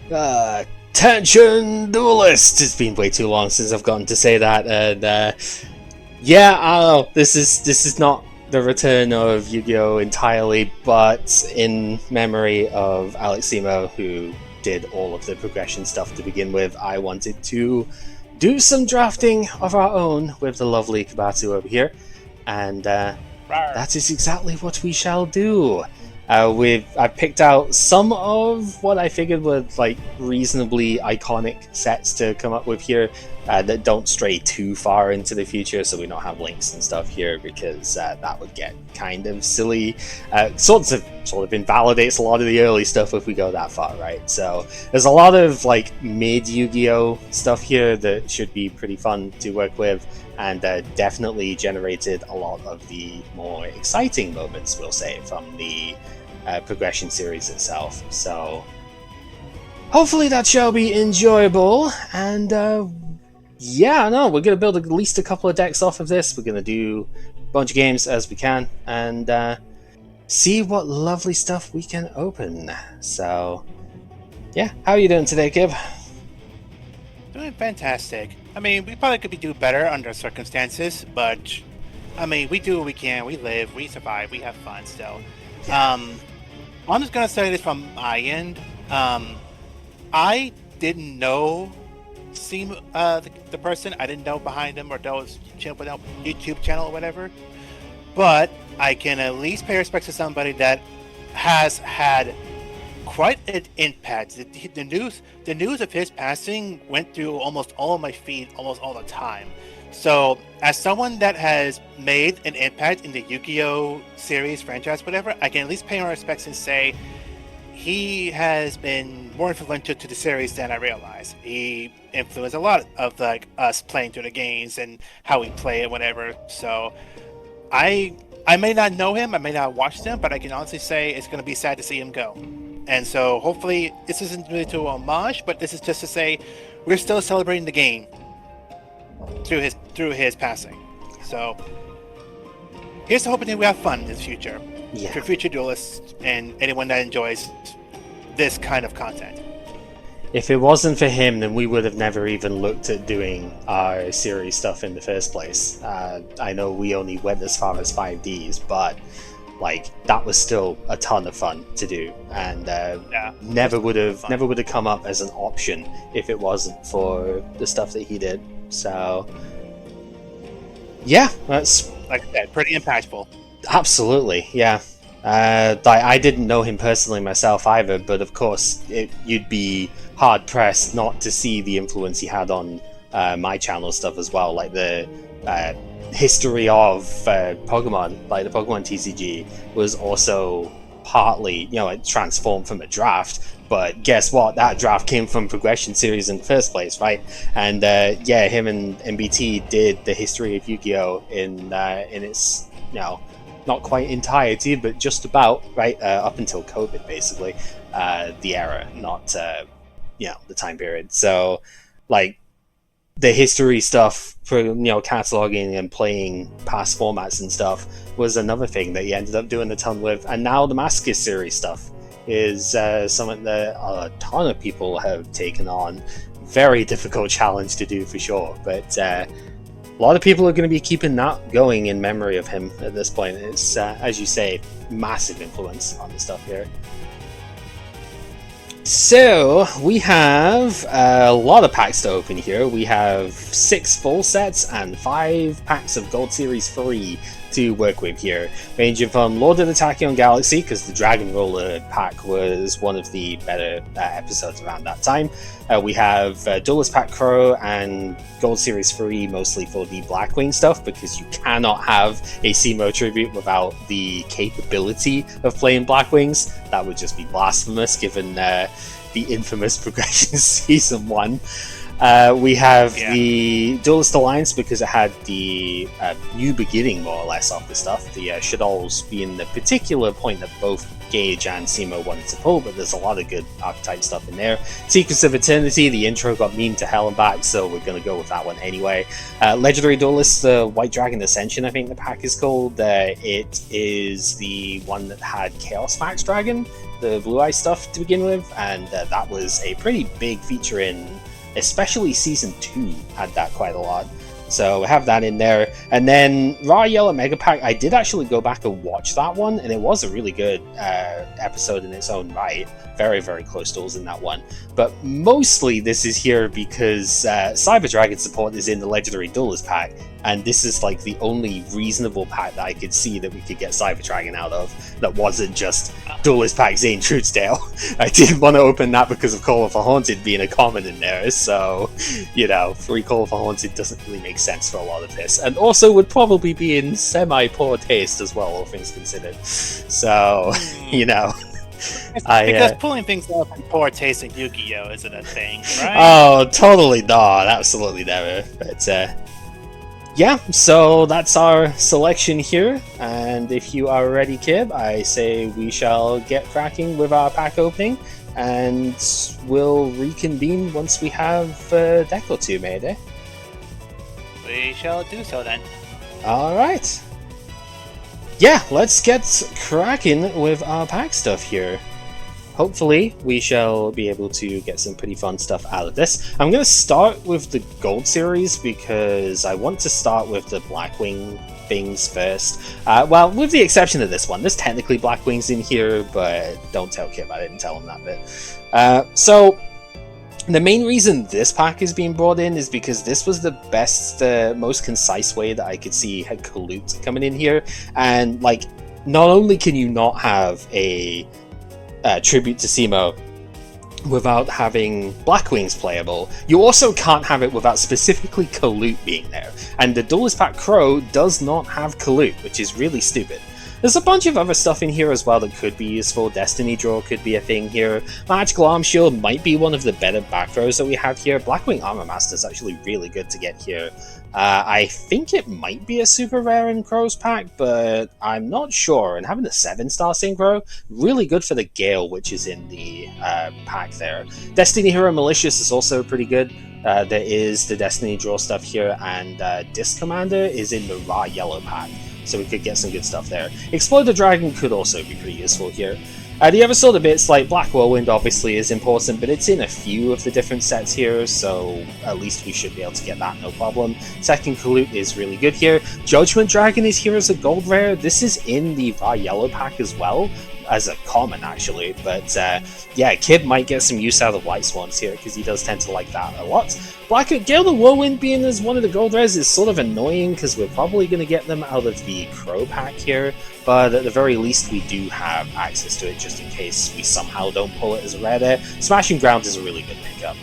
There we go. Tension Duelist! It's been way too long since I've gotten to say that, and yeah, I don't know, this is not the return of Yu-Gi-Oh! Entirely, but in memory of Alex Cimo, who did all of the progression stuff to begin with, I wanted to do some drafting of our own with the lovely Kibatu over here, and that is exactly what we shall do. I picked out some of what I figured were like reasonably iconic sets to come up with here that don't stray too far into the future, so we don't have links and stuff here because that would get kind of silly. Sort of invalidates a lot of the early stuff if we go that far, right? So there's a lot of like mid Yu-Gi-Oh stuff here that should be pretty fun to work with, and definitely generated a lot of the more exciting moments, we'll say, from the progression series itself. So hopefully that shall be enjoyable, and yeah, no, we're going to build at least a couple of decks off of this. We're going to do a bunch of games as we can, and see what lovely stuff we can open. So yeah, how are you doing today, Kib? Doing fantastic. I mean, we probably could do better under circumstances, but I mean, we do what we can. We live, we survive, we have fun still. Yeah. I'm just gonna say this from my end. I didn't know Cimo, the person. I didn't know behind him or those YouTube channel or whatever. But I can at least pay respect to somebody that has had quite an impact. The news of his passing went through almost all of my feed almost all the time. So, as someone that has made an impact in the Yu-Gi-Oh! Series, franchise, whatever, I can at least pay my respects and say he has been more influential to the series than I realized. He influenced a lot of like us playing through the games and how we play it, whatever. So, I may not know him, I may not watch them, but I can honestly say it's going to be sad to see him go. And so, hopefully, this isn't really to homage, but this is just to say we're still celebrating the game through his passing. So here's to hoping that we have fun in the future. Yeah. For future duelists and anyone that enjoys this kind of content. If it wasn't for him, then we would have never even looked at doing our series stuff in the first place. I know we only went as far as 5Ds, but like that was still a ton of fun to do, and never would have come up as an option if it wasn't for the stuff that he did. So yeah, that's, like I said, pretty impactful. Absolutely, yeah. I didn't know him personally myself either, but of course you'd be hard pressed not to see the influence he had on my channel stuff as well, like the history of Pokemon, like the Pokemon TCG was also partly, it transformed from a draft, but guess what? That draft came from progression series in the first place, right? And yeah, him and MBT did the history of Yu-Gi-Oh! in its, not quite entirety, but just about, right? Up until COVID, basically, the era, not, the time period. So, like, the history stuff for cataloging and playing past formats and stuff was another thing that he ended up doing a ton with, and now the Masochist series stuff is something that a ton of people have taken on. Very difficult challenge to do for sure, but a lot of people are going to be keeping that going in memory of him at this point. It's as you say, massive influence on the stuff here. So, we have a lot of packs to open here. We have 6 full sets and 5 packs of Gold Series 3 to work with here, ranging from Lord of the Tachyon Galaxy, because the Dragon Roller pack was one of the better episodes around that time. We have Duelist Pack Crow and Gold Series 3 mostly for the Blackwing stuff, because you cannot have a Cimo tribute without the capability of playing Blackwings. That would just be blasphemous given the infamous Progression Season 1. We have the Duelist Alliance, because it had the new beginning, more or less, of the stuff. The Shaddolls being the particular point that both Gage and Cimo wanted to pull, but there's a lot of good archetype stuff in there. Secrets of Eternity, the intro got memed to hell and back, so we're going to go with that one anyway. Legendary Duelist, the White Dragon Ascension, I think the pack is called. It is the one that had Chaos Max Dragon the Blue Eye stuff to begin with, and that was a pretty big feature in, especially Season 2 had that quite a lot. So we have that in there. And then Raw Yellow Mega Pack, I did actually go back and watch that one, and it was a really good episode in its own right. Very, very close duels in that one. But mostly this is here because Cyber Dragon support is in the Legendary Duelist pack, and this is like the only reasonable pack that I could see that we could get Cyber Dragon out of that wasn't just Duelist Pack Zane Truthsdale. I didn't want to open that because of Call of the Haunted being a common in there, so, you know, free Call of the Haunted doesn't really make sense for a lot of this, and also would probably be in semi-poor taste as well, all things considered. So, you know... Because pulling things off in poor taste in Yu-Gi-Oh! Isn't a thing, right? Oh, totally not. Absolutely never. But, yeah, so that's our selection here. And if you are ready, Kib, I say we shall get cracking with our pack opening. And we'll reconvene once we have a deck or two made, eh? We shall do so then. Alright. Yeah, let's get cracking with our pack stuff here. Hopefully, we shall be able to get some pretty fun stuff out of this. I'm going to start with the Gold Series because I want to start with the Blackwing things first. Well, with the exception of this one. There's technically Blackwings in here, but don't tell Kip, I didn't tell him that bit. So, the main reason this pack is being brought in is because this was the best, most concise way that I could see had Kalut coming in here. And, like, not only can you not have a tribute to Cimo without having Blackwings playable, you also can't have it without specifically Kalut being there. And the Duelist Pack Crow does not have Kalut, which is really stupid. There's a bunch of other stuff in here as well that could be useful. Destiny Draw could be a thing here. Magical Arm Shield might be one of the better back rows that we have here. Blackwing Armor Master is actually really good to get here. I think it might be a super rare in Crow's pack, but I'm not sure. And having a 7-star Synchro, really good for the Gale, which is in the pack there. Destiny Hero Malicious is also pretty good. There is the Destiny Draw stuff here, and Disc Commander is in the Raw Yellow pack. So we could get some good stuff there. Explode the Dragon could also be pretty useful here. The other sort of bits, like Black Whirlwind obviously is important, but it's in a few of the different sets here, so at least we should be able to get that, no problem. Second Kalut is really good here. Judgment Dragon is here as a gold rare. This is in the Raw Yellow pack as well, as a common actually, but yeah, Kib might get some use out of White Swans here, because he does tend to like that a lot. Gale the Whirlwind being as one of the gold rares is sort of annoying, because we're probably going to get them out of the Crow pack here, but at the very least we do have access to it just in case we somehow don't pull it as a rare there. Smashing Ground is a really good pickup.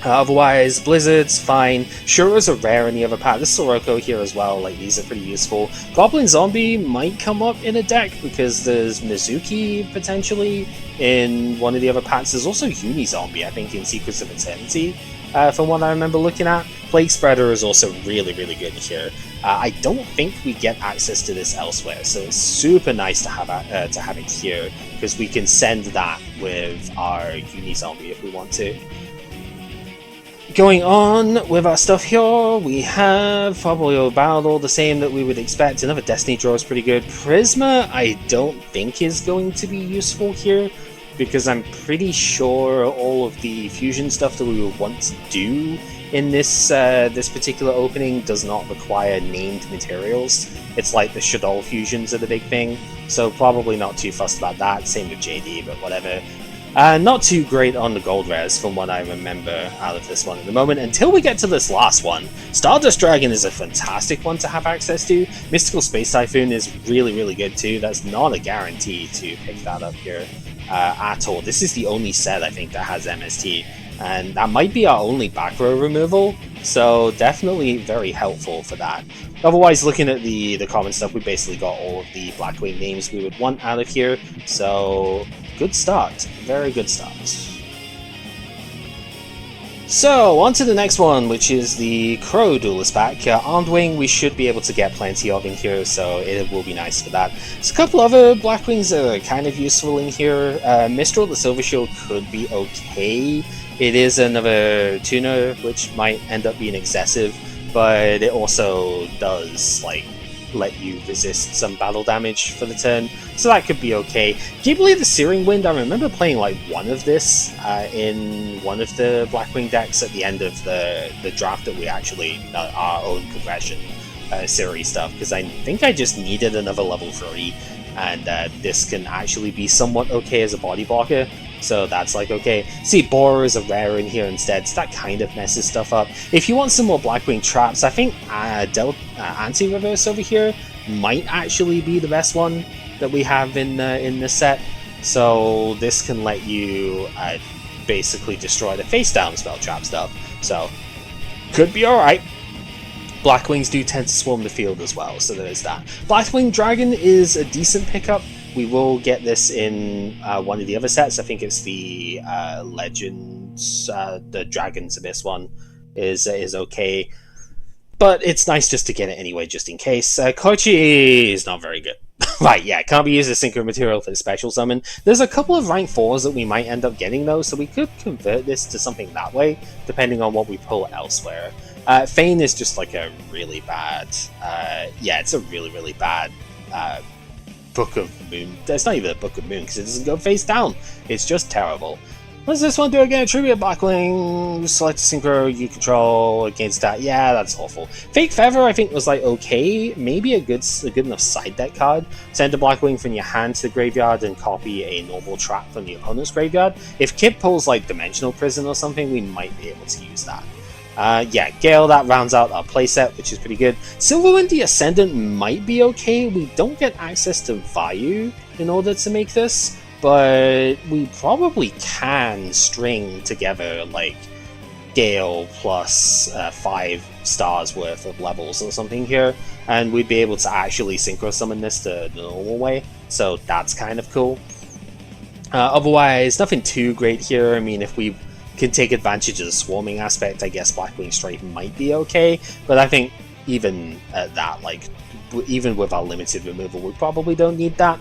Otherwise, Blizzard's fine. Shura's a rare in the other pack. There's Soroko here as well, like these are pretty useful. Goblin Zombie might come up in a deck because there's Mizuki potentially in one of the other packs. There's also Uni Zombie, I think, in Secrets of Eternity, from what I remember looking at. Plague Spreader is also really, really good here. I don't think we get access to this elsewhere, so it's super nice to have it here, because we can send that with our Uni Zombie if we want to. Going on with our stuff here, we have probably about all the same that we would expect. Another Destiny Draw is pretty good. Prisma I don't think is going to be useful here, because I'm pretty sure all of the fusion stuff that we would want to do in this this particular opening does not require named materials. It's like the Shadol fusions are the big thing, so probably not too fussed about that. Same with JD, but whatever. Not too great on the gold rares from what I remember out of this one at the moment, until we get to this last one. Stardust Dragon is a fantastic one to have access to. Mystical Space Typhoon is really, really good too. That's not a guarantee to pick that up here at all. This is the only set I think that has MST, and that might be our only back row removal, so definitely very helpful for that. Otherwise, looking at the common stuff, we basically got all of the Blackwing names we would want out of here, so good start. Very good start. So, on to the next one, which is the Crow Duelist pack. Armed Wing we should be able to get plenty of in here, so it will be nice for that. There's a couple other Blackwings that are kind of useful in here. Mistral the Silver Shield could be okay. It is another tuner, which might end up being excessive, but it also does, like, let you resist some battle damage for the turn, so that could be okay. Can you believe the Searing Wind? I remember playing like one of this in one of the Blackwing decks at the end of the draft that we actually our own progression series stuff, because I think I just needed another level 3, and this can actually be somewhat okay as a body blocker. So that's like okay. See, Borer is a rare in here instead, so that kind of messes stuff up. If you want some more Blackwing traps, I think Anti-Reverse over here might actually be the best one that we have in this set. So this can let you basically destroy the face-down spell trap stuff. So could be alright. Blackwings do tend to swarm the field as well, so there is that. Blackwing Dragon is a decent pickup. We will get this in one of the other sets. I think it's the Legends, the Dragon's Abyss one is okay. But it's nice just to get it anyway, just in case. Kochi is not very good. Right, yeah, can't be used as synchro material for the special summon. There's a couple of rank 4s that we might end up getting though, so we could convert this to something that way, depending on what we pull elsewhere. Fane is just like a really bad, yeah, it's a really, really bad Book of Moon. It's not even a Book of Moon because it doesn't go face down. It's just terrible. What does this one do again? Tribute Blackwing, select a synchro you control against that. Yeah, that's awful. Fake Feather I think was like okay, maybe a good enough side deck card. Send a Blackwing from your hand to the graveyard and copy a normal trap from the opponent's graveyard. If Kip pulls like Dimensional Prison or something, we might be able to use that. Yeah, Gale, that rounds out our playset, which is pretty good. Silverwind the Ascendant might be okay. We don't get access to Vayu in order to make this, but we probably can string together, like, Gale plus 5 stars worth of levels or something here, and we'd be able to actually synchro summon this the normal way, so that's kind of cool. Otherwise, nothing too great here. I mean, if we can take advantage of the swarming aspect, I guess Blackwing Strike might be okay, but I think even at that, like, even with our limited removal, we probably don't need that.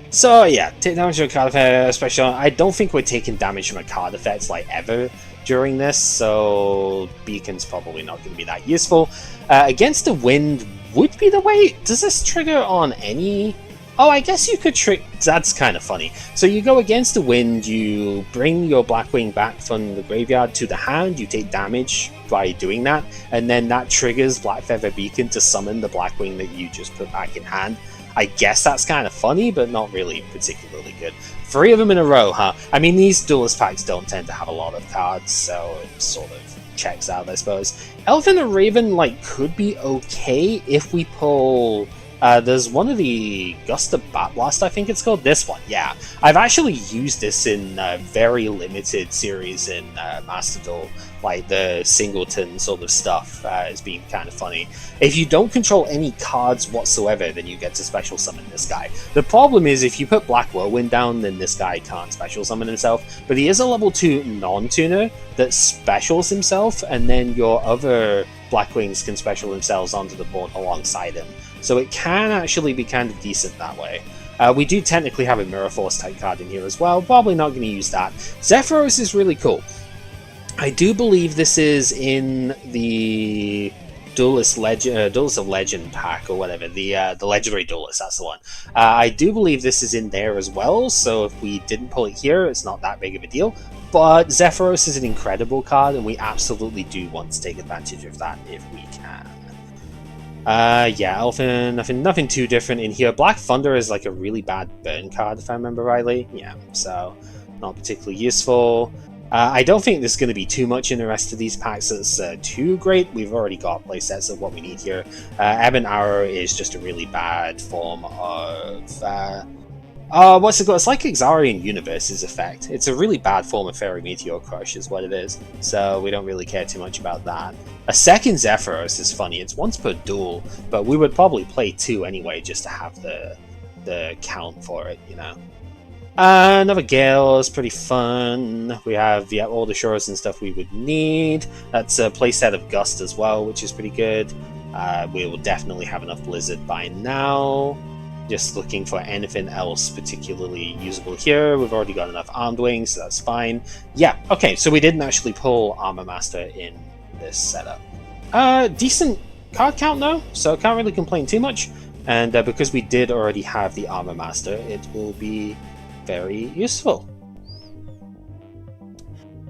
So yeah, take damage from a card effect, especially I don't think we're taking damage from a card effect like ever during this, so Beacon's probably not going to be that useful. Against the Wind would be the way. Does this trigger on any... Oh, I guess you could trick... That's kind of funny. So you go against the Wind, you bring your Blackwing back from the graveyard to the hand, you take damage by doing that, and then that triggers Blackfeather Beacon to summon the Blackwing that you just put back in hand. I guess that's kind of funny, but not really particularly good. 3 of them in a row, huh? I mean, these Duelist packs don't tend to have a lot of cards, so it sort of checks out, I suppose. Elf and the Raven, like, could be okay if we pull... there's one of the Gust of Batblast, I think it's called. This one, yeah. I've actually used this in a very limited series in Master Duel, like the singleton sort of stuff. It's been kind of funny. If you don't control any cards whatsoever, then you get to special summon this guy. The problem is if you put Black Whirlwind down, then this guy can't special summon himself, but he is a level 2 non-tuner that specials himself, and then your other Blackwings can special themselves onto the board alongside him. So it can actually be kind of decent that way. We do technically have a Mirror Force type card in here as well, probably not going to use that. Zephyros is really cool. I do believe this is in the Duelist of Legend pack or whatever, the Legendary Duelist, that's the one. I do believe this is in there as well, so if we didn't pull it here, it's not that big of a deal. But Zephyros is an incredible card, and we absolutely do want to take advantage of that if we can. Yeah, Elfin, nothing too different in here. Black Thunder is like a really bad burn card, if I remember rightly. Yeah, so not particularly useful. I don't think there's going to be too much in the rest of these packs that's too great. We've already got playsets of what we need here. Ebon Arrow is just a really bad form of... what's it called? It's like Exarian Universe's effect. It's a really bad form of Fairy Meteor Crush is what it is. So we don't really care too much about that. A second Zephyros is funny. It's once per duel, but we would probably play 2 anyway just to have the count for it, you know. Another Gale is pretty fun. We have all the shores and stuff we would need. That's a playset of Gust as well, which is pretty good. We will definitely have enough Blizzard by now. Just looking for anything else particularly usable here. We've already got enough Armed Wings, so that's fine. Yeah, okay, so we didn't actually pull Armor Master in this setup. Decent card count though, so can't really complain too much. And because we did already have the Armor Master, it will be very useful.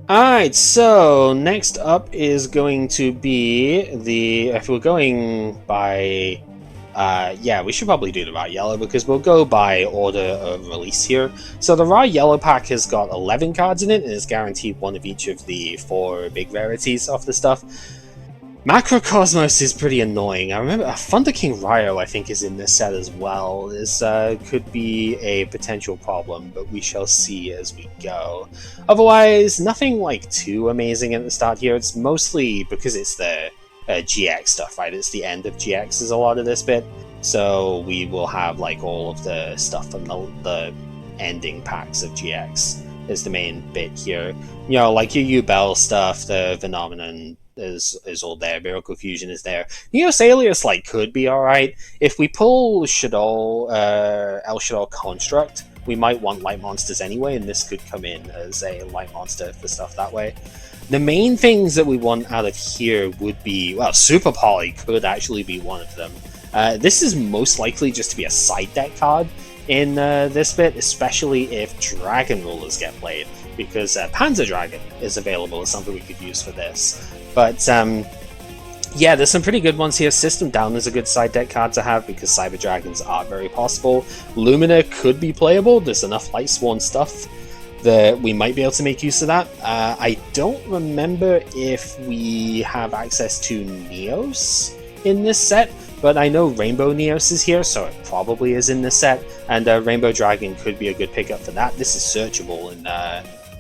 Alright, so next up is going to be the... If we're going by... yeah, we should probably do the Raw Yellow because we'll go by order of release here. So the Raw Yellow pack has got 11 cards in it and is guaranteed one of each of the 4 big rarities of the stuff. Macrocosmos is pretty annoying. I remember Thunder King Ryo, I think, is in this set as well. This could be a potential problem, but we shall see as we go. Otherwise, nothing like too amazing at the start here. It's mostly because it's the GX stuff, right? It's the end of GX is a lot of this bit. So we will have like all of the stuff from the ending packs of GX is the main bit here. You know, like your U-Bell stuff, the Phenomenon is all there, Miracle Fusion is there. Neos Alias like could be alright. If we pull Shadow, El Shadow Construct, we might want light monsters anyway, and this could come in as a light monster for stuff that way. The main things that we want out of here would be, well, Super Poly could actually be one of them. This is most likely just to be a side deck card in this bit, especially if Dragon Rulers get played, because Panzer Dragon is available as something we could use for this. But yeah, there's some pretty good ones here. System Down is a good side deck card to have because Cyber Dragons are very possible. Lumina could be playable. There's enough Lightsworn stuff that we might be able to make use of that. I don't remember if we have access to Neos in this set, but I know Rainbow Neos is here, so it probably is in this set, and Rainbow Dragon could be a good pickup for that. This is searchable in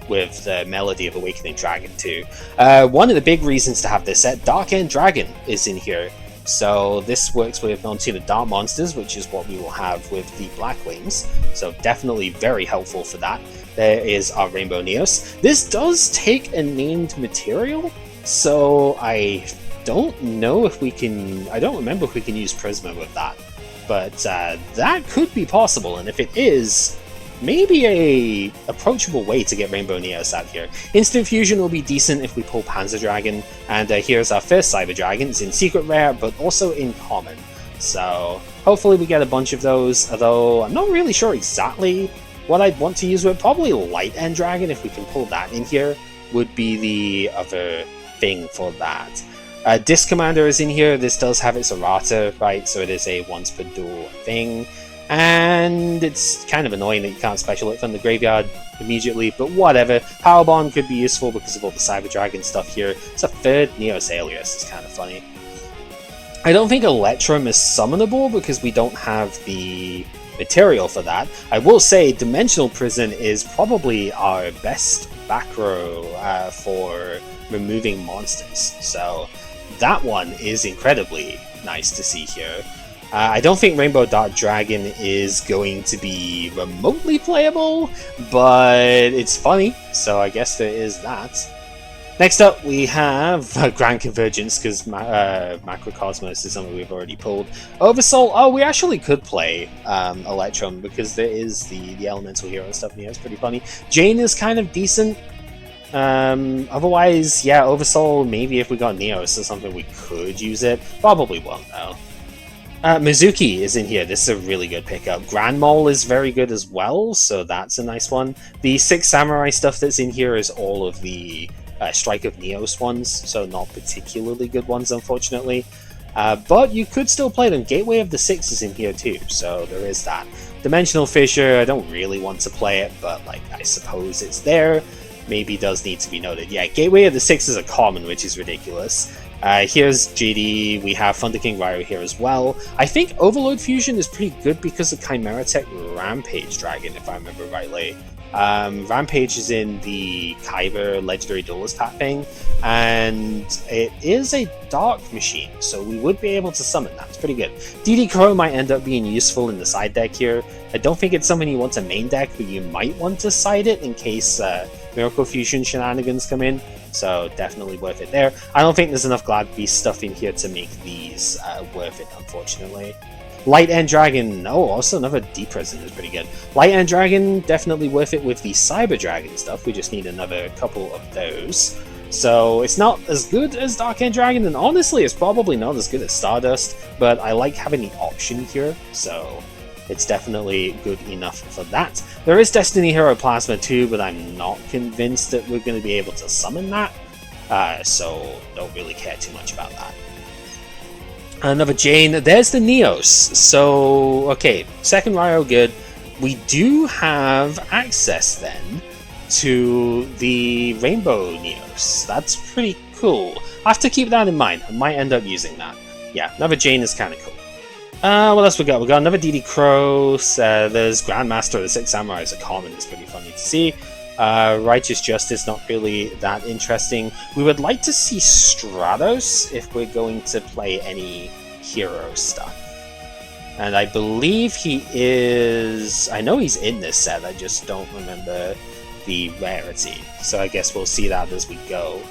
with the Melody of Awakening Dragon too. One of the big reasons to have this set, Dark End Dragon is in here. So this works with non-tuned Dark Monsters, which is what we will have with the Black Wings. So definitely very helpful for that. There is our Rainbow Neos. This does take a named material, so I don't know if we can... I don't remember if we can use Prisma with that. But that could be possible, and if it is, maybe a approachable way to get Rainbow Neos out here. Instant Fusion will be decent if we pull Panzer Dragon, and here's our first Cyber Dragon. It's in Secret Rare, but also in Common. So hopefully we get a bunch of those, although I'm not really sure exactly what I'd want to use with. Probably Light End Dragon, if we can pull that in here, would be the other thing for that. Disc Commander is in here. This does have its errata, right, so it is a once per duel thing. And it's kind of annoying that you can't special it from the graveyard immediately, but whatever. Power Bond could be useful because of all the Cyber Dragon stuff here. It's a third Neos Alias, it's kind of funny. I don't think Electrum is summonable because we don't have the material for that. I will say Dimensional Prison is probably our best back row for removing monsters, so that one is incredibly nice to see here. I don't think Rainbow Dark Dragon is going to be remotely playable, but it's funny, so I guess there is that. Next up, we have Grand Convergence, because Macrocosmos is something we've already pulled. Oversoul, oh, we actually could play Electrum, because there is the Elemental Hero and stuff in here, it's pretty funny. Jane is kind of decent. Otherwise, yeah, Oversoul, maybe if we got Neos or something, we could use it. Probably won't, though. Mizuki is in here. This is a really good pickup. Grand Mole is very good as well, so that's a nice one. The 6 Samurai stuff that's in here is all of the Strike of Neos ones, so not particularly good ones, unfortunately. But you could still play them. Gateway of the Six is in here too, so there is that. Dimensional Fissure, I don't really want to play it, but like I suppose it's there. Maybe does need to be noted. Yeah, Gateway of the Six is a common, which is ridiculous. Here's JD, we have Thunder King Ryo here as well. I think Overload Fusion is pretty good because of Chimera Tech Rampage Dragon, if I remember rightly. Rampage is in the Kyber Legendary Duelist pack thing, and it is a Dark Machine, so we would be able to summon that. It's pretty good. DD Crow might end up being useful in the side deck here. I don't think it's something you want to main deck, but you might want to side it in case Miracle Fusion shenanigans come in. So definitely worth it there. I don't think there's enough Glad Beast stuff in here to make these worth it, unfortunately. Light End Dragon, oh, also another Deep Prison is pretty good. Light End Dragon, definitely worth it with the Cyber Dragon stuff. We just need another couple of those. So it's not as good as Dark End Dragon, and honestly, it's probably not as good as Stardust, but I like having the option here, so it's definitely good enough for that. There is Destiny Hero Plasma too, but I'm not convinced that we're going to be able to summon that, so don't really care too much about that. Another Jane. There's the Neos. So, okay, second Ryo good. We do have access then to the Rainbow Neos. That's pretty cool. I have to keep that in mind. I might end up using that. Yeah, another Jane is kind of cool. What else we got? We got another DD Crow. There's Grandmaster of the Six Samurai as a common. It's pretty funny to see. Righteous Justice, not really that interesting. We would like to see Stratos if we're going to play any hero stuff. And I believe he is... I know he's in this set, I just don't remember the rarity. So I guess we'll see that as we go.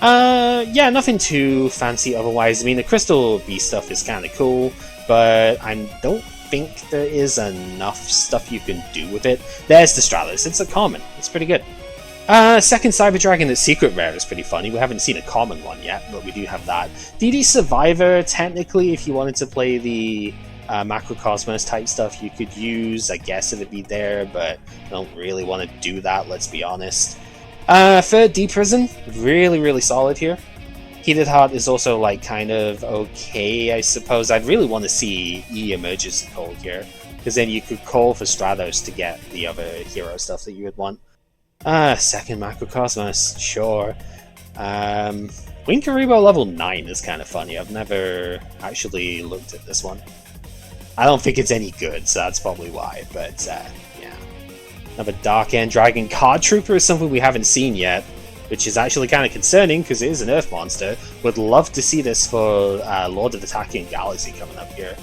Yeah, nothing too fancy otherwise. I mean, the Crystal Beast stuff is kind of cool, but I don't think there is enough stuff you can do with it. There's the Stratos. It's a common. It's pretty good. Second Cyber Dragon that's secret rare is pretty funny. We haven't seen a common one yet, but we do have that. DD Survivor, technically, if you wanted to play the Macrocosmos type stuff, you could use. I guess it'd be there, but I don't really want to do that, let's be honest. Third D Prison, really solid here. Heated Heart is also like kind of okay, I suppose. I'd really want to see E Emergency Call here, because then you could call for Stratos to get the other hero stuff that you would want. Second Macrocosmos, sure. Winkaribo level 9 is kind of funny. I've never actually looked at this one. I don't think it's any good, so that's probably why, but yeah. Another Dark End Dragon Card Trooper is something we haven't seen yet, which is actually kind of concerning because it is an Earth monster. Would love to see this for Lord of the Tachyon Galaxy coming up here.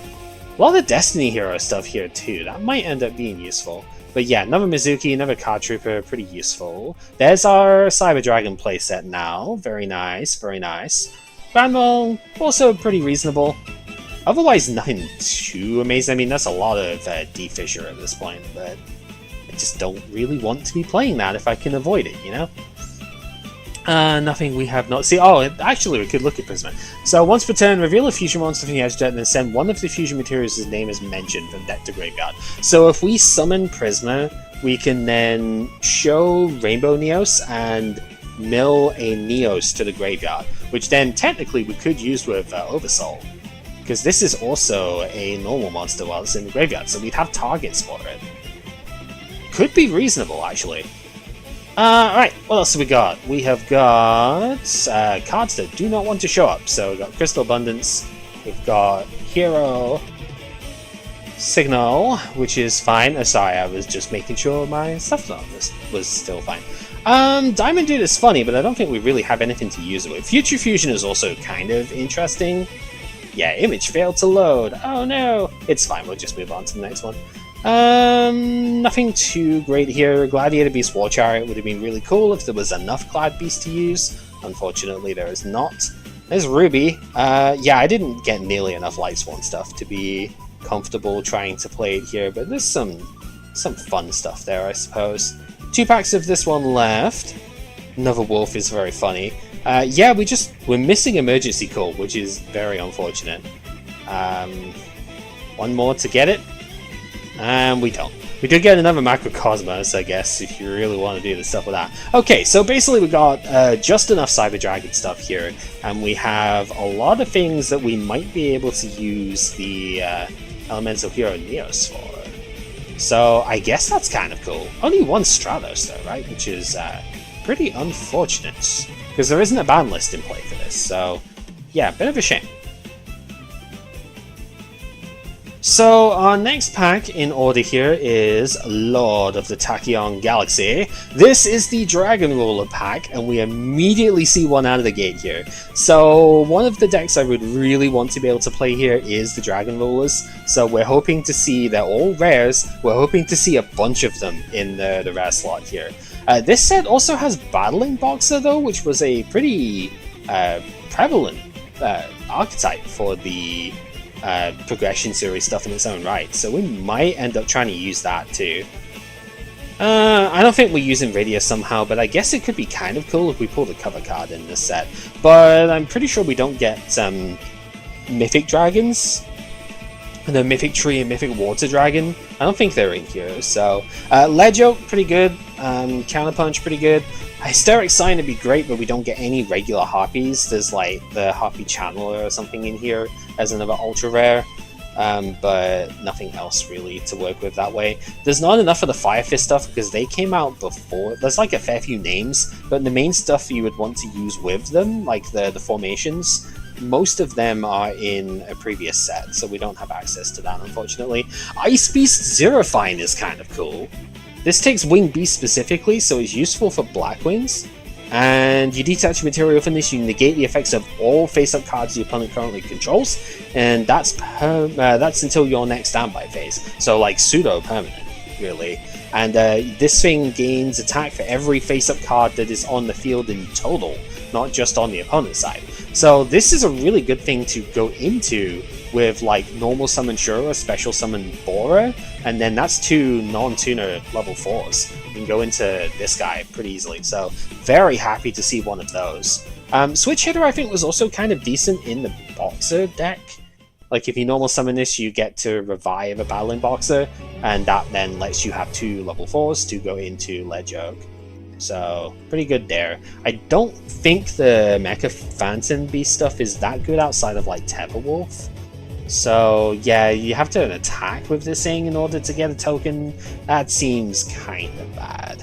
A lot of Destiny Hero stuff here too. That might end up being useful. But yeah, another Mizuki, another Card Trooper, pretty useful. There's our Cyber Dragon playset now. Very nice, very nice. Grandmal, also pretty reasonable. Otherwise, nothing too amazing. I mean, that's a lot of D-Fisher at this point, but I just don't really want to be playing that if I can avoid it, you know? Nothing we have not seen. Oh, actually, we could look at Prisma. So, once per turn, reveal a fusion monster from the edge deck and then send one of the fusion materials whose name is mentioned from deck to graveyard. So, if we summon Prisma, we can then show Rainbow Neos and mill a Neos to the graveyard, which then technically we could use with Oversoul, because this is also a normal monster while it's in the graveyard, so we'd have targets for it. Could be reasonable, actually. Alright, what else have we got? We have got cards that do not want to show up. So we've got Crystal Abundance, we've got Hero Signal, which is fine. Sorry, I was just making sure my stuff was still fine. Diamond Dude is funny, but I don't think we really have anything to use it with. Future Fusion is also kind of interesting. Yeah, image failed to load. Oh no! It's fine, we'll just move on to the next one. Nothing too great here. Gladiator Beast War Chariot would have been really cool if there was enough Glad Beast to use. Unfortunately, there is not. There's Ruby. Yeah, I didn't get nearly enough Lightsworn stuff to be comfortable trying to play it here, but there's some fun stuff there, I suppose. 2 packs of this one left. Another Wolf is very funny. Yeah, we're missing Emergency Call, which is very unfortunate. One more to get it. And we don't. We did get another Macrocosmos, I guess, if you really want to do the stuff with that. Okay, so basically we got just enough Cyber Dragon stuff here, and we have a lot of things that we might be able to use the Elemental Hero Neos for. So I guess that's kind of cool. Only one Stratos though, right? Which is pretty unfortunate, because there isn't a ban list in play for this, so yeah, bit of a shame. So our next pack in order here is Lord of the Tachyon Galaxy. This is the Dragon Ruler pack, and we immediately see one out of the gate here. So one of the decks I would really want to be able to play here is the Dragon Rulers. So we're hoping to see, they're all rares, we're hoping to see a bunch of them in the rare slot here. This set also has Battling Boxer though, which was a pretty prevalent archetype for the progression series stuff in its own right, so we might end up trying to use that too. I don't think we're using Radius somehow, but I guess it could be kind of cool if we pull the cover card in this set. But I'm pretty sure we don't get Mythic Dragons. The Mythic Tree and Mythic Water Dragon. I don't think they're in here, so... Ledge Oak, pretty good. Counterpunch, pretty good. Hysteric Sign would be great, but we don't get any regular Harpies. There's like the Harpy Channeler or something in here as another ultra rare. But nothing else really to work with that way. There's not enough of the Fire Fist stuff because they came out before. There's like a fair few names, but the main stuff you would want to use with them, like the formations, most of them are in a previous set, so we don't have access to that, unfortunately. Ice Beast Zerifine is kind of cool. This takes Winged Beast specifically, so it's useful for Blackwings. And you detach material from this, you negate the effects of all face-up cards the opponent currently controls, and that's until your next standby phase. So like pseudo-permanent, really. And this thing gains attack for every face-up card that is on the field in total, not just on the opponent's side. So this is a really good thing to go into with like normal summon Shura, special summon Bora, and then that's 2 non-tuner level 4s. You can go into this guy pretty easily, so very happy to see one of those. Switch Hitter I think was also kind of decent in the Boxer deck. Like if you normal summon this, you get to revive a Battling Boxer, and that then lets you have 2 level 4s to go into Ledge Oak. So, pretty good there. I don't think the Mecha Phantom Beast stuff is that good outside of like Tepperwolf. So, yeah, you have to attack with this thing in order to get a token. That seems kind of bad.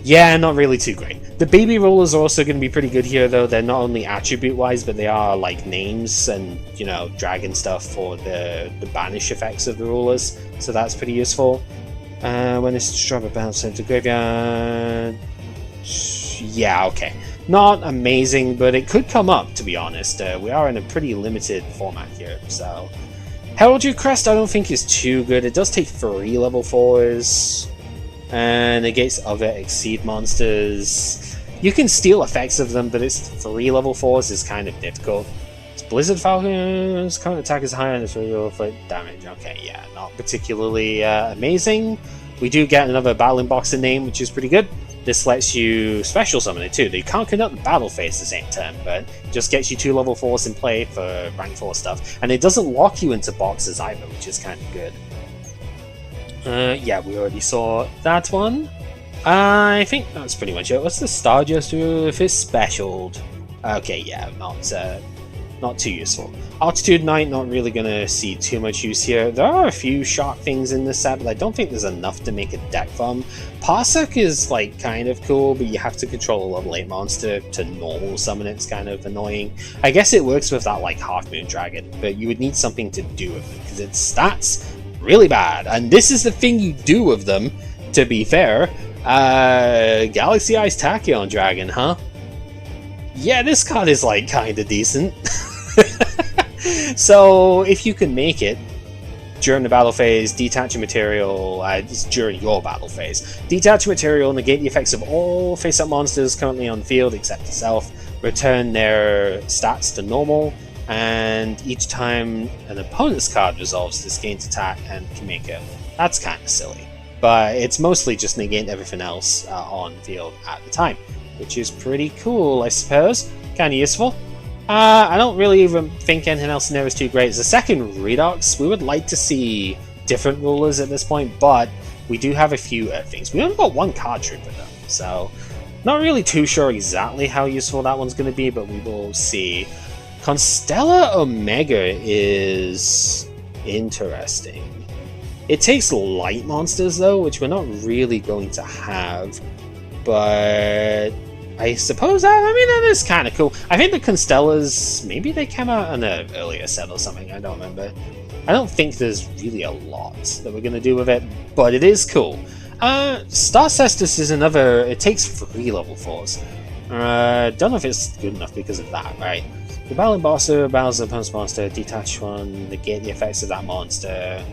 Yeah, not really too great. The Baby Rollers are also going to be pretty good here, though. They're not only attribute-wise, but they are like names and, you know, dragon stuff for the banish effects of the rulers. So that's pretty useful. When it's destroyed by bounce into graveyard... Yeah, okay. Not amazing, but it could come up, to be honest. We are in a pretty limited format here, so... Heraldry Crest I don't think is too good. It does take 3 level 4s, and negates other Exceed monsters. You can steal effects of them, but it's 3 level 4s is kind of difficult. It's Blizzard Falcon's current attack is higher than 3 level 4 damage. Okay, yeah, not particularly amazing. We do get another Battling Boxer name, which is pretty good. This lets you special summon it too. You can't conduct the battle phase the same turn, but just gets you 2 level 4s in play for rank 4 stuff. And it doesn't lock you into boxes either, which is kind of good. Yeah, we already saw that one. I think that's pretty much it. What's the Star Jester if it's specialed? Okay, yeah, not too useful. Altitude Knight, not really going to see too much use here. There are a few shark things in this set, but I don't think there's enough to make a deck from. Parsec is like kind of cool, but you have to control a level 8 monster to normal summon it. It's kind of annoying. I guess it works with that like Half Moon Dragon, but you would need something to do with it, because its stats really bad. And this is the thing you do with them, to be fair. Galaxy Eyes Tachyon Dragon, huh? Yeah, this card is like kind of decent. So, if you can make it during the battle phase, detach a material, during your battle phase, detach a material, negate the effects of all face-up monsters currently on the field except itself, return their stats to normal, and each time an opponent's card resolves, this gains attack and can make it. That's kind of silly, but it's mostly just negate everything else on the field at the time, which is pretty cool, I suppose. Kind of useful. I don't really even think anything else in there is too great. As a second Redux, we would like to see different rulers at this point, but we do have a few things. We only got 1 card trooper though, so not really too sure exactly how useful that one's going to be, but we will see. Constella Omega is interesting. It takes light monsters though, which we're not really going to have, but I suppose that is kind of cool. I think the Constellas, maybe they came out in an earlier set or something, I don't remember. I don't think there's really a lot that we're going to do with it, but it is cool. Star Cestus is another, it takes 3 level 4s. Don't know if it's good enough because of that, right? The Battling Boxer battles the opponent's monster, detach one, negate the effects of that monster.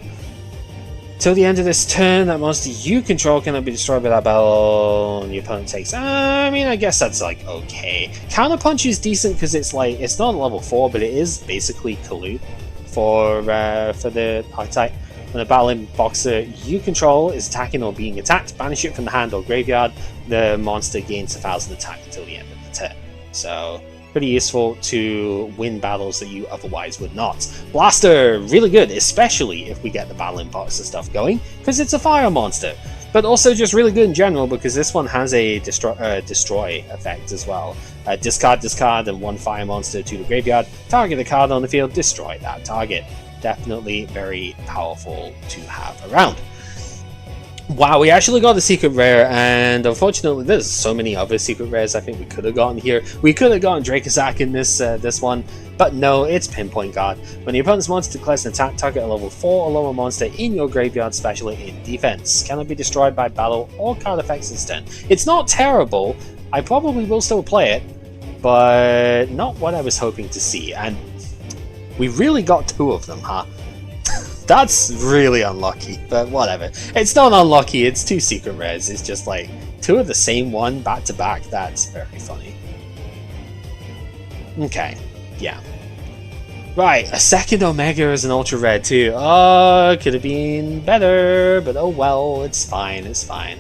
Till the end of this turn, that monster you control cannot be destroyed by that battle, and the opponent takes... I guess that's, like, okay. Counterpunch is decent because it's, like, it's not level 4, but it is basically Kalut for the archetype. When a battling boxer you control is attacking or being attacked, banish it from the hand or graveyard. The monster gains 1000 attack until the end of the turn. So, pretty useful to win battles that you otherwise would not. Blaster, really good, especially if we get the battling boxer stuff going, because it's a fire monster. But also just really good in general, because this one has a destroy effect as well. Discard, and one fire monster to the graveyard. Target a card on the field, destroy that target. Definitely very powerful to have around. Wow, we actually got a secret rare, and unfortunately there's so many other secret rares I think we could have gotten here. We could have gotten Dracosac in this one, but no, it's Pinpoint Guard. When the opponent's monster declares an attack, target a level 4 or lower monster in your graveyard, specially in defense. Cannot be destroyed by battle or card effects this turn. It's not terrible, I probably will still play it, but not what I was hoping to see, and we really got 2 of them, huh? That's really unlucky, but whatever. It's not unlucky, it's 2 secret rares. It's just like 2 of the same one back to back. That's very funny. Okay, yeah. Right, a second Omega is an ultra rare too. Oh, could have been better, but oh well, it's fine, it's fine.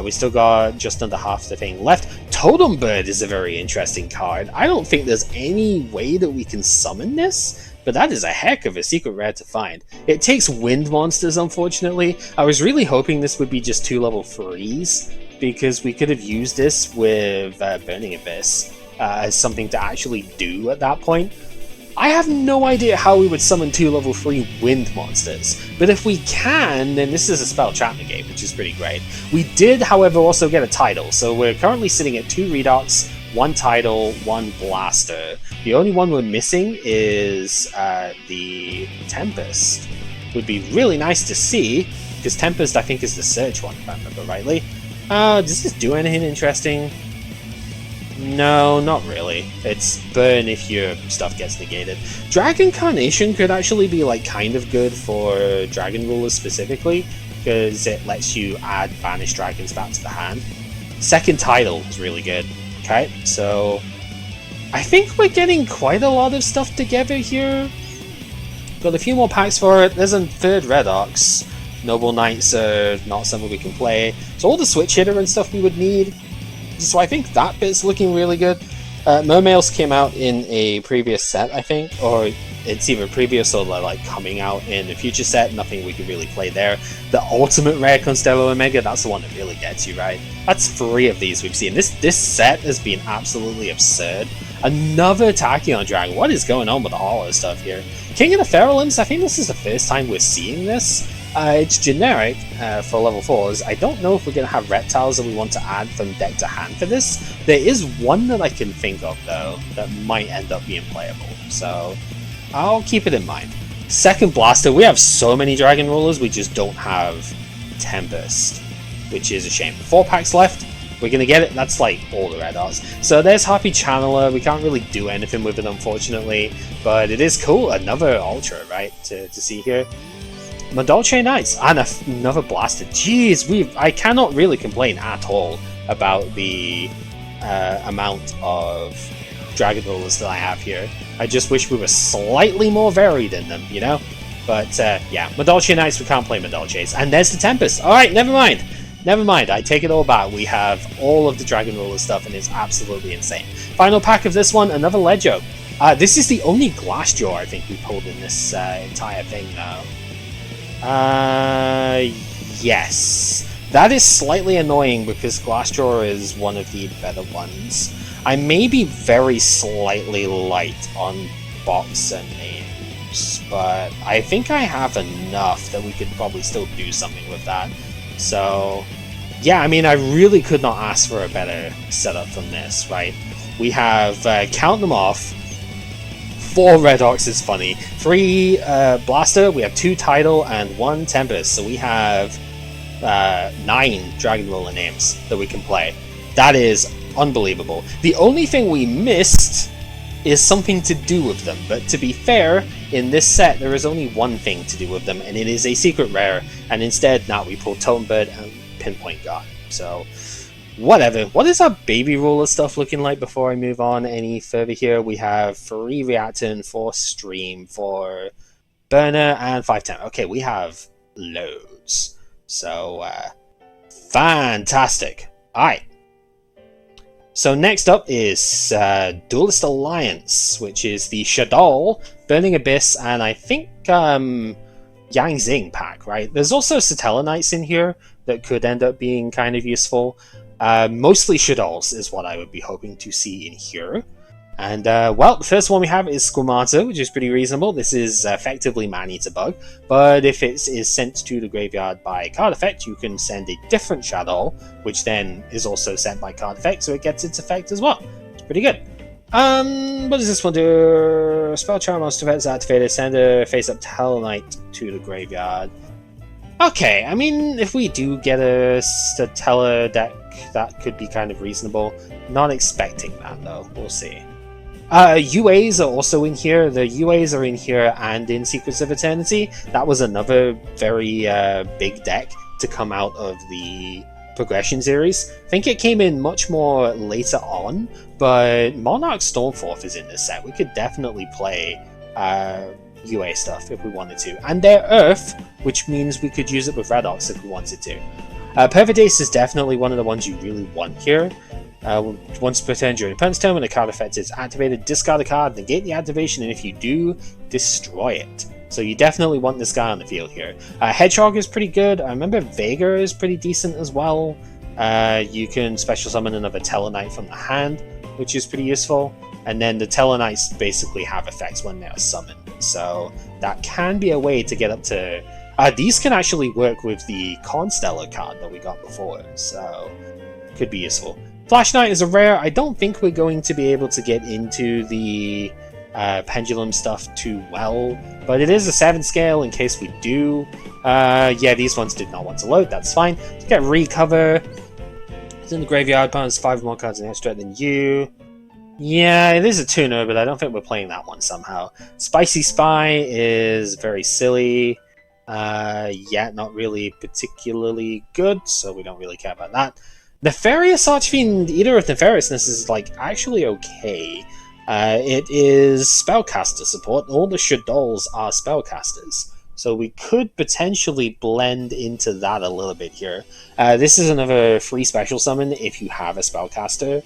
We still got just under half the thing left. Totem Bird is a very interesting card. I don't think there's any way that we can summon this, but that is a heck of a secret rare to find. It takes wind monsters, unfortunately. I was really hoping this would be just 2 level 3s, because we could have used this with Burning Abyss as something to actually do at that point. I have no idea how we would summon 2 level 3 wind monsters, but if we can, then this is a spell trap negate, which is pretty great. We did, however, also get a title, so we're currently sitting at 2 Redox, 1 title, 1 blaster. The only one we're missing is the Tempest. Would be really nice to see, because Tempest I think is the search one, if I remember rightly. Does this do anything interesting? No, not really. It's burn if your stuff gets negated. Dragon Carnation could actually be like kind of good for Dragon Rulers specifically, because it lets you add banished dragons back to the hand. Second title is really good. Okay, so I think we're getting quite a lot of stuff together here. Got a few more packs for it. There's a third Redox. Noble Knights are not something we can play. So all the switch hitter and stuff we would need. So I think that bit's looking really good. Mermails came out in a previous set, I think, or it's either previous or like coming out in a future set. Nothing we can really play there. The ultimate rare Constello Omega, that's the one that really gets you, right? That's 3 of these we've seen. This set has been absolutely absurd. Another Tachyon Dragon. What is going on with the holo stuff here? King of the Feral Imps, I think this is the first time we're seeing this. It's generic for level 4s. I don't know if we're going to have reptiles that we want to add from deck to hand for this. There is one that I can think of, though, that might end up being playable. So I'll keep it in mind. Second Blaster, we have so many Dragon Rulers, we just don't have Tempest, which is a shame. 4 packs left. We're going to get it. That's like all the red arts. So there's Harpy Channeler. We can't really do anything with it, unfortunately. But it is cool. Another Ultra, right, to see here. Madolche Knights and another Blaster. Jeez, I cannot really complain at all about the amount of Dragon Rulers that I have here. I just wish we were slightly more varied in them, you know? But yeah, Madolche Knights, we can't play Madolches. And there's the Tempest. Alright, never mind. Never mind, I take it all back. We have all of the Dragon Ruler stuff and it's absolutely insane. Final pack of this one, another Legio. This is the only Glassjaw I think we pulled in this entire thing now. Yes. That is slightly annoying because Glassjaw is one of the better ones. I may be very slightly light on box and names, but I think I have enough that we could probably still do something with that. So, yeah, I mean, I really could not ask for a better setup than this, right? We have, count them off, 4 Redox is funny, 3 Blaster, we have 2 Tidal, and 1 Tempest, so we have 9 Dragon Ruler names that we can play. That is unbelievable. The only thing we missed is something to do with them, but to be fair, in this set there is only one thing to do with them, and it is a secret rare, and instead now we pull Totem Bird and Pinpoint Guard. So, whatever. What is our Baby Ruler stuff looking like before I move on any further here? We have 3 Reactor, 4 Stream, 4 burner, and 510. Okay, we have loads. So, fantastic. Alright. So next up is Duelist Alliance, which is the Shadol, Burning Abyss, and I think Yang Xing pack, right? There's also Satella Knights in here that could end up being kind of useful. Mostly Shadols is what I would be hoping to see in here. And, well, the first one we have is Squamata, which is pretty reasonable. This is effectively Man-Eater Bug, but if it is sent to the graveyard by card effect, you can send a different Shadow, which then is also sent by card effect, so it gets its effect as well. It's pretty good. What does this one do? Spell Charm monster effect is activated, send a face-up Hell Knight to the graveyard. Okay, I mean, if we do get a Stellar deck, that could be kind of reasonable. Not expecting that, though. We'll see. UAs are also in here. The UAs are in here and in Secrets of Eternity. That was another very big deck to come out of the Progression series. I think it came in much more later on, but Monarch Stormforth is in this set. We could definitely play UA stuff if we wanted to. And they're Earth, which means we could use it with Redox if we wanted to. Perfect Ace is definitely one of the ones you really want here. Once per turn during opponent's turn, when a card effect is activated, discard a card, negate the activation, and if you do, destroy it. So you definitely want this guy on the field here. Hedgehog is pretty good. I remember Vega is pretty decent as well. You can special summon another Tellarknight from the hand, which is pretty useful. And then the Tellarknights basically have effects when they are summoned. So that can be a way to get up to... these can actually work with the Constellar card that we got before, so could be useful. Flash Knight is a rare. I don't think we're going to be able to get into the pendulum stuff too well, but it is a 7 scale in case we do. Yeah, these ones did not want to load, that's fine. Let's get Recover. It's in the graveyard, opponent's 5 more cards in extra than you. Yeah, it is a tuner, but I don't think we're playing that one somehow. Spicy Spy is very silly. Yeah, not really particularly good, so we don't really care about that. Nefarious Archfiend, Eater of Nefariousness is, like, actually okay. It is Spellcaster support. All the Shadols are Spellcasters, so we could potentially blend into that a little bit here. This is another free special summon if you have a Spellcaster,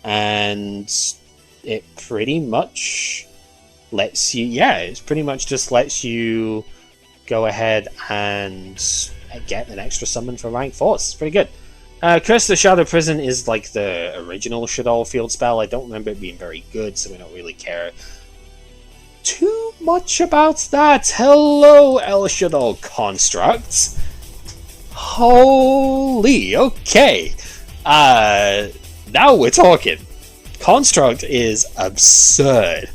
and it pretty much lets you... Yeah, it pretty much just lets you go ahead and get an extra summon for rank 4. It's pretty good. Curse of the Shadow Prison is like the original Shadow field spell. I don't remember it being very good, so we don't really care too much about that. Hello, El Shadow Construct. Holy, okay. Now we're talking. Construct is absurd.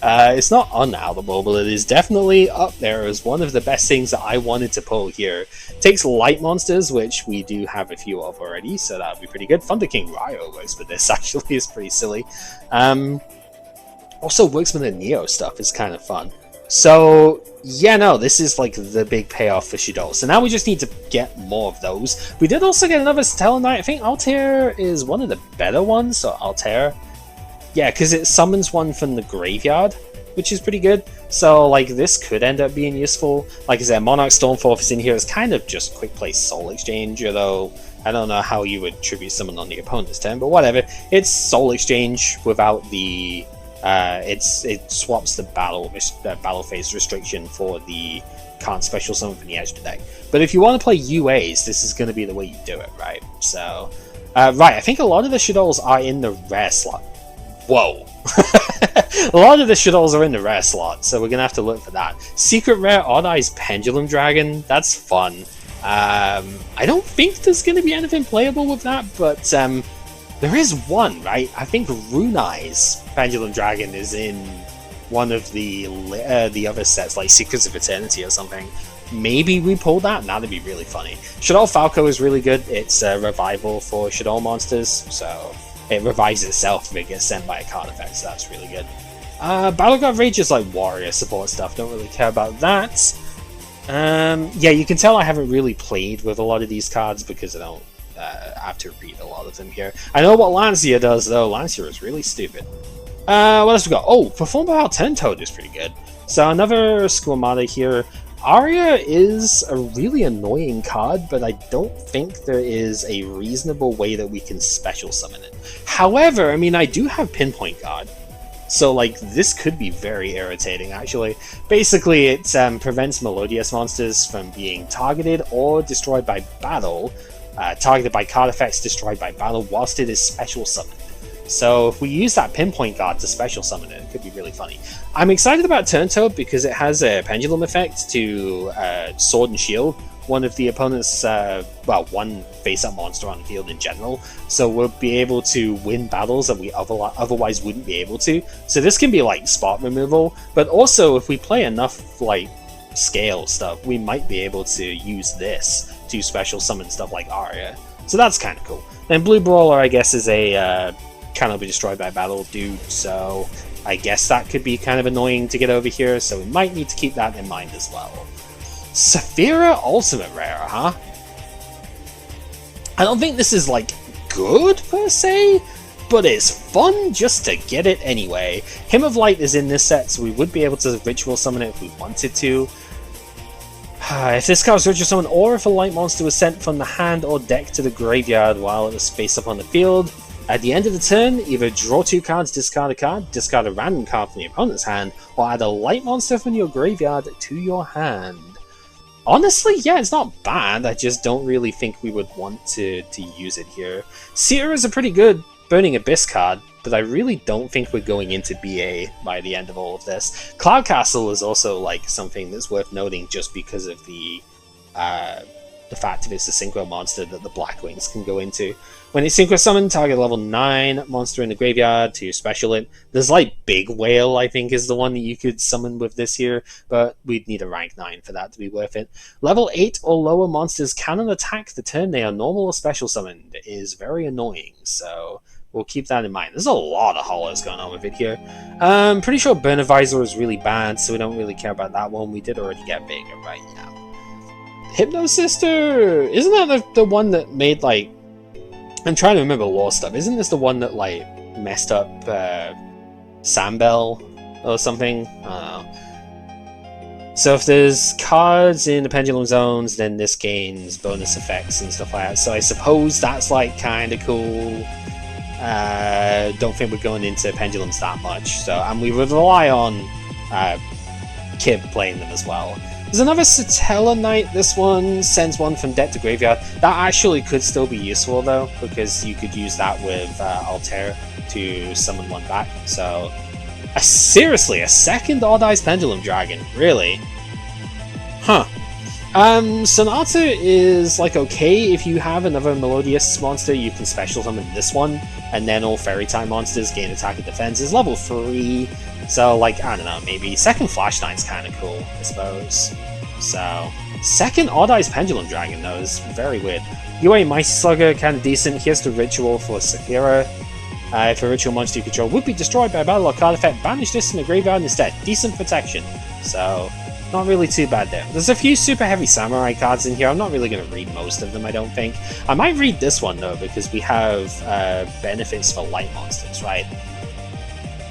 It's not unalterable, but it is definitely up there as one of the best things that I wanted to pull here. It takes light monsters, which we do have a few of already, so that would be pretty good. Thunder King Ryo works with this, actually, is pretty silly. Also works with the Neo stuff, is kind of fun. So, yeah, no, this is like the big payoff for Shadol. So now we just need to get more of those. We did also get another Stellar Knight. I think Altair is one of the better ones, so Altair. Yeah, because it summons one from the graveyard, which is pretty good. So, like, this could end up being useful. Like I said, Monarch Stormforth is in here. It's kind of just quick play Soul Exchange, although I don't know how you would tribute summon on the opponent's turn, but whatever. It's Soul Exchange without the... it swaps the battle phase restriction for the can't special summon from the edge of the deck. But if you want to play UAs, this is going to be the way you do it, right? So, right, I think a lot of the Shadows are in the rare slot. Whoa. A lot of the Shadows are in the rare slot, so we're going to have to look for that. Secret Rare Odd Eyes Pendulum Dragon, that's fun. I don't think there's going to be anything playable with that, but there is one, right? I think Rune Eyes Pendulum Dragon is in one of the other sets, like Secrets of Eternity or something. Maybe we pull that, and that'd be really funny. Shadow Falco is really good. It's a revival for Shadow monsters, so... it revives itself if it gets sent by a card effect, so that's really good. Battleguard Rage is like warrior support stuff, don't really care about that. Yeah, you can tell I haven't really played with a lot of these cards because I don't have to read a lot of them here. I know what Lancia does though. Lancia is really stupid. What else we got? Oh, Perform by Turn Toad is pretty good. So another Squamata here. Aria is a really annoying card, but I don't think there is a reasonable way that we can special summon it. However, I mean, I do have Pinpoint Guard, so like this could be very irritating actually. Basically, it prevents Melodious monsters from being targeted or destroyed by battle, targeted by card effects, destroyed by battle, whilst it is special summoned. So if we use that Pinpoint Guard to special summon it, it could be really funny. I'm excited about Turn Toad because it has a pendulum effect to Sword and Shield, one of the opponent's, one face-up monster on the field in general. So we'll be able to win battles that we otherwise wouldn't be able to. So this can be like spot removal, but also if we play enough like scale stuff, we might be able to use this to special summon stuff like Aria. So that's kind of cool. Then Blue Brawler, I guess, is a cannot be destroyed by battle dude, so I guess that could be kind of annoying to get over here, so we might need to keep that in mind as well. Saphira Ultimate Rare, huh? I don't think this is, like, good, per se, but it's fun just to get it anyway. Hymn of Light is in this set, so we would be able to Ritual Summon it if we wanted to. If this card was Ritual Summon, or if a light monster was sent from the hand or deck to the graveyard while it was face up on the field, at the end of the turn, either draw 2 cards, discard a random card from the opponent's hand, or add a light monster from your graveyard to your hand. Honestly, yeah, it's not bad, I just don't really think we would want to use it here. Seer is a pretty good Burning Abyss card, but I really don't think we're going into BA by the end of all of this. Cloud Castle is also like something that's worth noting just because of the fact that it's a Synchro monster that the Blackwings can go into. When it's Synchro Summoned, target level 9 monster in the graveyard to special it. There's like Big Whale, I think, is the one that you could summon with this here, but we'd need a rank 9 for that to be worth it. Level 8 or lower monsters cannot attack the turn they are normal or special summoned. It is very annoying, so we'll keep that in mind. There's a lot of hollows going on with it here. Pretty sure Burner Visor is really bad, so we don't really care about that one. We did already get Vega, right? Yeah. Hypno Sister! Isn't that the one that made, like... I'm trying to remember lore stuff. Isn't this the one that, like, messed up Sambel or something? I don't know. So if there's cards in the Pendulum Zones, then this gains bonus effects and stuff like that. So I suppose that's, like, kind of cool. Don't think we're going into Pendulums that much. So, and we would rely on Kib playing them as well. There's another Satella Knight. This one sends one from deck to graveyard. That actually could still be useful though, because you could use that with Altair to summon one back. So, seriously, a second Odd Eyes Pendulum Dragon? Really? Huh. Sonata is like okay if you have another Melodious monster, you can special summon this one, and then all Fairy type monsters gain attack and defense. Is level 3. So, like, I don't know, maybe second Flash Knight's kind of cool, I suppose. So, second Odd Eyes Pendulum Dragon, though, is very weird. UA Mighty Slugger, kind of decent. Here's the ritual for Saphira. If a ritual monster you control would be destroyed by a battle or card effect, banish this in the graveyard instead. Decent protection. So, not really too bad there. There's a few super heavy samurai cards in here. I'm not really going to read most of them, I don't think. I might read this one, though, because we have benefits for light monsters, right?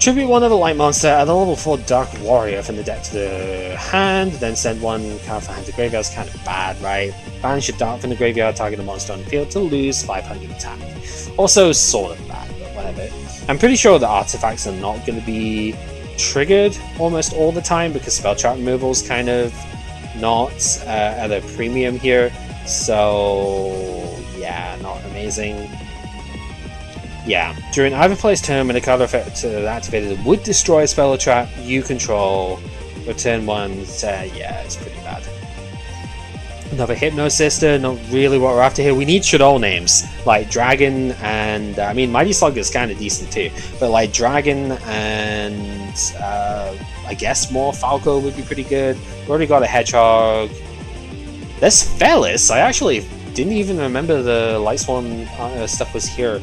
Tribute one other light monster, add a level 4 Dark Warrior from the deck to the hand, then send one card from hand to graveyard. Is kind of bad, right? Banish a dart from the graveyard, target a monster on the field to lose 500 attack. Also sort of bad, but whatever. I'm pretty sure the artifacts are not going to be triggered almost all the time because spell trap removal is kind of not at a premium here. So yeah, not amazing. Yeah, during either player's turn when a card effect activated would destroy a spell or trap you control, return one, yeah, it's pretty bad. Another Hypno Sister, not really what we're after here. We need Shadow names, like Dragon and, I mean, Mighty Slug is kind of decent too, but like Dragon and, I guess more Falco would be pretty good. We already got a Hedgehog. There's Felis, I actually didn't even remember the Lightsworn stuff was here.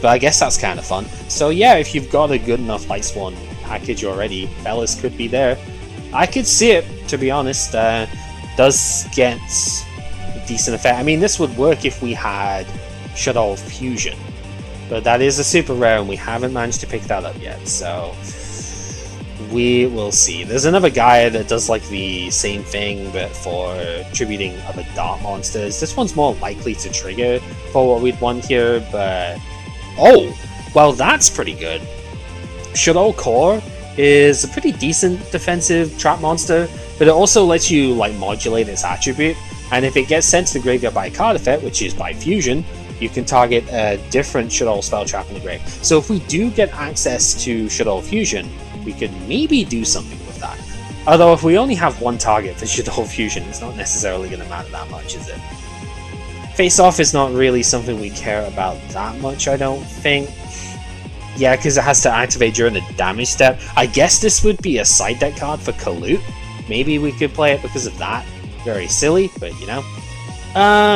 But I guess that's kind of fun. So yeah, if you've got a good enough Lightsworn package already, Felis could be there. I could see it, to be honest. Does get a decent effect. I mean, this would work if we had Shadow Fusion. But that is a super rare, and we haven't managed to pick that up yet, so we will see. There's another guy that does like the same thing, but for tributing other dart monsters. This one's more likely to trigger for what we'd want here, but... Oh! Well, that's pretty good. Shadol Core is a pretty decent defensive trap monster, but it also lets you like modulate its attribute, and if it gets sent to the graveyard by a card effect, which is by fusion, you can target a different Shadol spell trap in the grave. So if we do get access to Shadol Fusion, we could maybe do something with that. Although if we only have one target for Shadol Fusion, it's not necessarily going to matter that much, is it? Face Off is not really something we care about that much, I don't think. Yeah, because it has to activate during the damage step. I guess this would be a side deck card for Kalut. Maybe we could play it because of that. Very silly, but you know.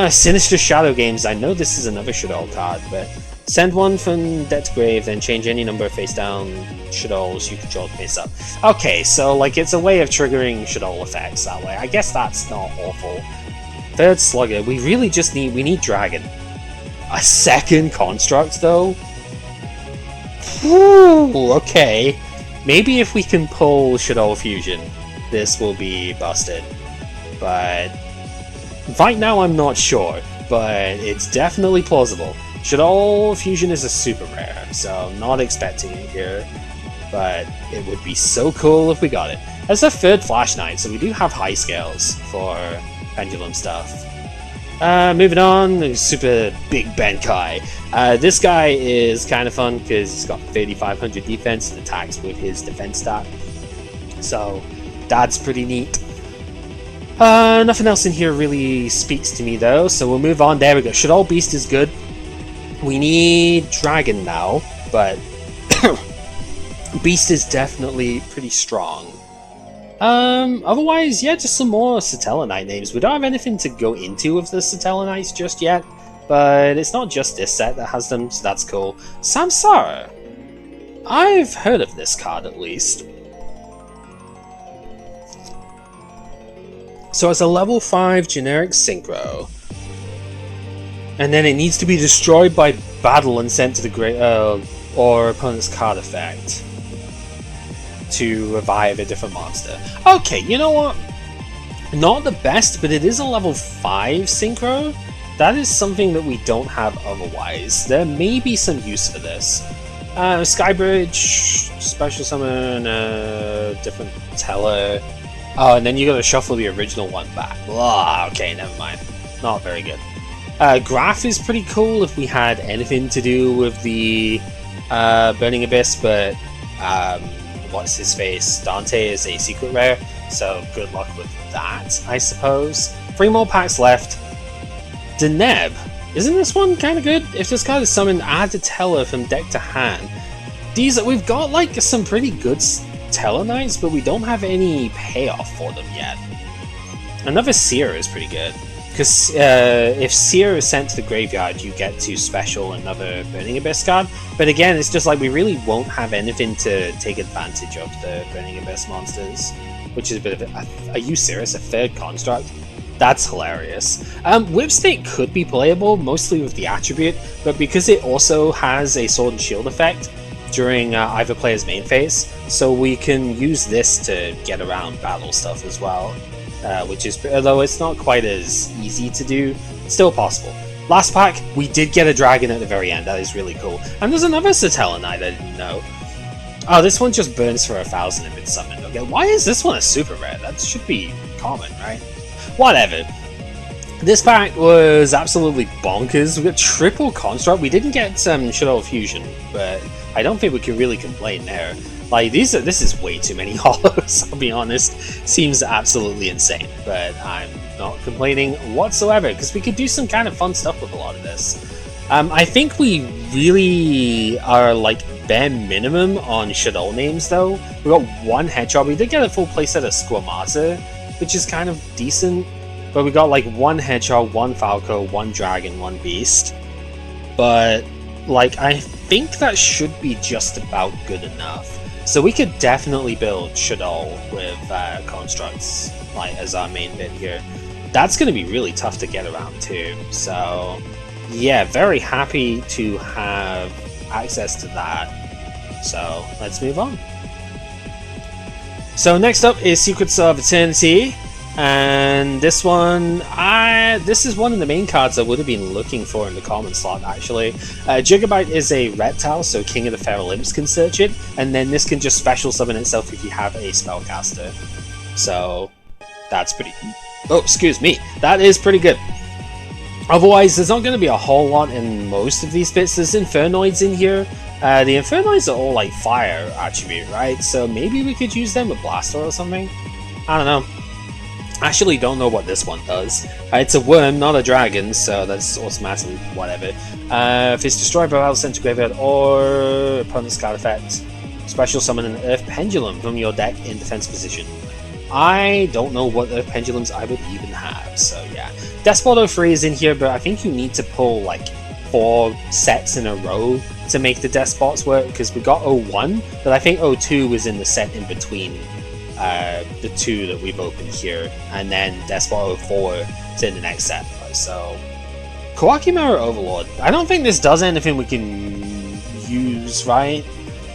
Sinister Shadow Games. I know this is another Shadol card, but send one from dead to grave, then change any number of face down Shadols you control face up. Okay, so like it's a way of triggering Shadol effects that way. I guess that's not awful. Third Slugger. We really just need Dragon. A second Construct though? Ooh, okay. Maybe if we can pull Shadol Fusion, this will be busted. But right now I'm not sure, but it's definitely plausible. Shadol Fusion is a super rare, so I'm not expecting it here, but it would be so cool if we got it. As a third Flash Knight, so we do have high scales for pendulum stuff. Moving on, super big Benkai. This guy is kind of fun because he's got 3500 defense and attacks with his defense stat. So that's pretty neat. Nothing else in here really speaks to me though, so we'll move on. There we go. Shadol Beast is good. We need Dragon now, but Beast is definitely pretty strong. Otherwise, yeah, just some more Satella Knight names. We don't have anything to go into with the Satella Knights just yet, but it's not just this set that has them, so that's cool. Samsara. I've heard of this card at least. So it's a level 5 generic Synchro. And then it needs to be destroyed by battle and sent to the great or opponent's card effect to revive a different monster. Okay, you know what? Not the best, but it is a level 5 Synchro. That is something that we don't have otherwise. There may be some use for this. Skybridge, Special Summon, different Teller. Oh, and then you gotta shuffle the original one back. Blah, okay, never mind. Not very good. Graph is pretty cool if we had anything to do with the Burning Abyss, but what's his face? Dante is a secret rare, so good luck with that, I suppose. 3 more packs left. Deneb. Isn't this one kind of good? If this card is summoned, add a Teller from deck to hand. We've got like some pretty good Teller Knights, but we don't have any payoff for them yet. Another Seer is pretty good, because if Seer is sent to the graveyard, you get to special another Burning Abyss card. But again, it's just like we really won't have anything to take advantage of the Burning Abyss monsters, which is a bit of a you serious? A third construct? That's hilarious. Whipsnake could be playable, mostly with the attribute, but because it also has a Sword and Shield effect during either player's main phase, so we can use this to get around battle stuff as well, which is, although it's not quite as easy to do, still possible. Last pack, we did get a dragon at the very end. That is really cool. And there's another Satella Knight I didn't know. Oh, this one just burns for 1000 if it's summoned. Okay, why is this one a super rare? That should be common, right? Whatever. This pack was absolutely bonkers. We got triple construct. We didn't get Shadol Fusion, but I don't think we can really complain there. Like this is way too many hollows, I'll be honest. Seems absolutely insane, but I'm not complaining whatsoever because we could do some kind of fun stuff with a lot of this. I think we really are like bare minimum on Shadol names though. We got one Hedgehog. We did get a full playset of Squamata, which is kind of decent, but we got like one Hedgehog, one Falco, one Dragon, one Beast. But like I think that should be just about good enough. So we could definitely build Shadol with constructs like as our main bit here. That's going to be really tough to get around too. So yeah, very happy to have access to that. So let's move on. So next up is Secrets of Eternity, and this one, this is one of the main cards I would have been looking for in the common slot actually. Gigabyte is a reptile, so King of the Feral Imps can search it, and then this can just special summon itself if you have a spellcaster. So that's pretty. Oh, excuse me, that is pretty good. Otherwise, there's not going to be a whole lot in most of these bits. There's Infernoids in here. The Infernoids are all like fire attribute, right? So maybe we could use them with Blaster or something? I don't know. Actually don't know what this one does. It's a worm, not a dragon, so that's automatically whatever. If it's destroyed by battle sent to graveyard or opponent's card effect, special summon an Earth Pendulum from your deck in defense position. I don't know what Earth Pendulums I would even have, so yeah. Despot 03 is in here, but I think you need to pull like 4 sets in a row to make the Despots work, because we got 01, but I think 02 was in the set in between the 2 that we've opened here, and then Despot 04 is in the next set. So, Kawaki Mirror Overlord. I don't think this does anything we can use, right?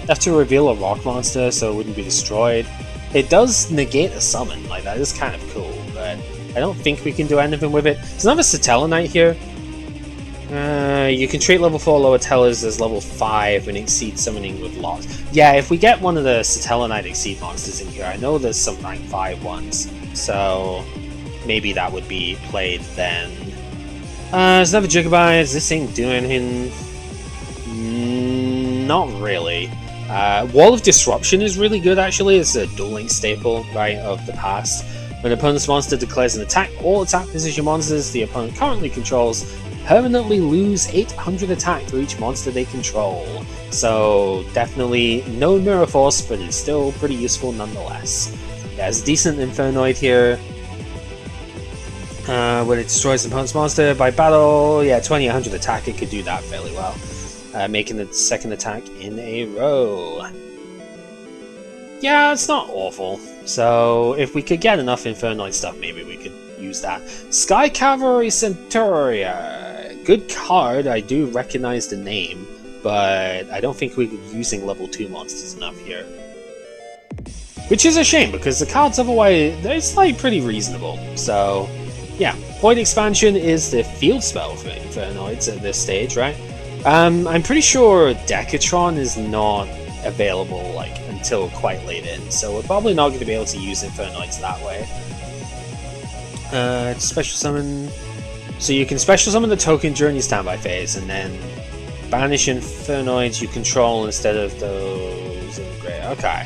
Have to reveal a rock monster so it wouldn't be destroyed. It does negate a summon, like that is kind of cool, but I don't think we can do anything with it. There's another Satellanite here. You can treat level 4 lower tellers as level 5 and exceed summoning with lots. Yeah, if we get one of the Satellanite exceed monsters in here, I know there's some rank 5 ones, so maybe that would be played then. There's another Gigabyte. This ain't doing anything. Not really. Wall of Disruption is really good actually. It's a Duel Link staple, right, of the past. When an opponent's monster declares an attack, all attack position monsters the opponent currently controls permanently lose 800 attack for each monster they control. So definitely no Mirror Force, but it's still pretty useful nonetheless. Yeah, there's a decent Infernoid here. When it destroys an opponent's monster by battle, yeah, 20-100 attack, it could do that fairly well. Making the second attack in a row. Yeah, it's not awful. So if we could get enough Infernoid stuff, maybe we could use that. Sky Cavalry Centuria. Good card, I do recognize the name, but I don't think we're using level 2 monsters enough here. Which is a shame, because the cards otherwise, it's like pretty reasonable. So, yeah. Void Expansion is the field spell for Infernoids at this stage, right? I'm pretty sure Decatron is not available like until quite late in, so we're probably not going to be able to use Infernoids that way. Special summon. So you can special summon the token during your standby phase, and then banish Infernoids you control instead of those in the grey. Okay.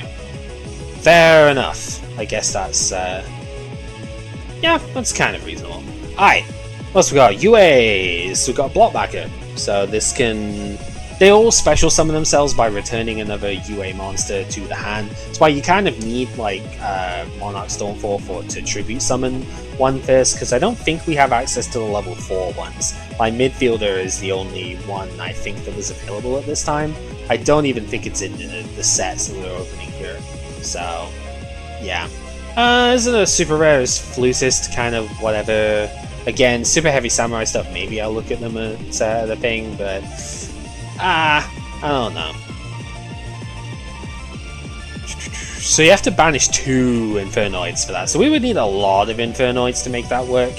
Fair enough. I guess that's, yeah, that's kind of reasonable. Alright. What else we got? UAs! We've got Blockbacker. So this can... They all special summon themselves by returning another UA monster to the hand. That's why you kind of need like Monarch Stormfall to tribute summon one first, because I don't think we have access to the level 4 ones. My midfielder is the only one I think that was available at this time. I don't even think it's in the sets that we're opening here. So, yeah. Isn't a super rare is Flutist, kind of whatever. Again, super heavy samurai stuff, maybe I'll look at them at the thing, but... I don't know. So you have to banish 2 Infernoids for that. So we would need a lot of Infernoids to make that work.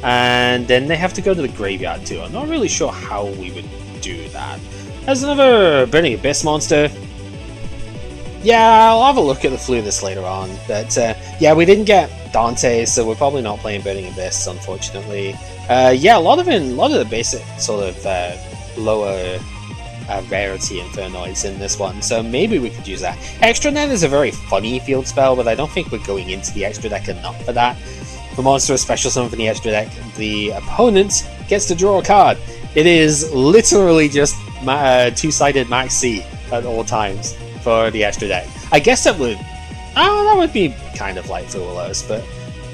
And then they have to go to the graveyard too. I'm not really sure how we would do that. There's another Burning Abyss monster. Yeah, I'll have a look at the Flutist later on. But yeah, we didn't get Dante, so we're probably not playing Burning Abyss, unfortunately. Yeah, a lot of the basic sort of lower... rarity Infernoids in this one, so maybe we could use that. Extra Net is a very funny field spell, but I don't think we're going into the extra deck enough for that. For monster special summon from the extra deck, the opponent gets to draw a card. It is literally just 2-sided Max C at all times for the extra deck. I guess that would be kind of like Fuelos, but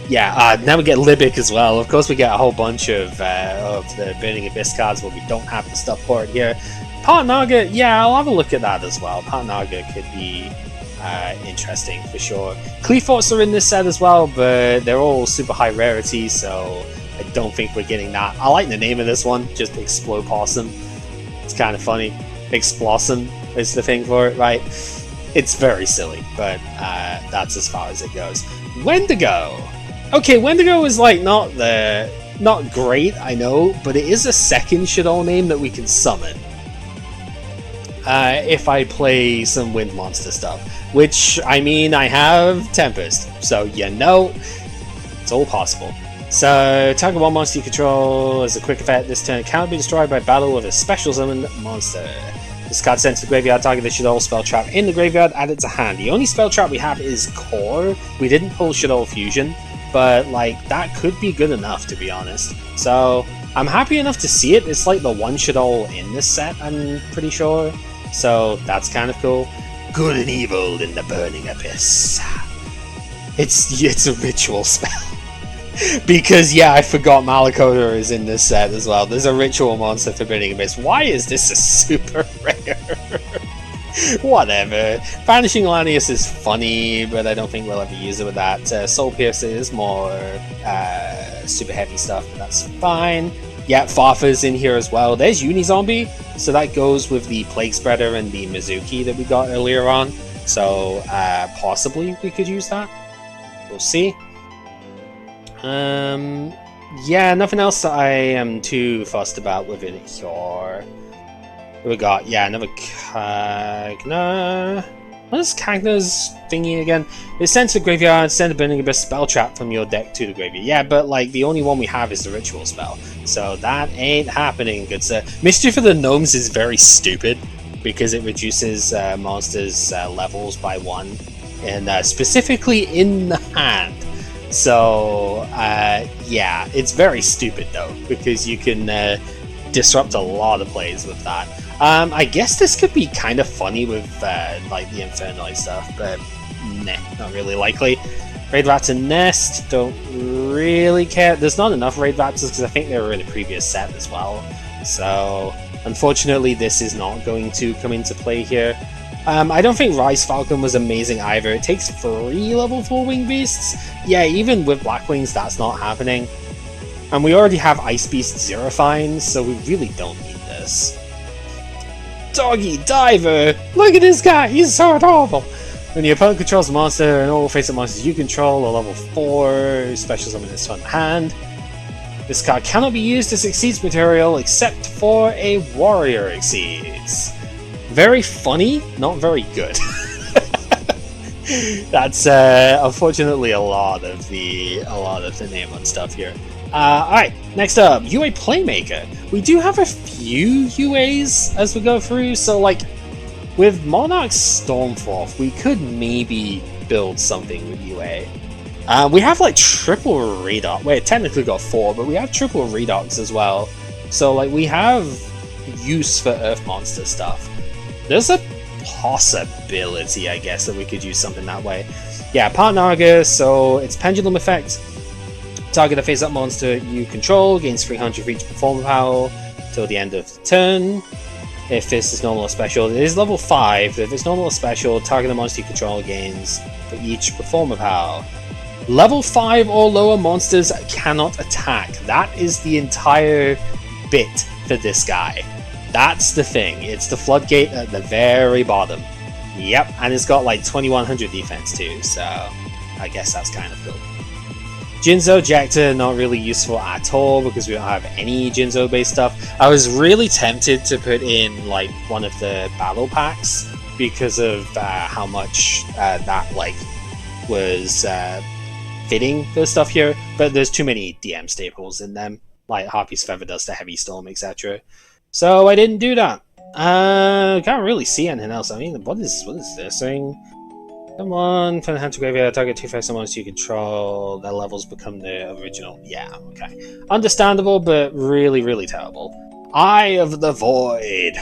yeah, now we get Libic as well. Of course we get a whole bunch of the Burning Abyss cards where we don't have the stuff for it here. Part Naga, yeah, I'll have a look at that as well. Part Naga could be interesting for sure. Cleaforts are in this set as well, but they're all super high rarity, so I don't think we're getting that. I like the name of this one, just Explode Possum. It's kind of funny. Explosum is the thing for it, right? It's very silly, but that's as far as it goes. Wendigo! Okay, Wendigo is like not great, I know, but it is a second Shaddoll name that we can summon. If I play some wind monster stuff. Which, I mean, I have Tempest, so you know, it's all possible. So, target one monster you control as a quick effect this turn cannot be destroyed by battle with a special summoned monster. This card sent to the graveyard, target the Shaddoll spell trap in the graveyard, add it to hand. The only spell trap we have is Core. We didn't pull Shaddoll Fusion, but like that could be good enough, to be honest. So, I'm happy enough to see it. It's like the one Shaddoll in this set, I'm pretty sure. So, that's kind of cool. Good and evil in the burning abyss. It's a ritual spell. Because, yeah, I forgot Malakoda is in this set as well. There's a ritual monster for burning abyss. Why is this a super rare? Whatever. Vanishing Lanius is funny, but I don't think we'll ever use it with that. Soul Piercer is more super heavy stuff, but that's fine. Yeah, Farfa's in here as well. There's Unizombie, so that goes with the Plague Spreader and the Mizuki that we got earlier on. So, possibly we could use that. We'll see. Yeah, nothing else that I am too fussed about within it here. We got, yeah, another Kagna. What is Kagna's thingy again? It's sent to the graveyard, send a Burning Abyss spell trap from your deck to the graveyard. Yeah, but like the only one we have is the ritual spell. So that ain't happening, good sir. Mischief of the Gnomes is very stupid because it reduces monsters' levels by 1. And specifically in the hand. So, yeah, it's very stupid though, because you can disrupt a lot of plays with that. I guess this could be kind of funny with like the Infernoid stuff, but nah, not really likely. Raid Raptor Nest, don't really care. There's not enough Raid Raptors because I think they were in a previous set as well. So, unfortunately, this is not going to come into play here. I don't think Rise Falcon was amazing either. It takes 3 level 4 Wing Beasts. Yeah, even with Black Wings, that's not happening. And we already have Ice Beast Zerifines, so we really don't need this. Doggy Diver! Look at this guy, he's so adorable! When your opponent controls a monster, and all face-up monsters you control are level 4, special summon this from hand. This card cannot be used as Exceeds material except for a Warrior Exceeds. Very funny, not very good. That's unfortunately a lot of the name on stuff here. Alright, next up, UA Playmaker. We do have a few UAs as we go through, so like with Monarch's Stormforth, we could maybe build something with UA. We have like triple Redox. Wait, technically got 4, but we have triple Redox as well. So like we have use for Earth Monster stuff. There's a possibility, I guess, that we could use something that way. Yeah, Part Naga, so it's Pendulum Effect. Target a face-up monster you control, gains 300 for each performer power till the end of the turn. If this is normal or special, it is level 5. If it's normal or special, target a monster you control gains for each performer power. Level 5 or lower monsters cannot attack. That is the entire bit for this guy. That's the thing. It's the floodgate at the very bottom. Yep, and it's got like 2100 defense too, so I guess that's kind of cool. Jinzo Jacta, not really useful at all because we don't have any Jinzo based stuff. I was really tempted to put in like one of the battle packs because of how much that like was fitting for stuff here, but there's too many DM staples in them, like Harpy's Feather Dust, the Heavy Storm, etc. So I didn't do that. Can't really see anything else. I mean, what is this thing? Come on, from the hand to graveyard, target 2 face monsters you control, their levels become the original. Yeah, okay. Understandable, but really, really terrible. Eye of the Void.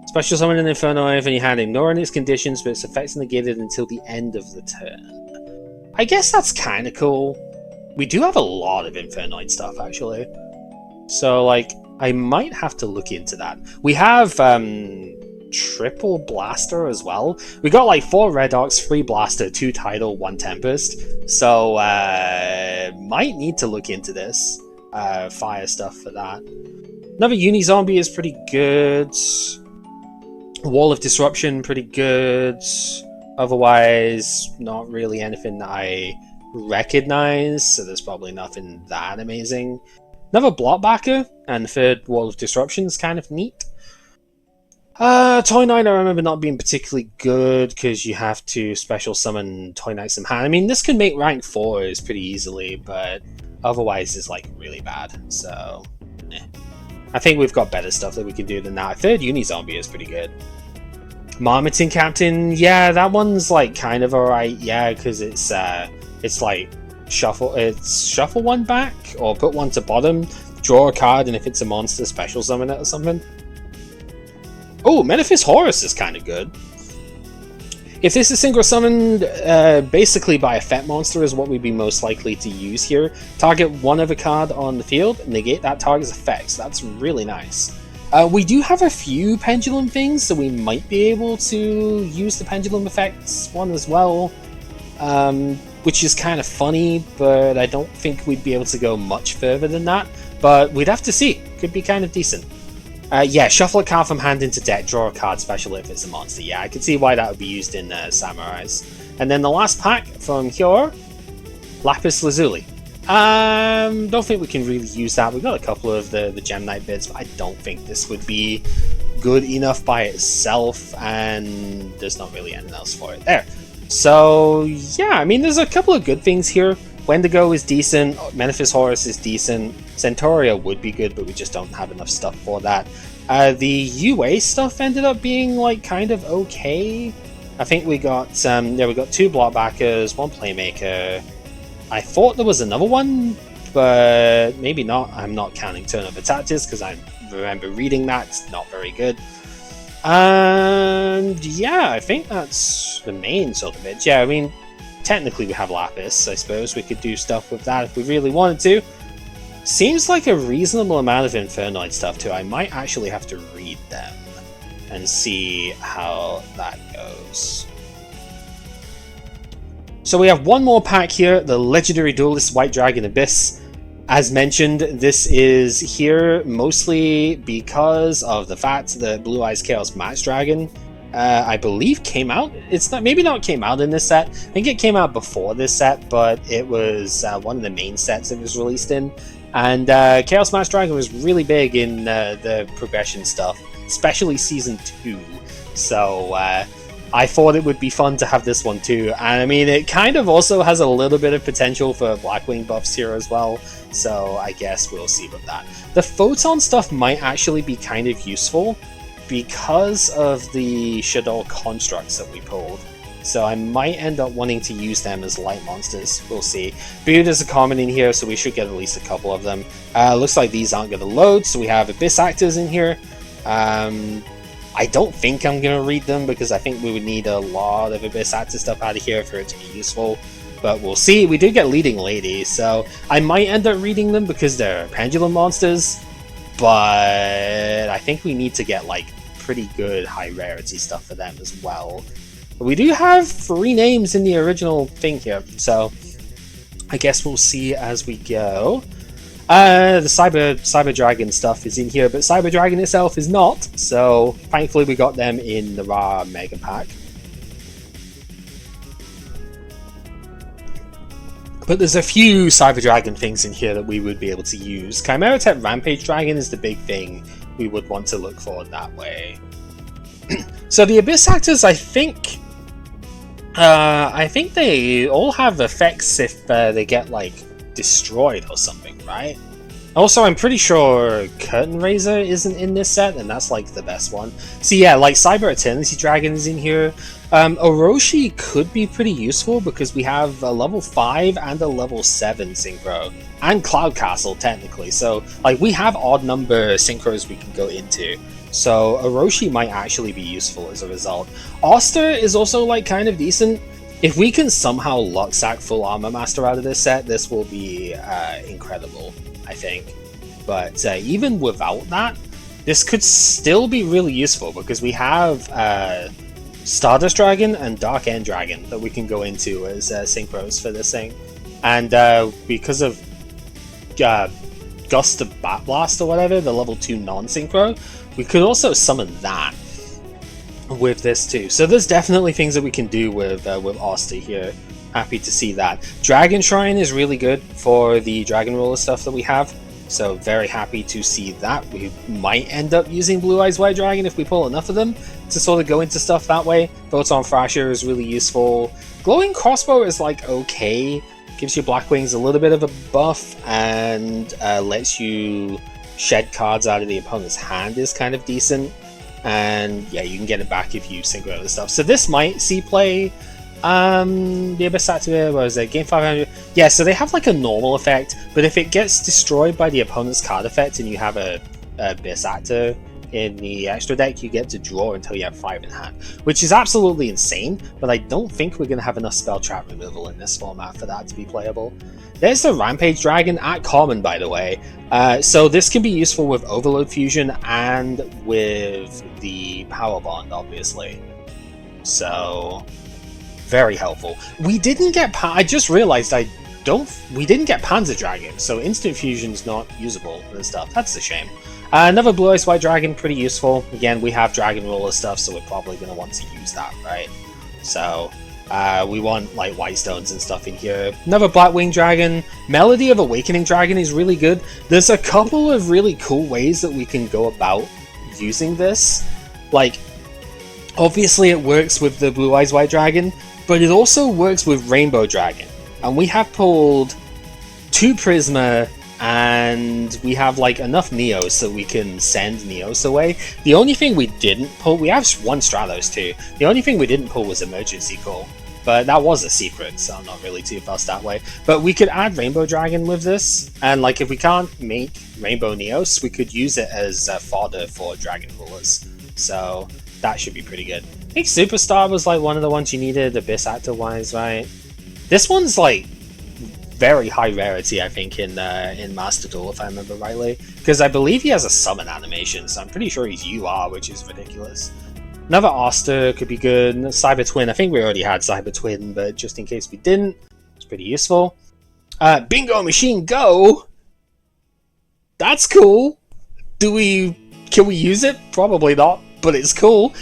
Special summon an Infernoid in your hand, ignoring its conditions, but its effects are negated until the end of the turn. I guess that's kind of cool. We do have a lot of Infernoid stuff, actually. So, like, I might have to look into that. We have triple Blaster as well. We got like 4 Redox, 3 Blaster, 2 Tidal, 1 Tempest. So might need to look into this. fire stuff for that. Another uni-zombie is pretty good. Wall of Disruption, pretty good. Otherwise, not really anything that I recognize, so there's probably nothing that amazing. Another Blockbacker, and the third Wall of Disruption is kind of neat. Toy Knight I remember not being particularly good, because you have to special summon Toy Knights in hand. I mean, this can make rank 4s pretty easily, but otherwise it's like really bad, so I think we've got better stuff that we can do than that. Third Uni-Zombie is pretty good. Marmoting Captain, yeah, that one's like kind of alright, yeah, because it's like shuffle one back, or put one to bottom, draw a card, and if it's a monster, special summon it or something. Oh, Menaphis Horus is kind of good. If this is synchro summoned basically by a Fet monster is what we'd be most likely to use here. Target one other card on the field, negate that target's effects. That's really nice. We do have a few pendulum things, so we might be able to use the pendulum effects one as well, which is kind of funny, but I don't think we'd be able to go much further than that. But we'd have to see. Could be kind of decent. Yeah, shuffle a card from hand into deck, draw a card special if it's a monster. Yeah, I can see why that would be used in Samurais. And then the last pack from here, Lapis Lazuli. Don't think we can really use that. We've got a couple of the Gem Knight bits, but I don't think this would be good enough by itself, and there's not really anything else for it there. So, yeah, I mean, there's a couple of good things here. Wendigo is decent, Menaphis Horus is decent, Centauria would be good, but we just don't have enough stuff for that. The UA stuff ended up being, like, kind of okay. I think we got, we got 2 Blockbackers, 1 Playmaker. I thought there was another one, but maybe not. I'm not counting Turn of Tactics, because I remember reading that. It's not very good. And yeah, I think that's the main sort of it. Yeah, I mean, technically we have Lapis, I suppose. We could do stuff with that if we really wanted to. Seems like a reasonable amount of Infernoid stuff too. I might actually have to read them and see how that goes. So we have one more pack here, the Legendary Duelist White Dragon Abyss. As mentioned, this is here mostly because of the fact that Blue Eyes Chaos Match Dragon, I believe, came out. It's not, maybe not came out in this set. I think it came out before this set, but it was one of the main sets it was released in. And Chaos Match Dragon was really big in the progression stuff, especially Season 2. So I thought it would be fun to have this one too. And I mean, it kind of also has a little bit of potential for Blackwing buffs here as well. So I guess we'll see with that. The Photon stuff might actually be kind of useful because of the Shadow constructs that we pulled. So I might end up wanting to use them as light monsters. We'll see. Beard is a common in here, so we should get at least a couple of them. Looks like these aren't going to load, so we have Abyss Actors in here. I don't think I'm going to read them because I think we would need a lot of Abyss Actor stuff out of here for it to be useful. But we'll see. We do get Leading Lady, so I might end up reading them because they're Pendulum monsters. But I think we need to get like pretty good high rarity stuff for them as well. But we do have 3 names in the original thing here, so I guess we'll see as we go. The Cyber Dragon stuff is in here, but Cyber Dragon itself is not, so thankfully we got them in the Ra Mega Pack. But there's a few Cyber Dragon things in here that we would be able to use. Chimera Tech Rampage Dragon is the big thing we would want to look for that way. So the Abyss Actors, I think they all have effects if they get like destroyed or something, right? Also, I'm pretty sure Curtain Raiser isn't in this set, and that's like the best one. So yeah, like Cyber Eternity Dragon is in here. Orochi could be pretty useful because we have a level 5 and a level 7 synchro, and Cloud Castle technically. So like we have odd number synchros we can go into. So Orochi might actually be useful as a result. Oster is also like kind of decent. If we can somehow Luxac full Armor Master out of this set, this will be incredible, I think. But even without that, this could still be really useful because we have Stardust Dragon and Dark End Dragon that we can go into as synchros for this thing. And because of Gust of Bat Blast or whatever, the level 2 non-synchro, we could also summon that with this too. So there's definitely things that we can do with Oster here. Happy to see that. Dragon Shrine is really good for the Dragon Ruler stuff that we have. So very happy to see that. We might end up using Blue Eyes White Dragon if we pull enough of them to sort of go into stuff that way. Photon Thrasher is really useful. Glowing Crossbow is like okay. Gives your Black Wings a little bit of a buff and lets you shed cards out of the opponent's hand is kind of decent. And yeah, you can get it back if you synchro other stuff. So this might see play. The Abyss Actor, what was it? Game 500. Yeah, so they have like a normal effect, but if it gets destroyed by the opponent's card effect and you have a Abyss Actor in the extra deck, you get to draw until you have 5 in hand, which is absolutely insane, but I don't think we're going to have enough spell trap removal in this format for that to be playable. There's the Rampage Dragon at common, by the way. So this can be useful with Overload Fusion and with the Power Bond, obviously. So very helpful. We didn't get I just realized we didn't get Panzer Dragon, so Instant Fusion's not usable and stuff. That's a shame. Another Blue Eyes White Dragon, pretty useful. Again, we have Dragon Ruler stuff, so we're probably going to want to use that, right? So we want like White Stones and stuff in here. Another Black Wing Dragon. Melody of Awakening Dragon is really good. There's a couple of really cool ways that we can go about using this. Like, obviously it works with the Blue Eyes White Dragon, but it also works with Rainbow Dragon. And we have pulled 2 Prisma, and we have like enough Neos so we can send Neos away. The only thing we didn't pull, we have 1 Stratos too. The only thing we didn't pull was Emergency Call, but that was a secret, so I'm not really too fussed that way. But we could add Rainbow Dragon with this, and like if we can't make Rainbow Neos, we could use it as fodder for Dragon Rulers. So that should be pretty good. I think Superstar was like one of the ones you needed, Abyss Actor wise, right? This one's like very high rarity, I think, in Master Duel, if I remember rightly, because I believe he has a summon animation, so I'm pretty sure he's UR, which is ridiculous. Another Oster could be good. Cyber Twin, I think we already had Cyber Twin, but just in case we didn't, it's pretty useful. Bingo Machine Go! That's cool! Can we use it? Probably not, but it's cool.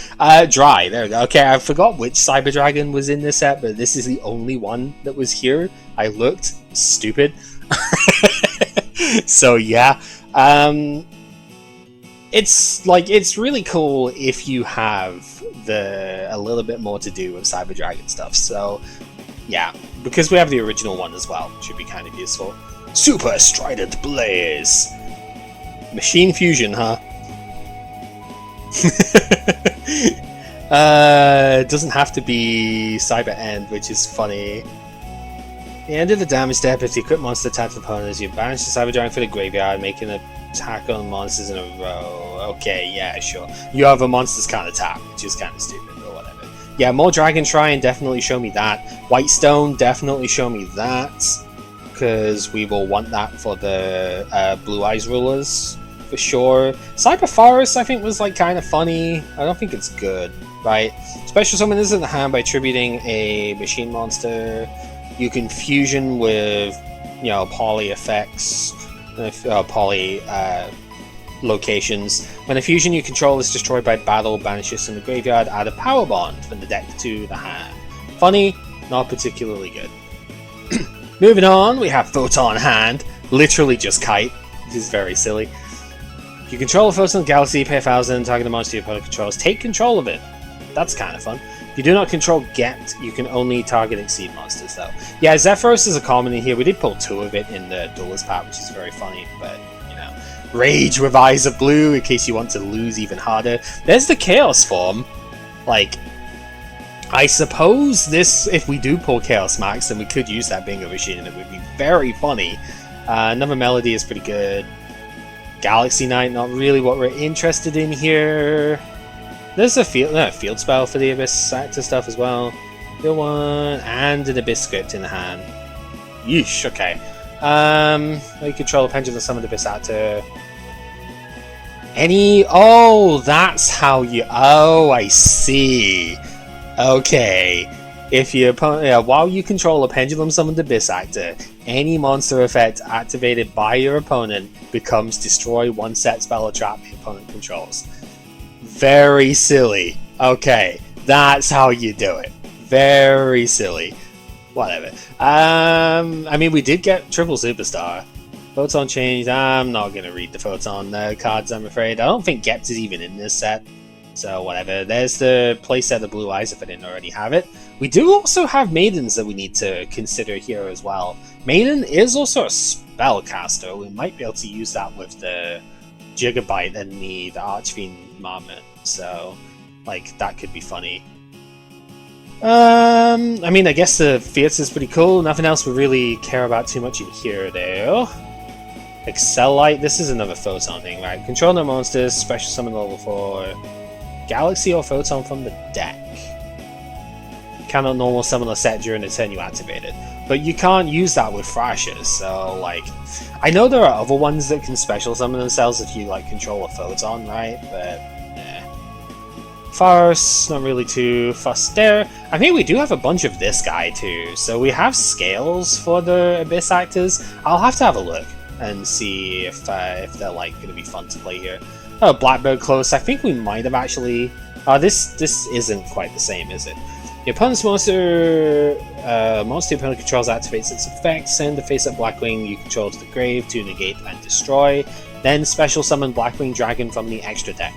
Dry, there we go. Okay, I forgot which Cyber Dragon was in this set, but this is the only one that was here. I looked stupid. So yeah. It's really cool if you have a little bit more to do with Cyber Dragon stuff. So yeah, because we have the original one as well, it should be kind of useful. Super Strident Blaze! Machine Fusion, huh? It doesn't have to be Cyber End, which is funny. The end of the damage step, if the equipped monster taps opponents, you banish the Cyber Dragon for the graveyard, making an attack on monsters in a row. Okay, yeah, sure. You have a monsters can't attack, which is kind of stupid, or whatever. Yeah, more Dragon Shrine, definitely show me that. White Stone, definitely show me that, because we will want that for the Blue Eyes Rulers, for sure. Cyber Forest, I think, was like kind of funny. I don't think it's good, right? Special summon this in the hand by attributing a machine monster. You can fusion with, poly effects, poly locations. When a fusion you control is destroyed by battle, banish this in the graveyard, add a power bond from the deck to the hand. Funny, not particularly good. Moving on, we have Photon Hand, literally just Kite. This is very silly. You control a Photon Galaxy, pay 1,000, target a monster your opponent controls, take control of it. That's kind of fun. If you do not control Get, you can only target Exceed monsters, though. Yeah, Zephyros is a common in here. We did pull 2 of it in the Duelist pack, which is very funny, but, Rage with Eyes of Blue, in case you want to lose even harder. There's the Chaos form. Like, I suppose this, if we do pull Chaos Max, then we could use that Bingo Machine, and it would be very funny. Another Melody is pretty good. Galaxy Knight, not really what we're interested in here. There's a field spell for the Abyss Actor stuff as well. Field one, and an Abyss Script in the hand. Yeesh, okay. You control a Pendulum Summon Abyss Actor. Oh, that's how you... Oh, I see. Okay. If your opponent, while you control a pendulum summoned Abyss Actor, any monster effect activated by your opponent becomes destroy one set spell or trap the opponent controls. Very silly. Okay, that's how you do it. Very silly. Whatever. I mean, we did get triple superstar. Photon change. I'm not gonna read the Photon cards, I'm afraid. I don't think Gept is even in this set. So whatever. There's the playset of Blue Eyes if I didn't already have it. We do also have Maidens that we need to consider here as well. Maiden is also a spellcaster. We might be able to use that with the Gigabyte and the Archfiend Marmot. So, like, that could be funny. I mean, I guess the Fiat is pretty cool. Nothing else we really care about too much in here, though. Excellite. This is another Photon thing, right? Control no monsters, special summon level 4. Galaxy or Photon from the deck. Cannot normal summon a set during the turn you activate it. But you can't use that with Thrashers, so, like... I know there are other ones that can special summon themselves if you, like, control a Photon, right? But, Farce, not really too fussed there. I think we do have a bunch of this guy, too. So we have scales for the Abyss Actors. I'll have to have a look and see if they're, like, going to be fun to play here. Oh, Blackbird Close. I think we might have actually... this isn't quite the same, is it? Your opponent's monster your opponent controls activates its effect. Send the face-up Blackwing you control to the grave to negate and destroy. Then special summon Blackwing Dragon from the extra deck.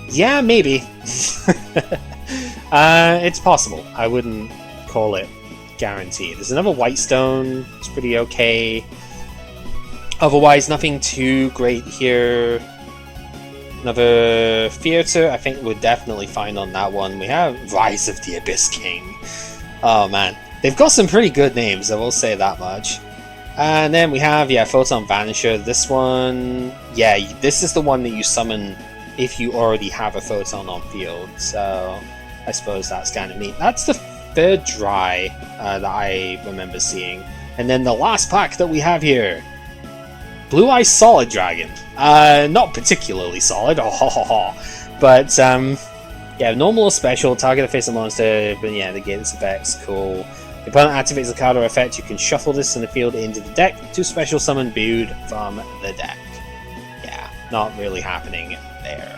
Yeah, maybe. It's possible. I wouldn't call it guaranteed. There's another Whitestone. It's pretty okay. Otherwise, nothing too great here. Another Theater, I think we're definitely fine on that one. We have Rise of the Abyss King. Oh man, they've got some pretty good names, I will say that much. And then we have, Photon Vanisher. This one, this is the one that you summon if you already have a Photon on field. So I suppose that's kind of neat. That's the third dry that I remember seeing. And then the last pack that we have here. Blue Eye Solid Dragon. Not particularly solid, but normal or special, target a face of monster, but negate its effects, cool. If the opponent activates a card or effect, you can shuffle this in the field into the deck to special summon Bude from the deck. Yeah, not really happening there.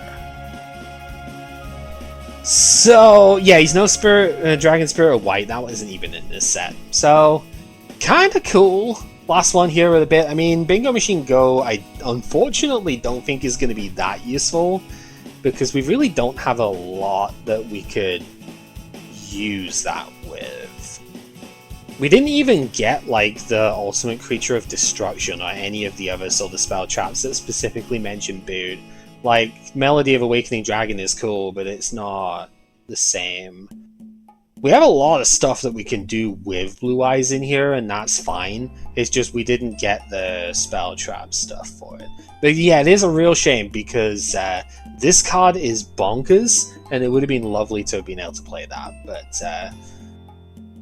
So, he's no Dragon Spirit or White, that wasn't even in this set. So, kinda cool. Last one here with a bit. I mean, Bingo Machine Go, I unfortunately don't think is going to be that useful because we really don't have a lot that we could use that with. We didn't even get, like, the Ultimate Creature of Destruction or any of the other Solar Spell traps that specifically mention Bude. Like, Melody of Awakening Dragon is cool, but it's not the same. We have a lot of stuff that we can do with Blue Eyes in here, and that's fine. It's just we didn't get the spell trap stuff for it. But it is a real shame because this card is bonkers, and it would have been lovely to have been able to play that. But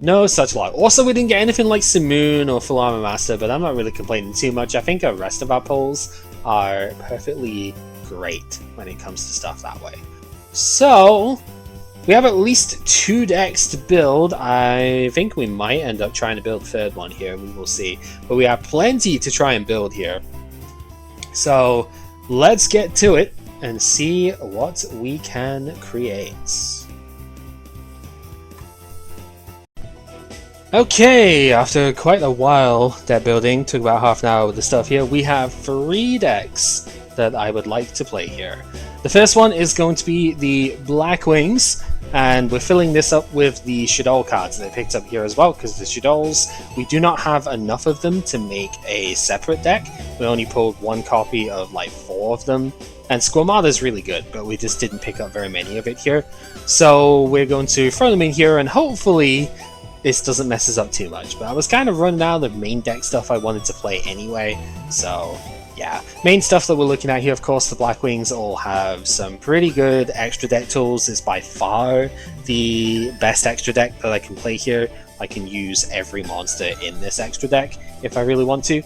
no such luck. Also, we didn't get anything like Simoon or Full Armor Master, but I'm not really complaining too much. I think the rest of our polls are perfectly great when it comes to stuff that way. So... we have at least 2 decks to build. I think we might end up trying to build a third one here. We will see. But we have plenty to try and build here. So let's get to it and see what we can create. Okay, after quite a while deck building, took about half an hour with the stuff here, we have 3 decks that I would like to play here. The first one is going to be the Blackwings, and we're filling this up with the Shaddoll cards that I picked up here as well, because the Shadolls, we do not have enough of them to make a separate deck. We only pulled 1 copy of like 4 of them, and Squamata is really good, but we just didn't pick up very many of it here. So we're going to throw them in here, and hopefully this doesn't mess us up too much. But I was kind of running out of the main deck stuff I wanted to play anyway, so... yeah, main stuff that we're looking at here, of course, the Blackwings all have some pretty good extra deck tools. It's by far the best extra deck that I can play here. I can use every monster in this extra deck if I really want to.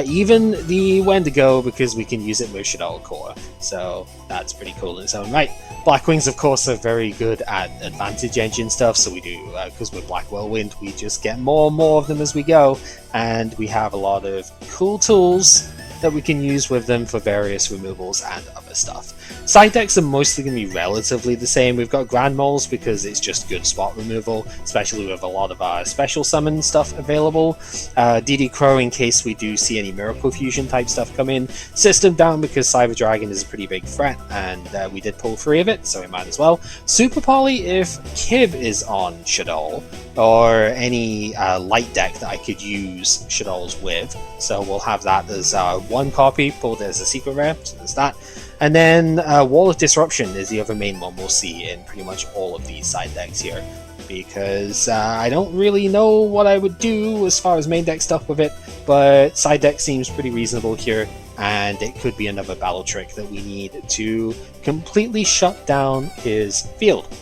even the Wendigo, because we can use it with Shadow Core, so that's pretty cool in its own right. Blackwings, of course, are very good at advantage engine stuff, so we do, because with Black Whirlwind, we just get more and more of them as we go, and we have a lot of cool tools that we can use with them for various removals and other stuff. Side decks are mostly going to be relatively the same. We've got Grand Moles because it's just good spot removal, especially with a lot of our special summon stuff available. DD Crow in case we do see any Miracle Fusion type stuff come in. System Down because Cyber Dragon is a pretty big threat, and we did pull 3 of it, so we might as well. Super Poly if Kib is on Shadow, or any light deck that I could use Shadows with. So we'll have that as 1 copy pulled as a secret rare, so there's that. And then Wall of Disruption is the other main one we'll see in pretty much all of these side decks here, because I don't really know what I would do as far as main deck stuff with it, but side deck seems pretty reasonable here, and it could be another battle trick that we need to completely shut down his field.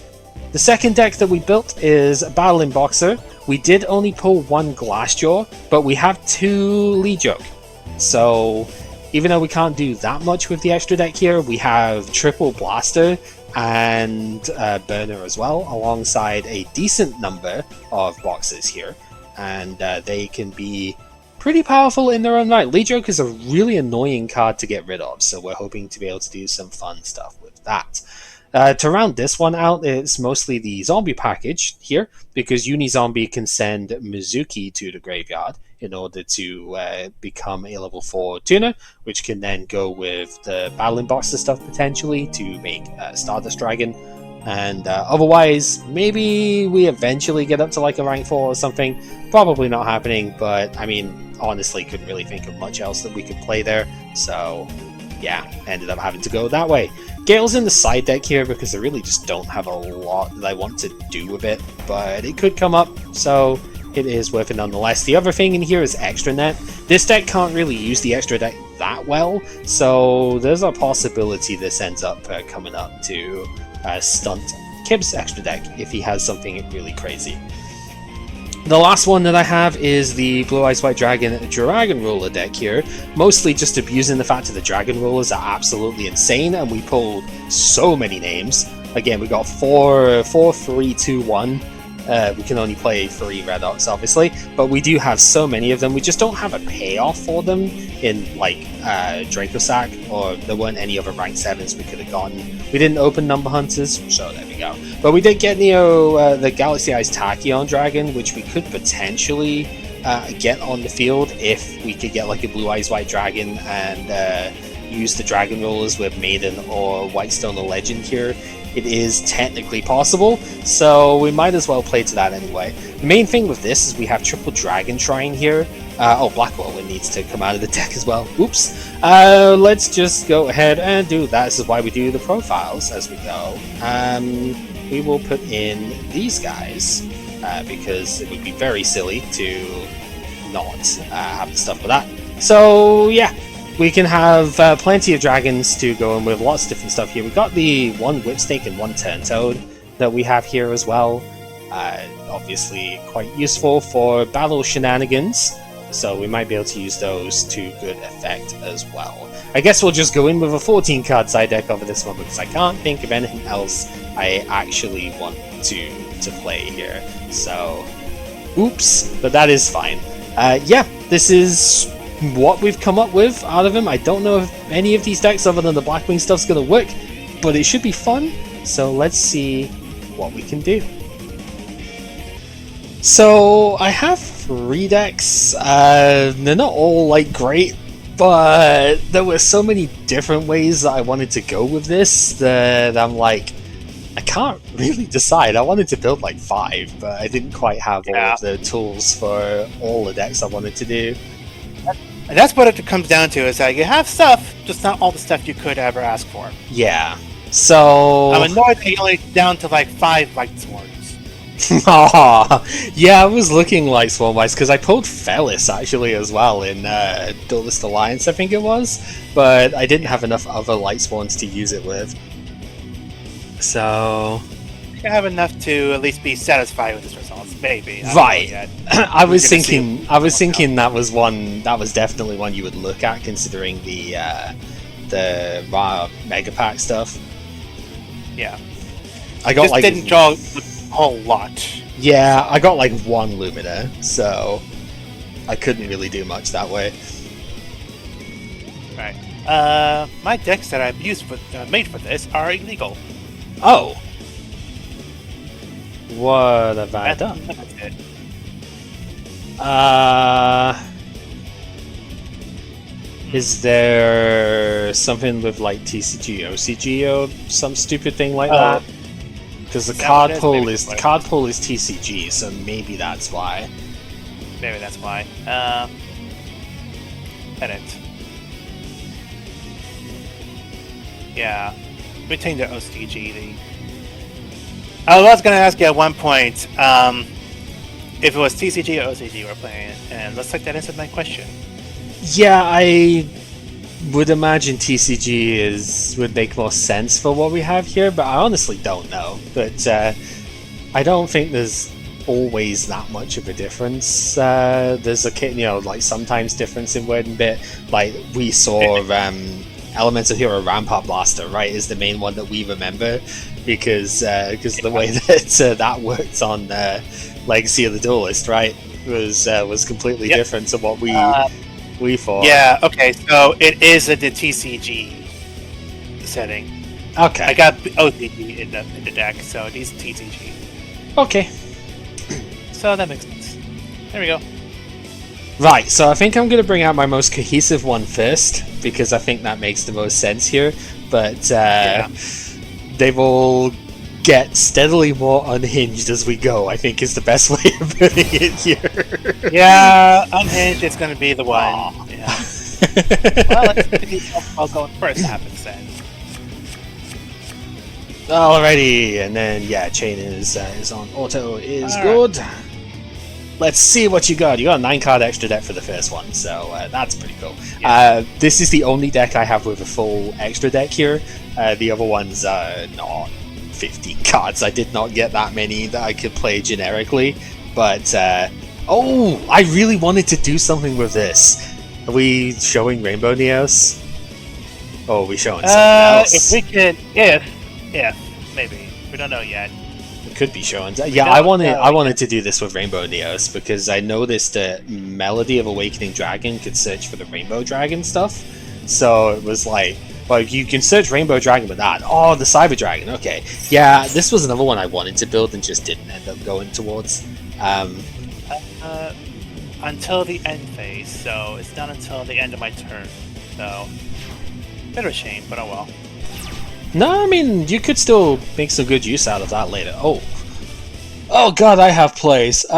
The second deck that we built is Battling Boxer. We did only pull 1 Glassjaw, but we have 2 Lee Joke. So even though we can't do that much with the extra deck here, we have triple Blaster and Burner as well, alongside a decent number of boxes here. And they can be pretty powerful in their own right. Lee Joke is a really annoying card to get rid of, so we're hoping to be able to do some fun stuff with that. To round this one out, it's mostly the zombie package here, because Unizombie can send Mizuki to the graveyard in order to become a level 4 tuner, which can then go with the Battling Boxer stuff potentially to make Stardust Dragon. And otherwise, maybe we eventually get up to like a rank 4 or something. Probably not happening, but I mean, honestly, couldn't really think of much else that we could play there. So yeah, ended up having to go that way. Gale's in the side deck here because I really just don't have a lot that I want to do with it, but it could come up, so it is worth it nonetheless. The other thing in here is Extra Net. This deck can't really use the Extra Deck that well, so there's a possibility this ends up coming up to stunt Kib's Extra Deck if he has something really crazy. The last one that I have is the Blue Eyes White Dragon Dragon Ruler deck here, mostly just abusing the fact that the Dragon Rulers are absolutely insane, and we pulled so many names. Again, we got 4, 3, 2, 1. We can only play 3 Red Ox, obviously, but we do have so many of them. We just don't have a payoff for them in, like, Dracosac, or there weren't any other rank 7s we could have gotten. We didn't open Number Hunters, so there we go. But we did get the Galaxy Eyes Tachyon Dragon, which we could potentially get on the field if we could get, like, a Blue Eyes White Dragon and use the Dragon Rollers with Maiden or Whitestone the Legend here. It is technically possible, so we might as well play to that anyway. The main thing with this is we have triple Dragon Shrine here. Black Whirlwind needs to come out of the deck as well. Oops. Let's just go ahead and do that. This is why we do the profiles as we go. We will put in these guys, because it would be very silly to not have the stuff for that. So, yeah. We can have plenty of dragons to go in with, lots of different stuff here. We've got the 1 Whipstake and 1 Turntoad that we have here as well. Obviously quite useful for battle shenanigans, so we might be able to use those to good effect as well. I guess we'll just go in with a 14 card side deck over this one because I can't think of anything else I actually want to play here. So, oops, but that is fine. Yeah, this is what we've come up with out of him. I don't know if any of these decks other than the Blackwing stuff's going to work, but it should be fun, so let's see what we can do. So I have 3 decks. They're not all like great, but there were so many different ways that I wanted to go with this that I'm like, I can't really decide. I wanted to build like 5, but I didn't quite have all of the tools for all the decks I wanted to do. And that's what it comes down to, is that you have stuff, just not all the stuff you could ever ask for. Yeah. So I'm annoyed that you're only down to like 5 Light Swords. Yeah, I was looking like Swarm-wise, because I pulled Felis actually as well in Duelist Alliance, I think it was, but I didn't have enough other Light Spawns to use it with. So think I have enough to at least be satisfied with this results. Maybe. Right. I was We're gonna see thinking. I was thinking that was one. That was definitely one you would look at, considering the raw mega pack stuff. Yeah. I got Just like didn't draw a whole lot. yeah, I got like one Lumina, so I couldn't really do much that way. Right. My decks that I've used for made for this are illegal. Oh, what have I done? That's it. Is there something with like TCG, OCG, or some stupid thing like that? Because the Is that card what it is? pool Maybe is that's card pool is TCG, so maybe that's why. Maybe that's why. Edit. Yeah. Retain the OCG. I was gonna ask you at one point, if it was TCG or OCG we're playing, and looks like that answered my question. Yeah, I would imagine TCG would make more sense for what we have here, but I honestly don't know. But I don't think there's always that much of a difference. There's like sometimes difference in word and bit. Like we saw Elemental Hero Rampart Blaster, right, is the main one that we remember because the way that that worked on Legacy of the Duelist, right, was completely different to what we thought. Yeah, okay, so it is the TCG setting. Okay. I got OCG in the deck, so it is TCG. Okay. So that makes sense. There we go. Right, so I think I'm going to bring out my most cohesive one first, because I think that makes the most sense here, but they will get steadily more unhinged as we go, I think is the best way of putting it here. Yeah, unhinged is going to be the one. Aw. Yeah. Well, let's see how going first happens then. Alrighty, and then yeah, chain is on auto is good. Let's see what you got. You got a 9-card extra deck for the first one, so that's pretty cool. Yeah. This is the only deck I have with a full extra deck here. The other ones are not 15 cards. I did not get that many that I could play generically, but oh, I really wanted to do something with this. Are we showing Rainbow Neos? Oh, are we showing something else? If we could, if maybe we don't know yet. It could be showing. Yeah, I wanted to do this with Rainbow Neos because I noticed that Melody of Awakening Dragon could search for the Rainbow Dragon stuff. So it was like, well, you can search Rainbow Dragon with that. Oh, the Cyber Dragon. Okay, yeah, this was another one I wanted to build and just didn't end up going towards. Until the end phase, so it's not until the end of my turn. So, bit of a shame, but oh well. No, I mean, you could still make some good use out of that later. Oh god, I have plays. This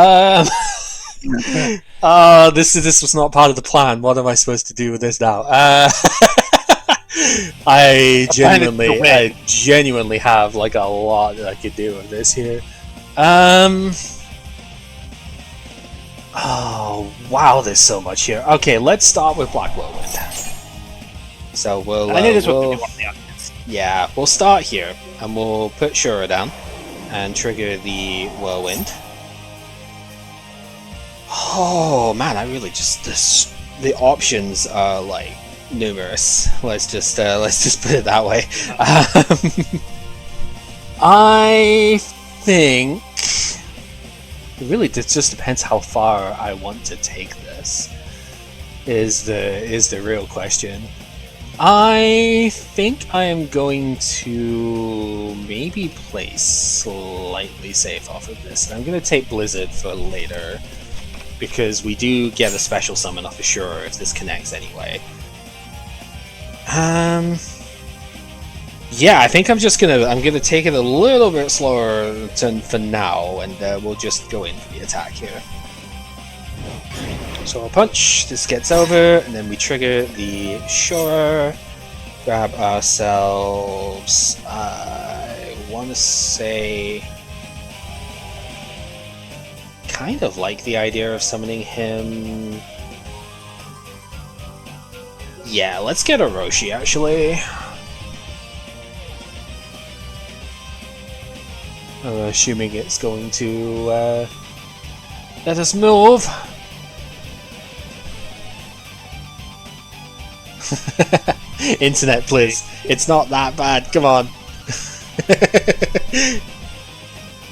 was not part of the plan. What am I supposed to do with this now? I genuinely have like a lot that I could do with this here. Oh wow, there's so much here. Okay, let's start with Black Whirlwind. So I knew this would be one of the options. yeah, we'll start here, and we'll put Shura down, and trigger the Whirlwind. Oh man, I really just the options are like numerous. Let's just put it that way. I think it just depends how far I want to take this. Is the real question. I think I am going to maybe play slightly safe off of this. I'm going to take Blizzard for later, because we do get a special summon off of Shura if this connects anyway. Yeah, I think I'm gonna take it a little bit slower for now, and we'll just go in for the attack here. So I'll punch, this gets over, and then we trigger the Shura, grab ourselves, I want to say, kind of like the idea of summoning him. Yeah, let's get Orochi actually. assuming it's going to let us move. Internet, please. It's not that bad. Come on.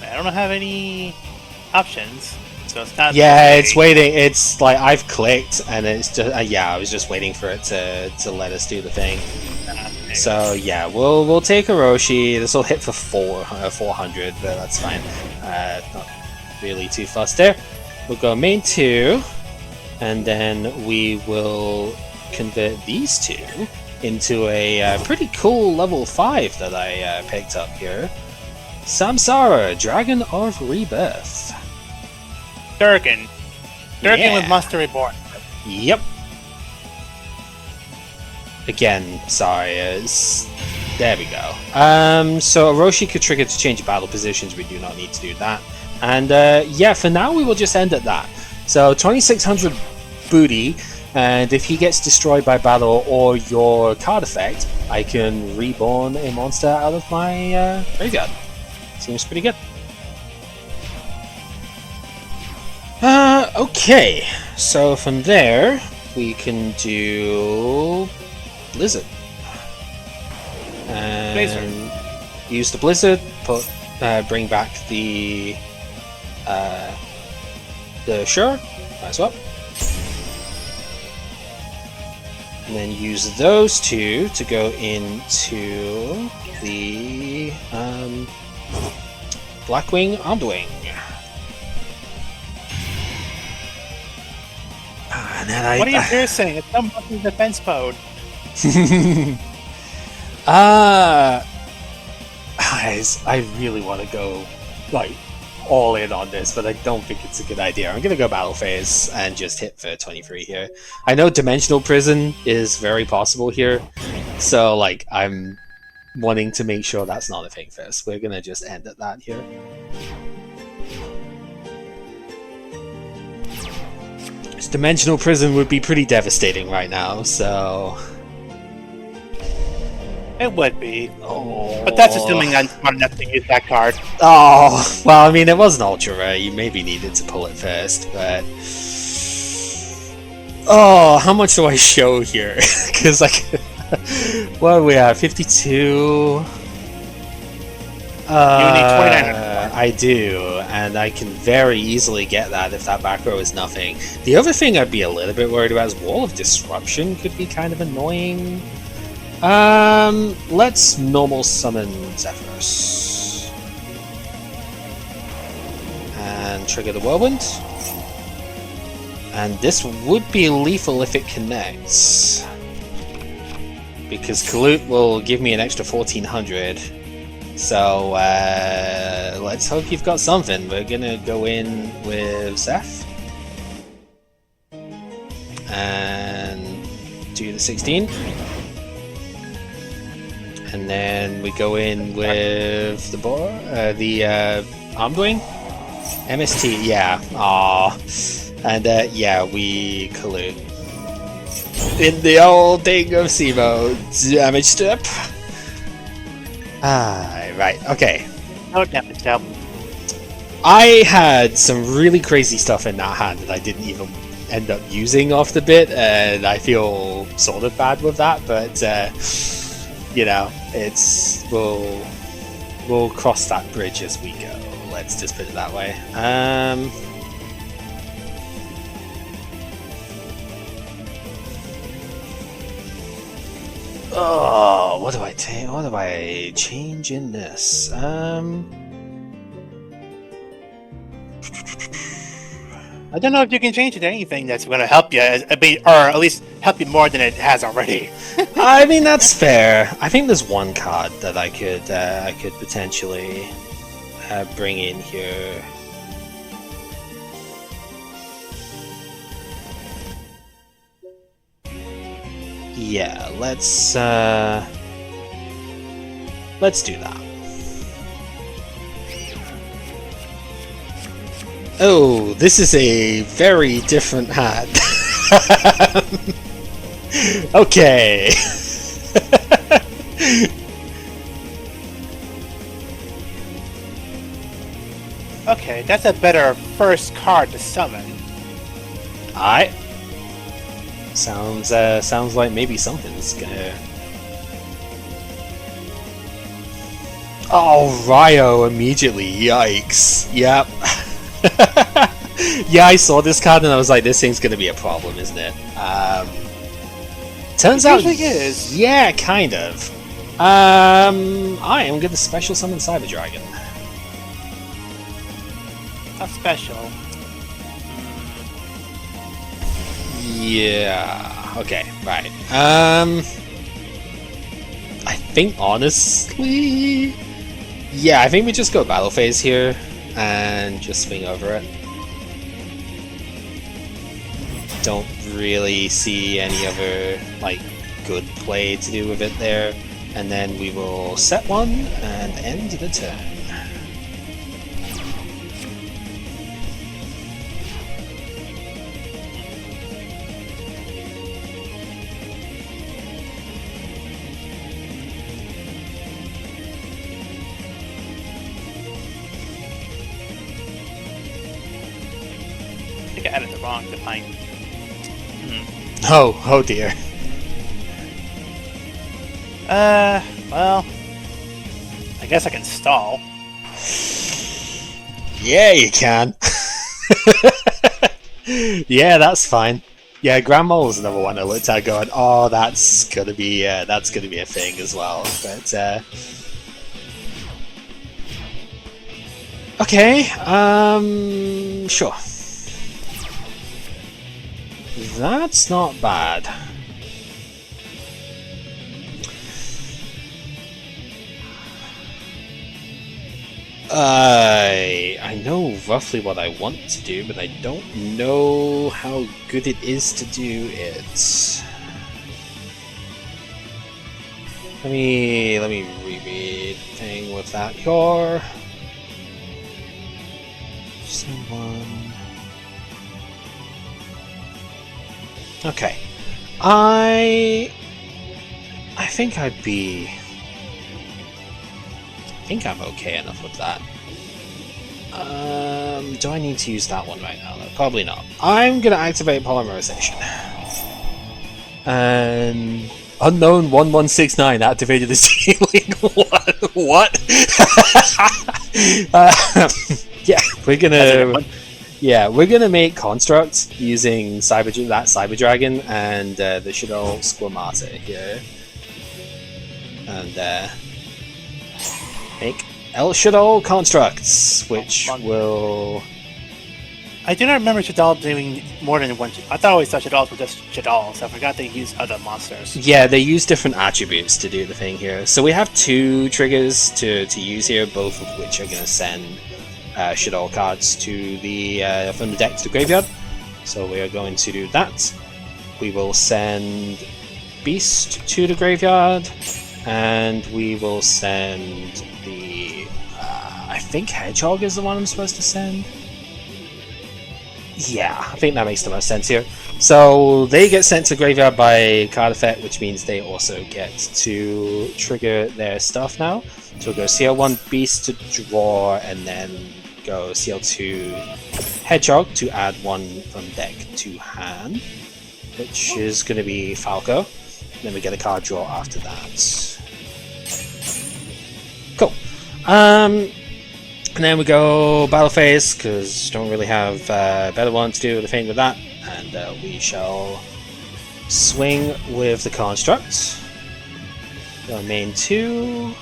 I don't have any options, so it's not. Yeah, it's waiting. It's like I've clicked, and it's just yeah. I was just waiting for it to let us do the thing. So yeah, we'll take Orochi. This will hit for 400, but that's fine. Not really too fussed there. We'll go main 2, and then we will convert these 2 into a pretty cool level 5 that I picked up here. Samsara, Dragon of Rebirth. Durgan with Monster Reborn. Yep. Again, sorry, there we go. So Orochi could trigger to change battle positions, we do not need to do that. And yeah, for now we will just end at that. So 2600 booty, and if he gets destroyed by battle or your card effect, I can reborn a monster out of my graveyard. Seems pretty good. Okay, so from there we can do Blizzard. And use the Blizzard, bring back the Sure, might as well. And then use those 2 to go into the Blackwing Armedwing. And then what are you piercing? It's some fucking defense mode. Guys, I really want to go like all in on this, but I don't think it's a good idea. I'm gonna go battle phase and just hit for 23 here. I know Dimensional Prison is very possible here, so like I'm wanting to make sure that's not a thing first. We're gonna just end at that here. This Dimensional Prison would be pretty devastating right now, so it would be. Oh. But that's assuming I'm smart enough to use that card. Oh, well, I mean, it was an ultra rare. You maybe needed to pull it first, but oh, how much do I show here? Because like, what are we at? 52. You need 29. I do, and I can very easily get that if that back row is nothing. The other thing I'd be a little bit worried about is Wall of Disruption could be kind of annoying. Let's normal summon Zephyrus. And trigger the Whirlwind. And this would be lethal if it connects. Because Kalut will give me an extra 1400. So, let's hope you've got something. We're gonna go in with Zeph. And do the 16. And then we go in with the Armedwing? MST, yeah. Aww. And yeah, we collude. In the old thing of Cimo, damage step. Right, okay. No damage step. I had some really crazy stuff in that hand that I didn't even end up using off the bit, and I feel sort of bad with that, but you know, it's we'll cross that bridge as we go. Let's just put it that way. Oh, what do I take? What do I change in this? I don't know if you can change it to anything that's going to help you, or at least help you more than it has already. I mean, that's fair. I think there's one card that I could potentially bring in here. Yeah, let's do that. Oh, this is a very different hat. Okay. Okay, that's a better first card to summon. Alright. Sounds like maybe something's gonna... Oh, Ryo immediately. Yikes. Yep. Yeah, I saw this card and I was like, this thing's gonna be a problem, isn't it? Turns out... It usually is. Yeah, kind of. I am gonna special summon Cyber Dragon. Not special. Yeah. Okay. Right. I think honestly, yeah. I think we just go battle phase here and just swing over it. Don't really see any other like good play to do with it there, and then we will set one and end the turn. I think I added the wrong define. Oh dear. Well, I guess I can stall. Yeah, you can. Yeah, that's fine. Yeah, Grand Mole is another one I looked at going, oh, that's gonna be a thing as well. But okay, sure. That's not bad. I know roughly what I want to do, but I don't know how good it is to do it. Let me reread thing with that here. Someone. Okay. I think I think I'm okay enough with that. Do I need to use that one right now? No, probably not. I'm gonna activate polymerization. And unknown 1169 activated the ceiling. What? Yeah, we're gonna make constructs using Cyber Dragon and the Shadow Squamata here, and make El Shadow constructs, which will. I do not remember Shadal doing more than one. I thought I always thought Shadals were just Shadal, so I forgot they use other monsters. Yeah, they use different attributes to do the thing here. So we have two triggers to use here, both of which are going to send Shadal cards to the from the deck to the graveyard. So we are going to do that. We will send Beast to the graveyard, and we will send the. I think Hedgehog is the one I'm supposed to send. Yeah, I think that makes the most sense here. So they get sent to graveyard by card effect, which means they also get to trigger their stuff now. So we'll go CL1 Beast to draw, and then go CL2 Hedgehog to add one from deck to hand, which is going to be Falco. Then we get a card draw after that. Cool. And then we go battle phase, because don't really have a better one to do anything with that. And we shall swing with the construct. Go main 2.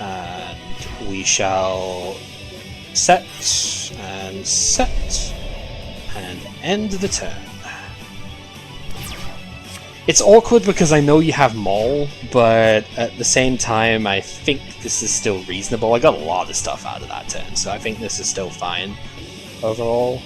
And we shall set and end the turn. It's awkward because I know you have Maul, but at the same time I think this is still reasonable. I got a lot of stuff out of that turn, so I think this is still fine overall.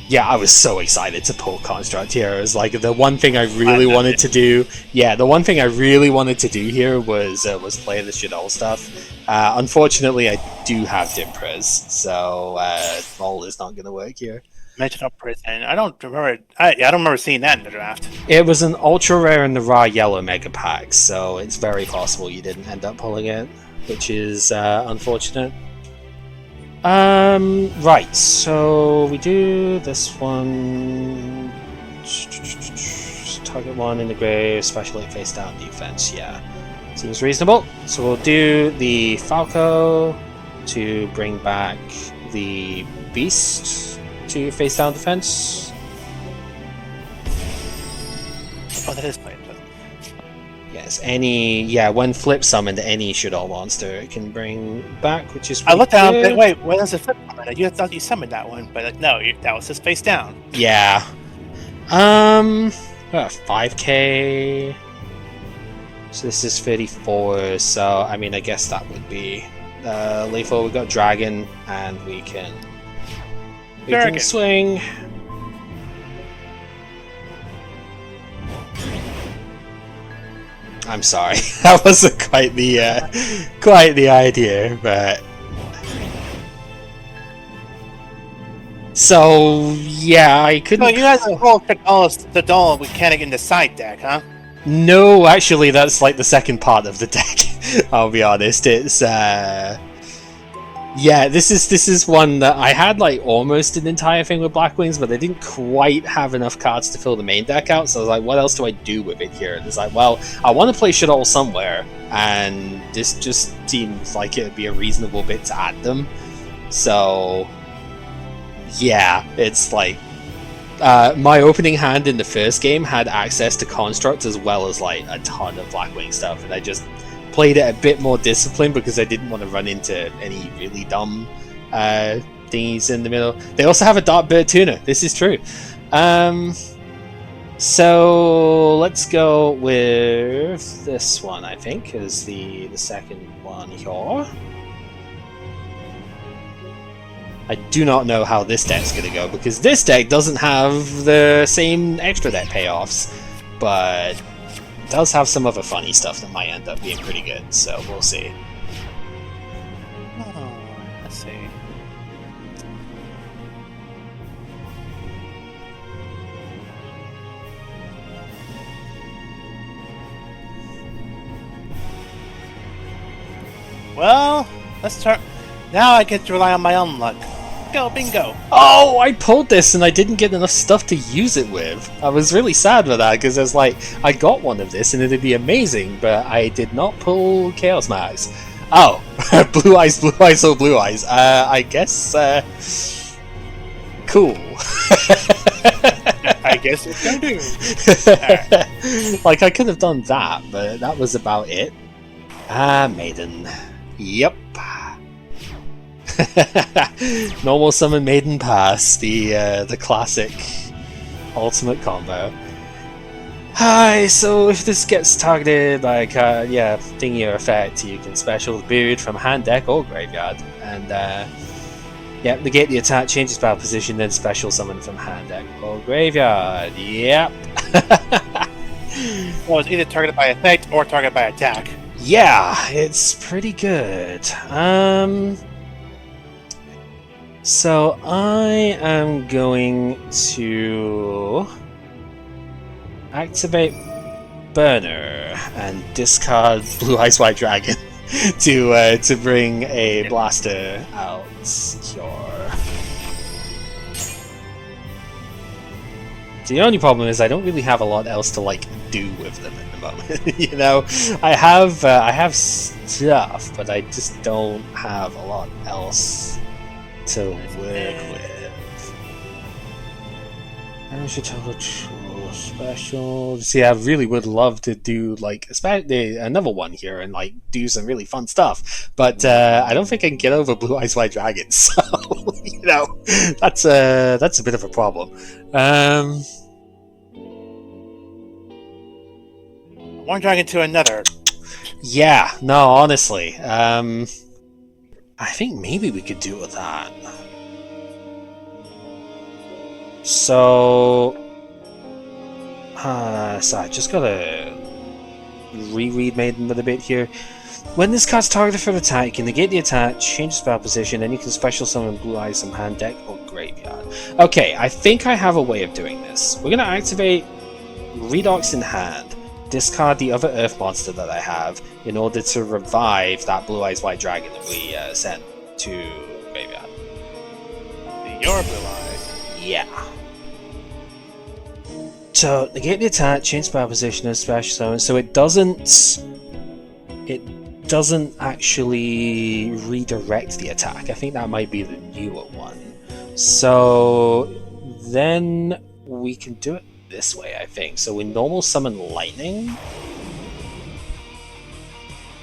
Yeah, I was so excited to pull Construct here. It was like the one thing I really wanted to do. Yeah, the one thing I really wanted to do here was play the Shadol stuff. Unfortunately, I do have Dimpres, so Maul is not going to work here. Mental prison. I don't remember. I don't remember seeing that in the draft. It was an ultra rare in the raw yellow mega pack, so it's very possible you didn't end up pulling it, which is unfortunate. Right, so we do this one. Target one in the grave, special hit face down defense. Yeah, seems reasonable. So we'll do the Falco to bring back the Beast to face down defense. Oh, that is played. Yes, when flip summoned any Shaddoll monster, it can bring back, which is I looked down. good. Wait, what is a flip summon? You thought you summoned that one, but no, that was just face down. Yeah. 5k. So this is 34. So I mean, I guess that would be lethal. We got dragon, and we can swing. I'm sorry, that wasn't quite the idea, but so yeah, I couldn't. So you guys roll the doll mechanic in the side deck, huh? No, actually, that's like the second part of the deck. I'll be honest. It's yeah, this is one that I had like almost an entire thing with Black Wings, but I didn't quite have enough cards to fill the main deck out. So I was like, what else do I do with it here? And it's like, well, I want to play Shaddoll somewhere, and this just seems like it'd be a reasonable bit to add them. So yeah, it's like my opening hand in the first game had access to Construct as well as like a ton of Blackwing stuff, and I just played it a bit more disciplined because I didn't want to run into any really dumb thingies in the middle. They also have a Dark Bird Tuner. This is true. So let's go with this one, I think, as the second one here. I do not know how this deck's going to go, because this deck doesn't have the same extra deck payoffs, but it does have some other funny stuff that might end up being pretty good, so we'll see. Oh, let's see. Well, let's start. Now I get to rely on my own luck. Go, bingo! Oh, I pulled this and I didn't get enough stuff to use it with. I was really sad with that, because I was like, I got one of this and it'd be amazing, but I did not pull Chaos Max. Oh, blue eyes, oh blue eyes. I guess, cool. I guess it's gonna do. Right. Like, I could have done that, but that was about it. Maiden. Yep. Normal summon Maiden Pass, the classic ultimate combo. Hi, so if this gets targeted like thingy or effect, you can special the Beard from hand, deck, or graveyard, and negate the attack, change its battle position, then special summon from hand, deck, or graveyard. Yep. Well, it's either targeted by effect or targeted by attack. Yeah, it's pretty good. So I am going to activate Burner and discard Blue Eyes White Dragon to bring a blaster out here. The only problem is I don't really have a lot else to like do with them at the moment. You know, I have stuff, but I just don't have a lot else to work with. I should tell the truth. Special. See, I really would love to do like another one here and like do some really fun stuff, but I don't think I can get over Blue Eyes White Dragon. So you know, that's a bit of a problem. One dragon to another. Yeah, no, honestly, I think maybe we could do it with that. So I just gotta reread Maiden with a bit here. When this card's targeted for an attack, you can negate the attack, change the spell position, then you can special summon Blue Eyes from hand, deck, or graveyard. Okay, I think I have a way of doing this. We're going to activate Redox in hand, discard the other Earth monster that I have in order to revive that Blue Eyes White Dragon that we sent to graveyard. Your Blue Eyes. Yeah. So, negate the attack, change spell position, and special summon, so it doesn't actually redirect the attack. I think that might be the newer one. So then we can do it this way, I think. So we normal summon lightning.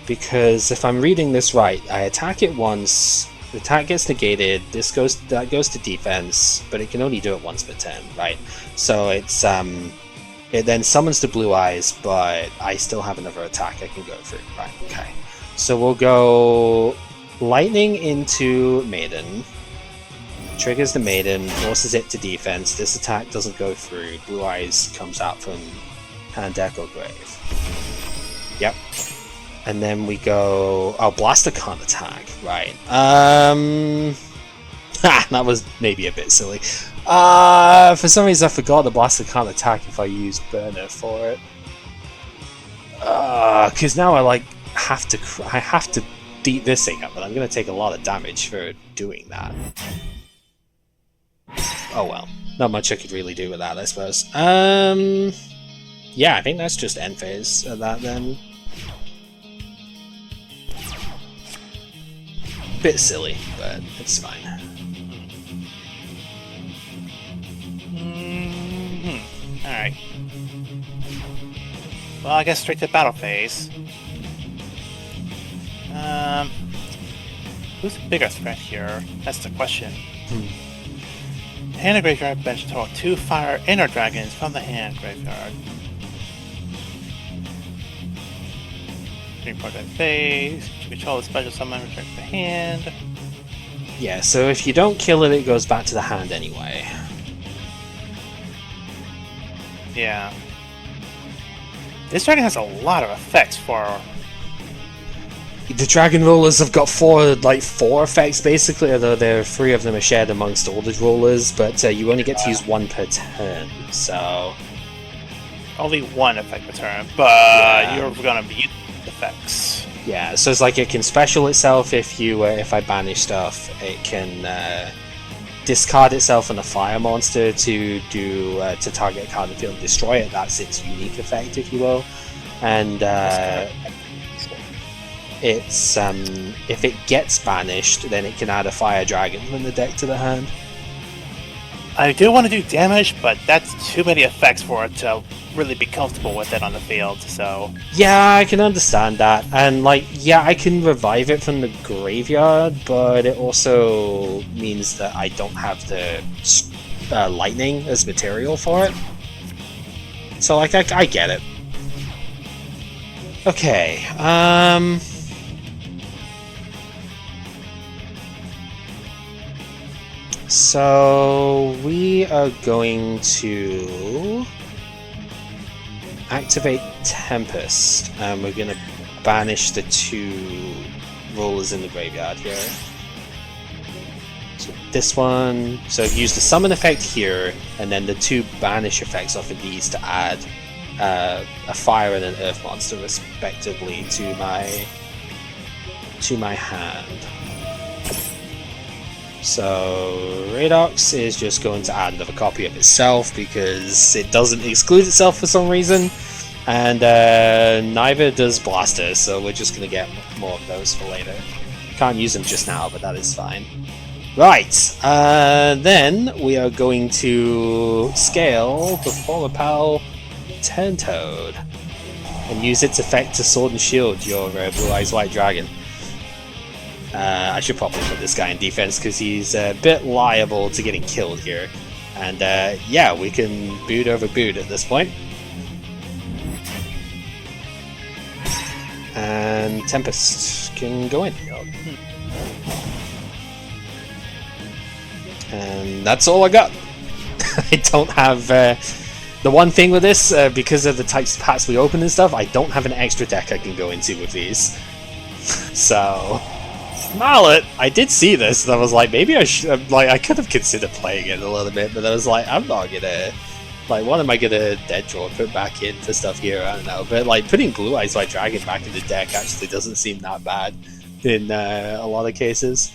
Because if I'm reading this right, I attack it once, the attack gets negated, that goes to defense, but it can only do it once per turn, right? So it's it then summons the Blue Eyes, but I still have another attack I can go through. Right, okay. So we'll go Lightning into Maiden. Triggers the Maiden, forces it to defense. This attack doesn't go through. Blue Eyes comes out from hand, deck, or grave. Yep. And then we go... Oh, Blaster can't attack. Right. That was maybe a bit silly. For some reason I forgot the Blaster can't attack if I use Burner for it. Because now I have to beat this thing up, and I'm going to take a lot of damage for doing that. Oh well, not much I could really do with that, I suppose. Yeah, I think that's just end phase of that then. Bit silly, but it's fine. Alright. Well, I guess straight to battle phase. Who's the bigger threat here? That's the question. Hand of graveyard bench total 2 fire inner dragons from the hand graveyard. Part that phase. You control the special summon, return to the hand. Yeah, so if you don't kill it, it goes back to the hand anyway. Yeah. This dragon has a lot of effects for... The Dragon Rollers have got four effects basically, although there are 3 of them are shared amongst all the rollers, but you only get to use 1 per turn, so... Only 1 effect per turn, but you're gonna be using effects. Yeah, so it's like it can special itself if you if I banish stuff. It can discard itself on a fire monster to do to target a card in the field and destroy it. That's its unique effect, if you will. And it's if it gets banished, then it can add a fire dragon from the deck to the hand. I do want to do damage, but that's too many effects for it to really be comfortable with it on the field, so... Yeah, I can understand that. And, yeah, I can revive it from the graveyard, but it also means that I don't have the lightning as material for it. So, I get it. Okay, so we are going to activate Tempest, and we're going to banish the 2 rollers in the graveyard here. So this one, so I've used the summon effect here, and then the 2 banish effects off of these to add a fire and an earth monster respectively to my hand. So Redox is just going to add another copy of itself because it doesn't exclude itself for some reason, and neither does Blaster, so we're just going to get more of those for later. Can't use them just now, but that is fine. Right, then we are going to scale the former pal Turntoad and use its effect to sword and shield your Blue Eyes White Dragon. I should probably put this guy in defense because he's a bit liable to getting killed here. And yeah, we can boot over boot at this point. And Tempest can go in. And that's all I got. I don't have... the one thing with this, because of the types of packs we open and stuff, I don't have an extra deck I can go into with these. So, Mallet, I did see this, and I was like, maybe I should. Like, I could have considered playing it a little bit, but I was like, I'm not gonna. Like, what am I gonna dead draw put back into stuff here? I don't know. But like, putting Blue Eyes White Dragon back in the deck actually doesn't seem that bad in a lot of cases.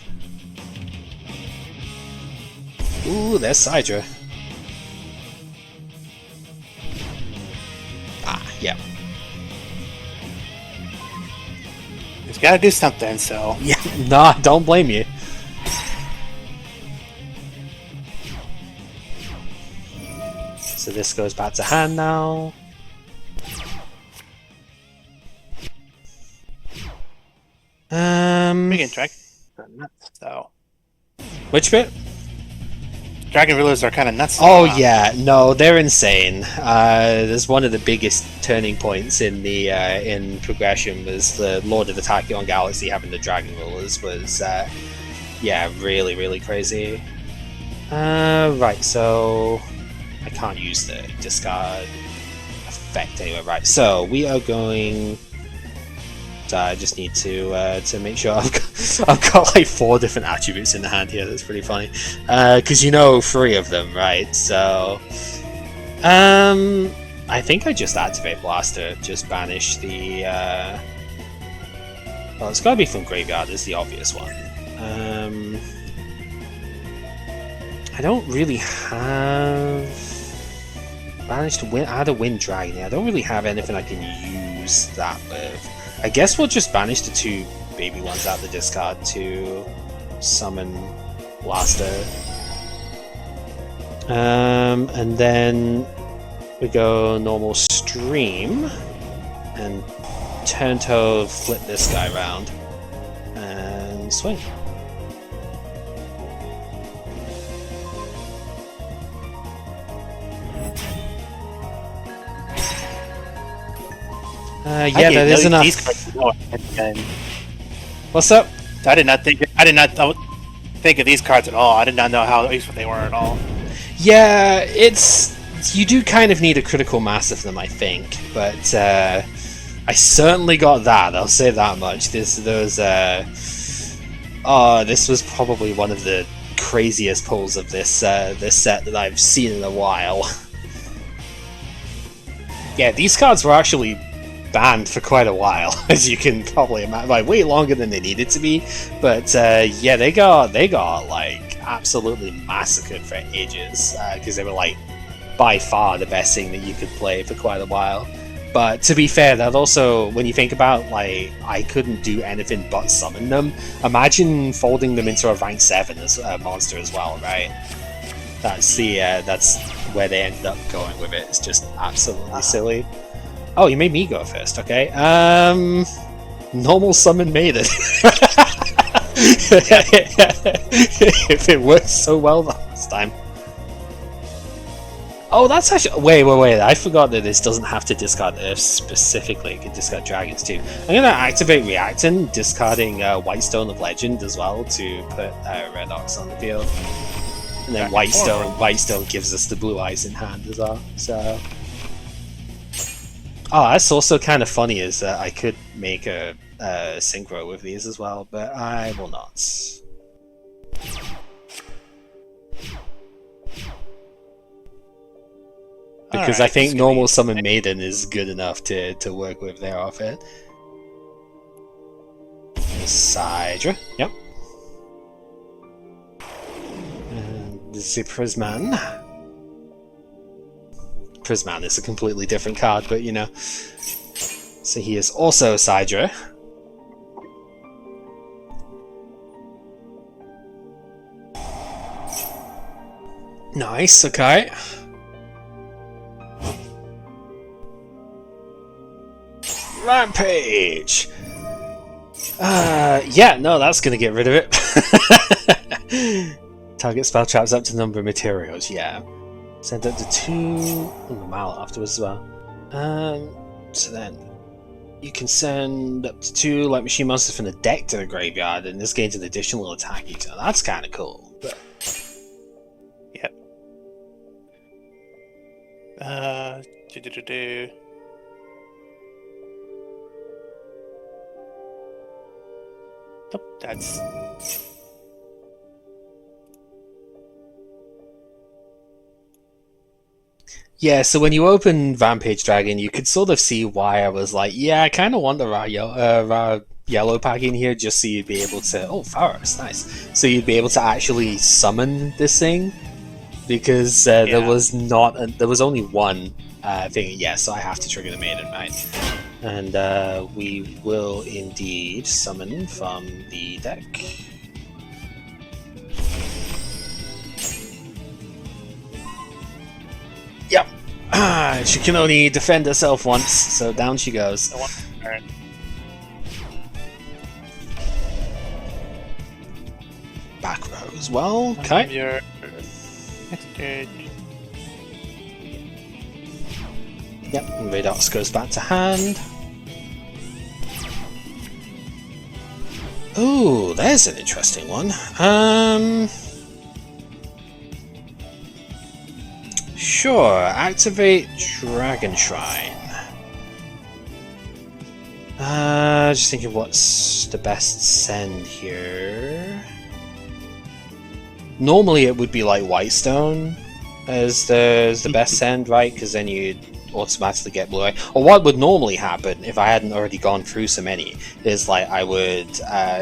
Ooh, there's Sidra. Ah, yeah. He's got to do something, so... Yeah, nah, don't blame you. So this goes back to hand now. We can track. So... Which bit? Dragon Rulers are kind of nuts. Oh yeah, no, they're insane. There's one of the biggest turning points in the in progression was the Lord of the Tachyon Galaxy having the Dragon Rulers was yeah, really, really crazy. Right, so I can't use the discard effect anyway. Right, so we are going. I just need to make sure I've got like 4 different attributes in the hand here. That's pretty funny, because you know 3 of them, right? So, I think I just activate Blaster, just banish the. Well, it's gotta be from graveyard. Is the obvious one. I don't really have banish to win. Add a Wind Dragon. I don't really have anything I can use that with. I guess we'll just banish the 2 baby ones out the discard to summon Blaster. And then we go normal stream and turn toe flip this guy around and swing. Yeah, that is enough. What's up? I did not think of these cards at all. I did not know how useful they were at all. Yeah, it's you do kind of need a critical mass of them, I think. But I certainly got that. I'll say that much. This was probably one of the craziest pulls of this this set that I've seen in a while. Yeah, these cards were actually banned for quite a while, as you can probably imagine, like way longer than they needed to be. But yeah, they got like absolutely massacred for ages because they were like by far the best thing that you could play for quite a while. But to be fair, that also, when you think about like I couldn't do anything but summon them. Imagine folding them into a rank 7 as a monster as well, right? That's the that's where they ended up going with it. It's just absolutely silly. Oh, you made me go first, okay. Normal summon Maiden. If it worked so well last time. Oh, that's actually... Wait. I forgot that this doesn't have to discard Earth specifically. It can discard Dragons too. I'm going to activate Reactant, discarding Whitestone of Legend as well to put Red Ox on the field. And then Whitestone gives us the Blue Eyes in hand as well, so... Oh, that's also kind of funny, is that I could make a synchro with these as well, but I will not. Because I think normal summon Maiden is good enough to work with there off it. Sidra, yep. And the Prisman. Prisman is a completely different card, but you know. So he is also Sidra. Nice, okay. Rampage! Yeah, no, that's gonna get rid of it. Target spell traps up to number of materials, yeah. Send up to 2 on the mallet afterwards as well. So then you can send up to 2 like machine monsters from the deck to the graveyard, and this gains an additional attack each. That's kind of cool. But... Yep. Oh, that's... Yeah, so when you open Rampage Dragon, you could sort of see why I was like, yeah, I kind of want the raw yellow pack in here just so you'd be able to... Oh, Faros, nice. So you'd be able to actually summon this thing, because there was only one thing. Yeah, so I have to trigger the Maiden, right? And we will indeed summon from the deck. Yep. She can only defend herself once, so down she goes. Back row as well. Okay. Your next turn. Yep, and Radox goes back to hand. Ooh, there's an interesting one. Sure, activate Dragon Shrine. Just thinking what's the best send here. Normally it would be like Whitestone as the best send, right? Because then you'd automatically get Blue Eye. Or what would normally happen if I hadn't already gone through so many is like I would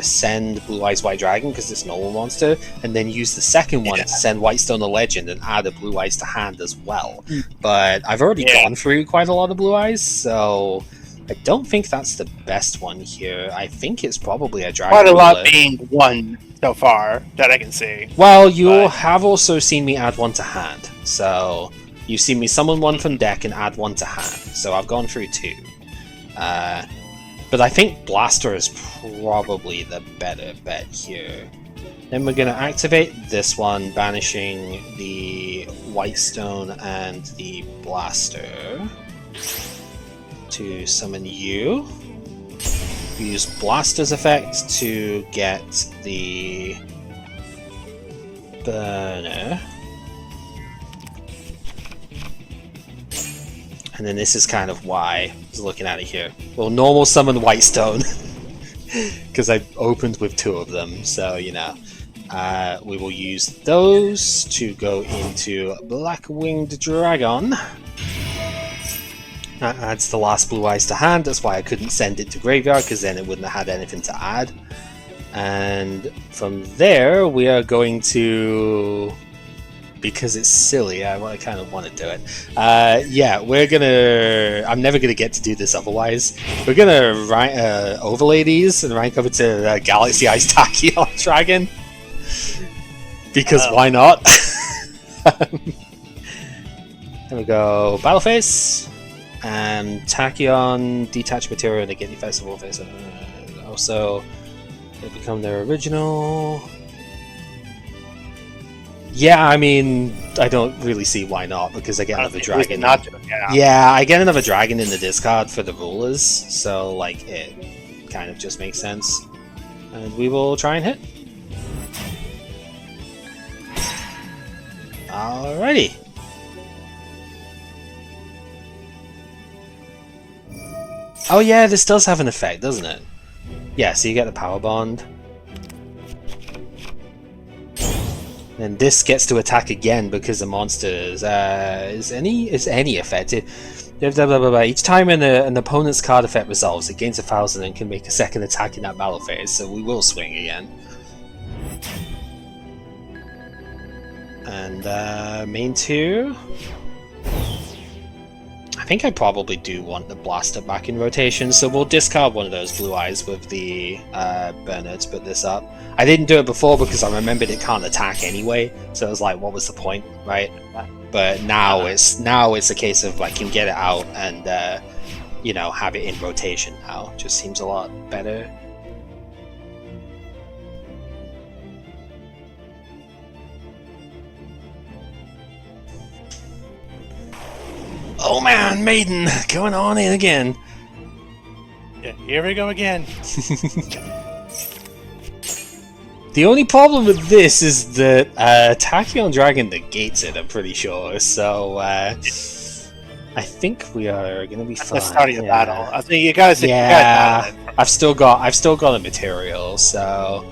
send Blue Eyes White Dragon because it's a normal monster, and then use the second one to send Whitestone the Legend and add a Blue Eyes to hand as well. But I've already gone through quite a lot of Blue Eyes, so I don't think that's the best one here. I think it's probably a Dragon Quite a lot Ruler. being one so far that I can see. Well, you have also seen me add one to hand, so you've seen me summon one from deck and add one to hand, so I've gone through two. But I think Blaster is probably the better bet here. Then we're going to activate this one, banishing the Whitestone and the Blaster to summon you. Use Blaster's effect to get the Burner. And then this is kind of why I was looking at it here. Well, normal summon Whitestone, because I opened with two of them, so you know. We will use those to go into Black Winged Dragon. That adds the last Blue Eyes to hand, that's why I couldn't send it to Graveyard, because then it wouldn't have had anything to add. And from there, we are going to... because it's silly, I kind of want to do it. Yeah, we're gonna... I'm never gonna get to do this otherwise. We're gonna overlay these and rank over to Galaxy Ice Tachyon Dragon. Because why not? There we go. Battle Phase. And Tachyon, detach material, negate the effects of all phase. Also, they become their original. Yeah, I mean, I don't really see why not, because I get another dragon. Yeah, I get another dragon in the discard for the rulers, so like it kind of just makes sense. And we will try and hit. Alrighty. Oh yeah, this does have an effect, doesn't it? Yeah, so you get the power bond. And this gets to attack again because the monster is any effective. Each time an opponent's card effect resolves, it gains 1,000 and can make a second attack in that battle phase, so we will swing again. And main 2. I think I probably do want the Blaster back in rotation, so we'll discard one of those Blue Eyes with the Burner to put this up. I didn't do it before because I remembered it can't attack anyway, so I was like, what was the point, right? But now it's a case of I can get it out and you know, have it in rotation now. Just seems a lot better. Oh man, Maiden, going on in again. Yeah, here we go again. The only problem with this is that Tachyon Dragon negates it, I'm pretty sure, so I think we are gonna be At fine. the start of your yeah. battle. I think you gotta Yeah, battle it. I've still got a material, so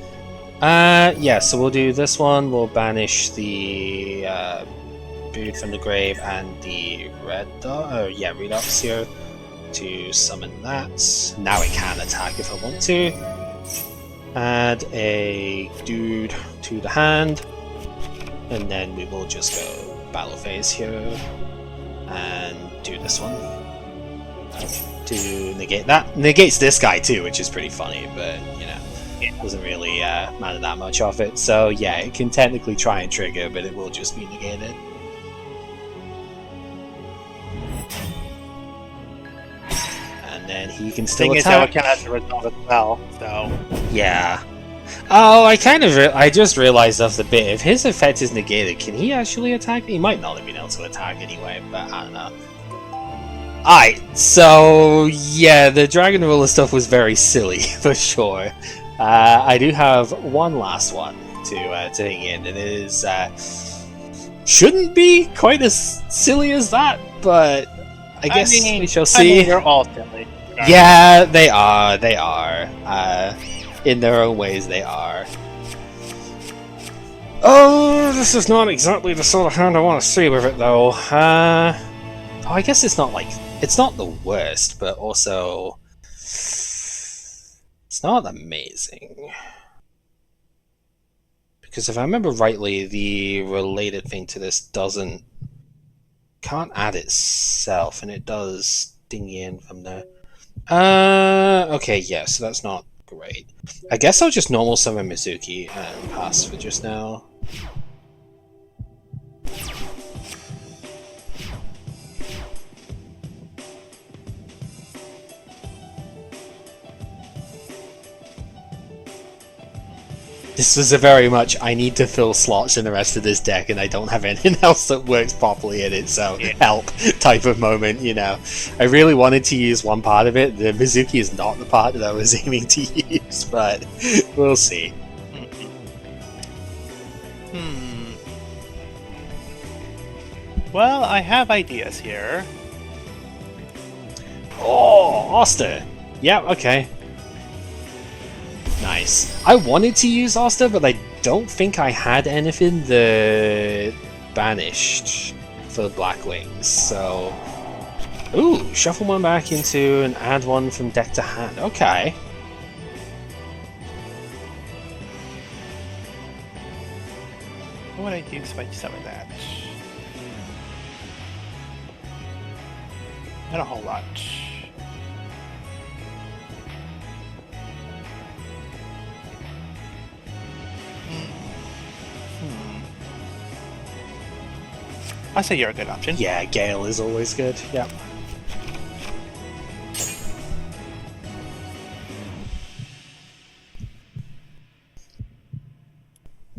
yeah. So we'll do this one. We'll banish the Brood from the Grave and the Redux here to summon that. Now it can attack if I want to. Add a dude to the hand, and then we will just go battle phase here and do this one to negate that. Negates this guy too, which is pretty funny, but you know, it doesn't really matter that much of it. So yeah, it can technically try and trigger, but it will just be negated. And then he can still attack. Thing is, that kind of has to resolve as well. So yeah. Oh, I just realized off the bit. If his effect is negated, can he actually attack? He might not have been able to attack anyway, but I don't know. Alright, so yeah, the Dragon Ruler stuff was very silly, for sure. I do have one last one to hang in, and it is shouldn't be quite as silly as that, but I guess we shall see. They're all silly. Yeah, they are. They are. In their own ways, they are. Oh, this is not exactly the sort of hand I want to see with it, though. Oh, I guess it's not the worst, but also it's not amazing. Because if I remember rightly, the related thing to this can't add itself, and it does ding in from there. Okay, yeah, so that's not great. I guess I'll just normal summon Mizuki and pass for just now. This was a very much, I need to fill slots in the rest of this deck and I don't have anything else that works properly in it, so help type of moment, you know. I really wanted to use one part of it. The Mizuki is not the part that I was aiming to use, but we'll see. Well, I have ideas here. Oh, Oster! Yeah, okay. Nice. I wanted to use Oster, but I don't think I had anything that banished for the Black Wings, so... Ooh, shuffle one back into and add one from deck to hand. Okay. What would I use if I summon that? Not a whole lot. I say you're a good option. Yeah, Gale is always good. Yeah.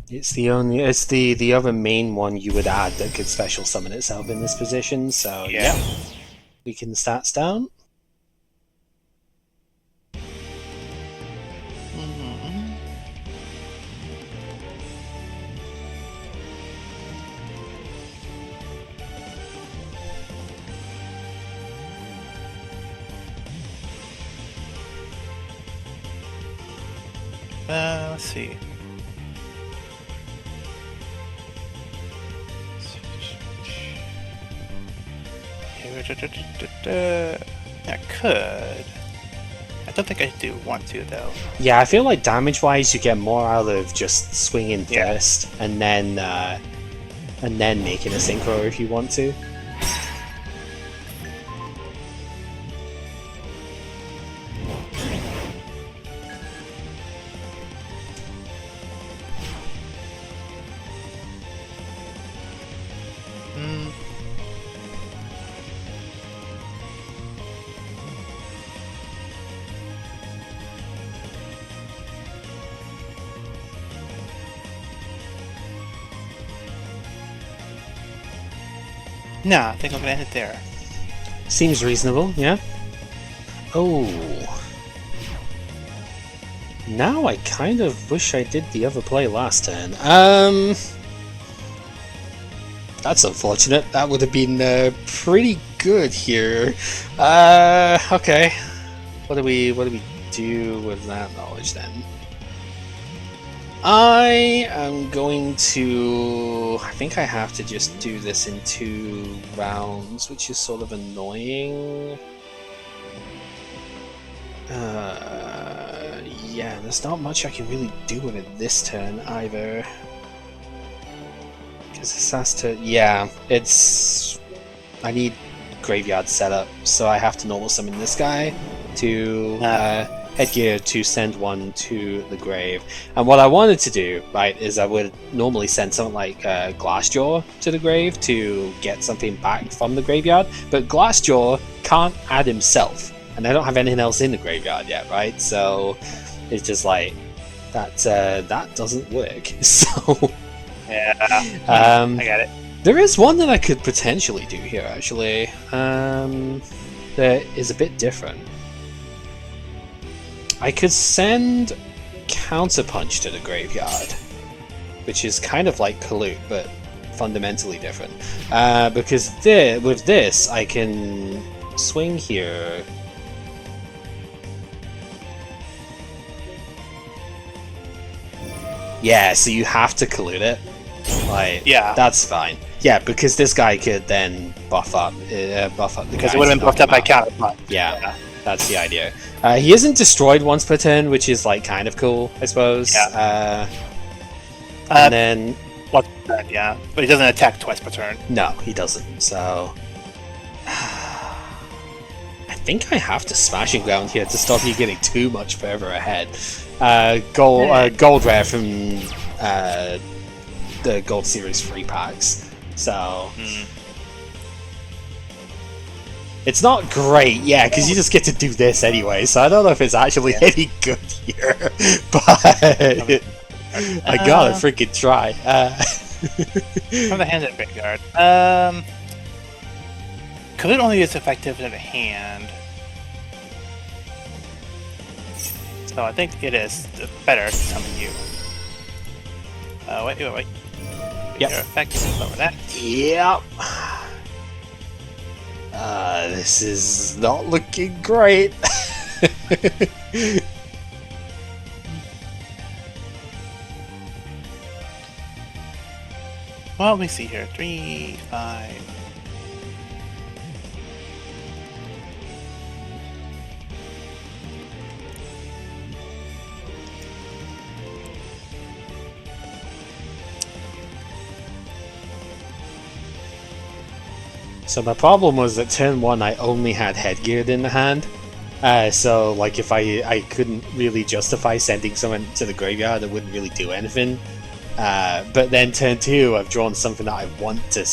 It's the other main one you would add that could special summon itself in this position, so yeah. We can stats down. Let's see. I could. I don't think I do want to, though. Yeah, I feel like damage-wise, you get more out of just swinging first and then making a synchro if you want to. Nah, I think I'm gonna end it there. Seems reasonable, yeah. Oh. Now I kind of wish I did the other play last turn. That's unfortunate. That would have been pretty good here. Okay. What do we do with that knowledge then? I am going to... I think I have to just do this in 2 rounds, which is sort of annoying. Yeah, there's not much I can really do with it this turn either. Because this has to... Yeah, it's... I need graveyard setup, so I have to normal summon this guy to headgear to send one to the grave. And what I wanted to do, right, is I would normally send something like Glassjaw to the grave to get something back from the graveyard, but Glassjaw can't add himself, and I don't have anything else in the graveyard yet, right? So it's just like that doesn't work. So yeah, I get it. There is one that I could potentially do here, actually. That is a bit different. I could send Counterpunch to the graveyard, which is kind of like Collude, but fundamentally different. Because with this, I can swing here. Yeah, so you have to Collude it. Like, yeah, that's fine. Yeah, because this guy could then buff up the because it would have been buffed up by Counterpunch. Yeah, that's the idea. He isn't destroyed once per turn, which is like kind of cool, I suppose. Yeah. And then once per turn, yeah, but he doesn't attack twice per turn. No, he doesn't. So I think I have to Smashing Ground here to stop you getting too much further ahead. Gold rare from the Gold Series free packs. So it's not great, yeah, because you just get to do this anyway. So I don't know if it's actually any good here, but I gotta freaking try. From the hand at graveyard. Collude only is effective in a hand, so I think it is better to summon you. Wait. Yep. Your effect is over that. Yep. This is not looking great. Well, let me see here. 3, 5. So my problem was that turn 1 I only had Headgeared in the hand. So like if I couldn't really justify sending someone to the graveyard, it wouldn't really do anything. But then turn 2 I've drawn something that I want to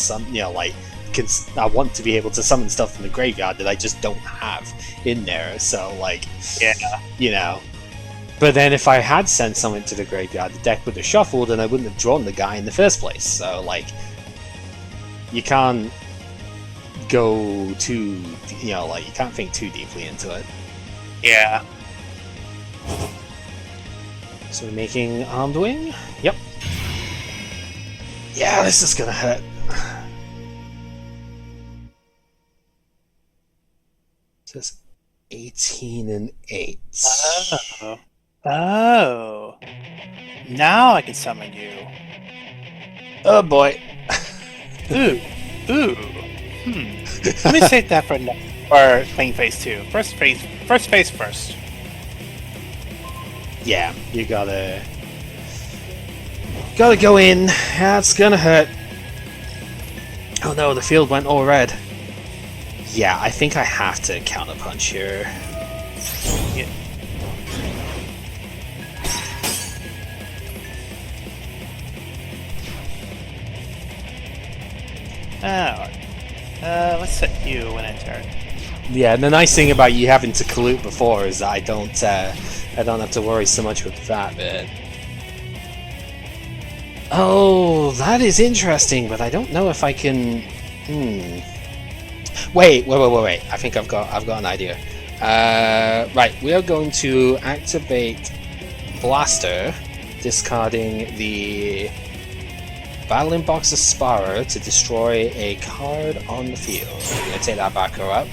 I want to be able to summon stuff from the graveyard that I just don't have in there. So like, yeah, you know. But then if I had sent someone to the graveyard, the deck would have shuffled and I wouldn't have drawn the guy in the first place. So like, you can't go too, you can't think too deeply into it. Yeah. So we're making Armed Wing? Yep. Yeah, this is gonna hurt. So it's 18 and 8. Oh. Now I can summon you. Oh boy. Ooh. Let me save that for playing phase 2. First phase first. Yeah, you gotta go in. That's gonna hurt. Oh no, the field went all red. Yeah, I think I have to counterpunch here. Yeah. Let's set you when I turn. Yeah, and the nice thing about you having to Collude before is that I don't have to worry so much with that bit. Oh, that is interesting, but I don't know if I can. Wait. I think I've got an idea. Right, we are going to activate Blaster, discarding the Battling Boxer Sparrow to destroy a card on the field. I'm going to take that back up.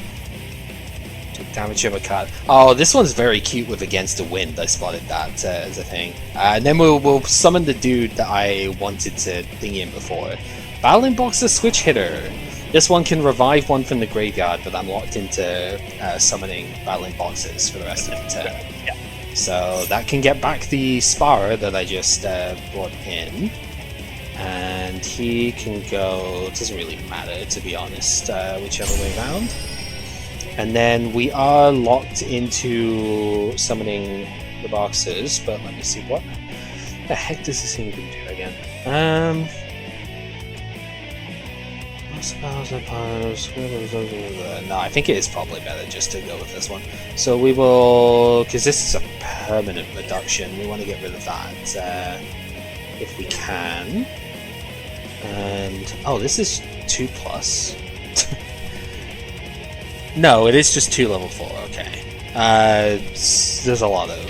Took damage of a card. Oh, this one's very cute with Against the Wind. I spotted that as a thing. And then we'll summon the dude that I wanted to thingy in before. Battling Boxer Switch Hitter. This one can revive one from the graveyard, but I'm locked into summoning Battling Boxers for the rest of the turn. Yeah. So that can get back the Sparrow that I just brought in. And he can go, it doesn't really matter to be honest, whichever way around. And then we are locked into summoning the boxes, but let me see, what the heck does this thing even do again? No, I think it is probably better just to go with this one. So we will, because this is a permanent reduction, we want to get rid of that if we can. And oh, this is 2+. No, it is just 2 level 4. Okay. There's a lot of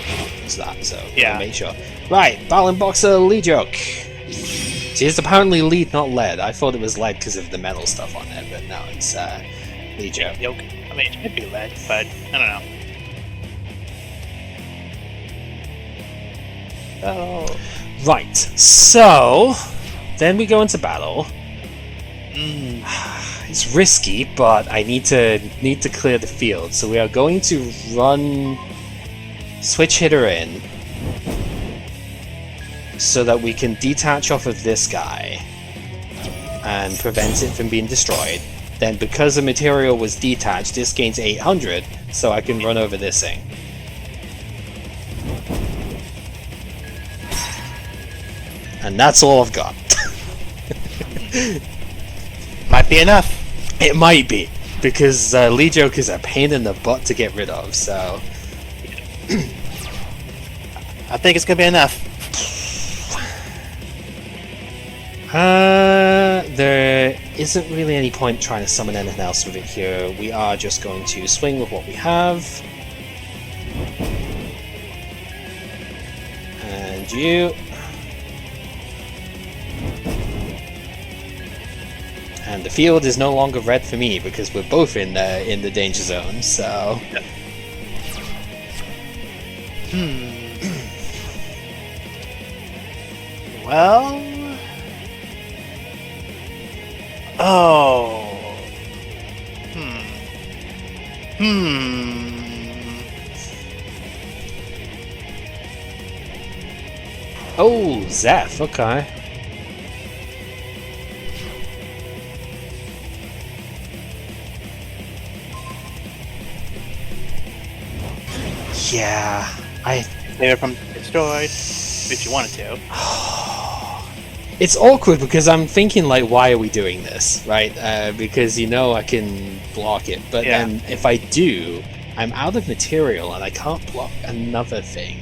that, so yeah. Make sure. Right, Battling Boxer Lead Joke. See, it's apparently lead, not lead. I thought it was lead because of the metal stuff on it, but no, it's lead joke. Yoke. I mean, it could be lead, but I don't know. Oh. Right, so then we go into battle. It's risky, but I need to clear the field. So we are going to run Switch Hitter in so that we can detach off of this guy and prevent it from being destroyed. Then because the material was detached, this gains 800, so I can run over this thing. And that's all I've got. Might be enough. It might be, because Lead Joke is a pain in the butt to get rid of, so... I think it's gonna be enough. There isn't really any point trying to summon anything else with it here. We are just going to swing with what we have. And you... And the field is no longer red for me because we're both in the danger zone, so... Well... Oh... Oh, Zeph, okay. Yeah, Save it from destroyed, if you wanted to. It's awkward because I'm thinking, like, why are we doing this, right? Because, you know, I can block it, but then if I do, I'm out of material and I can't block another thing.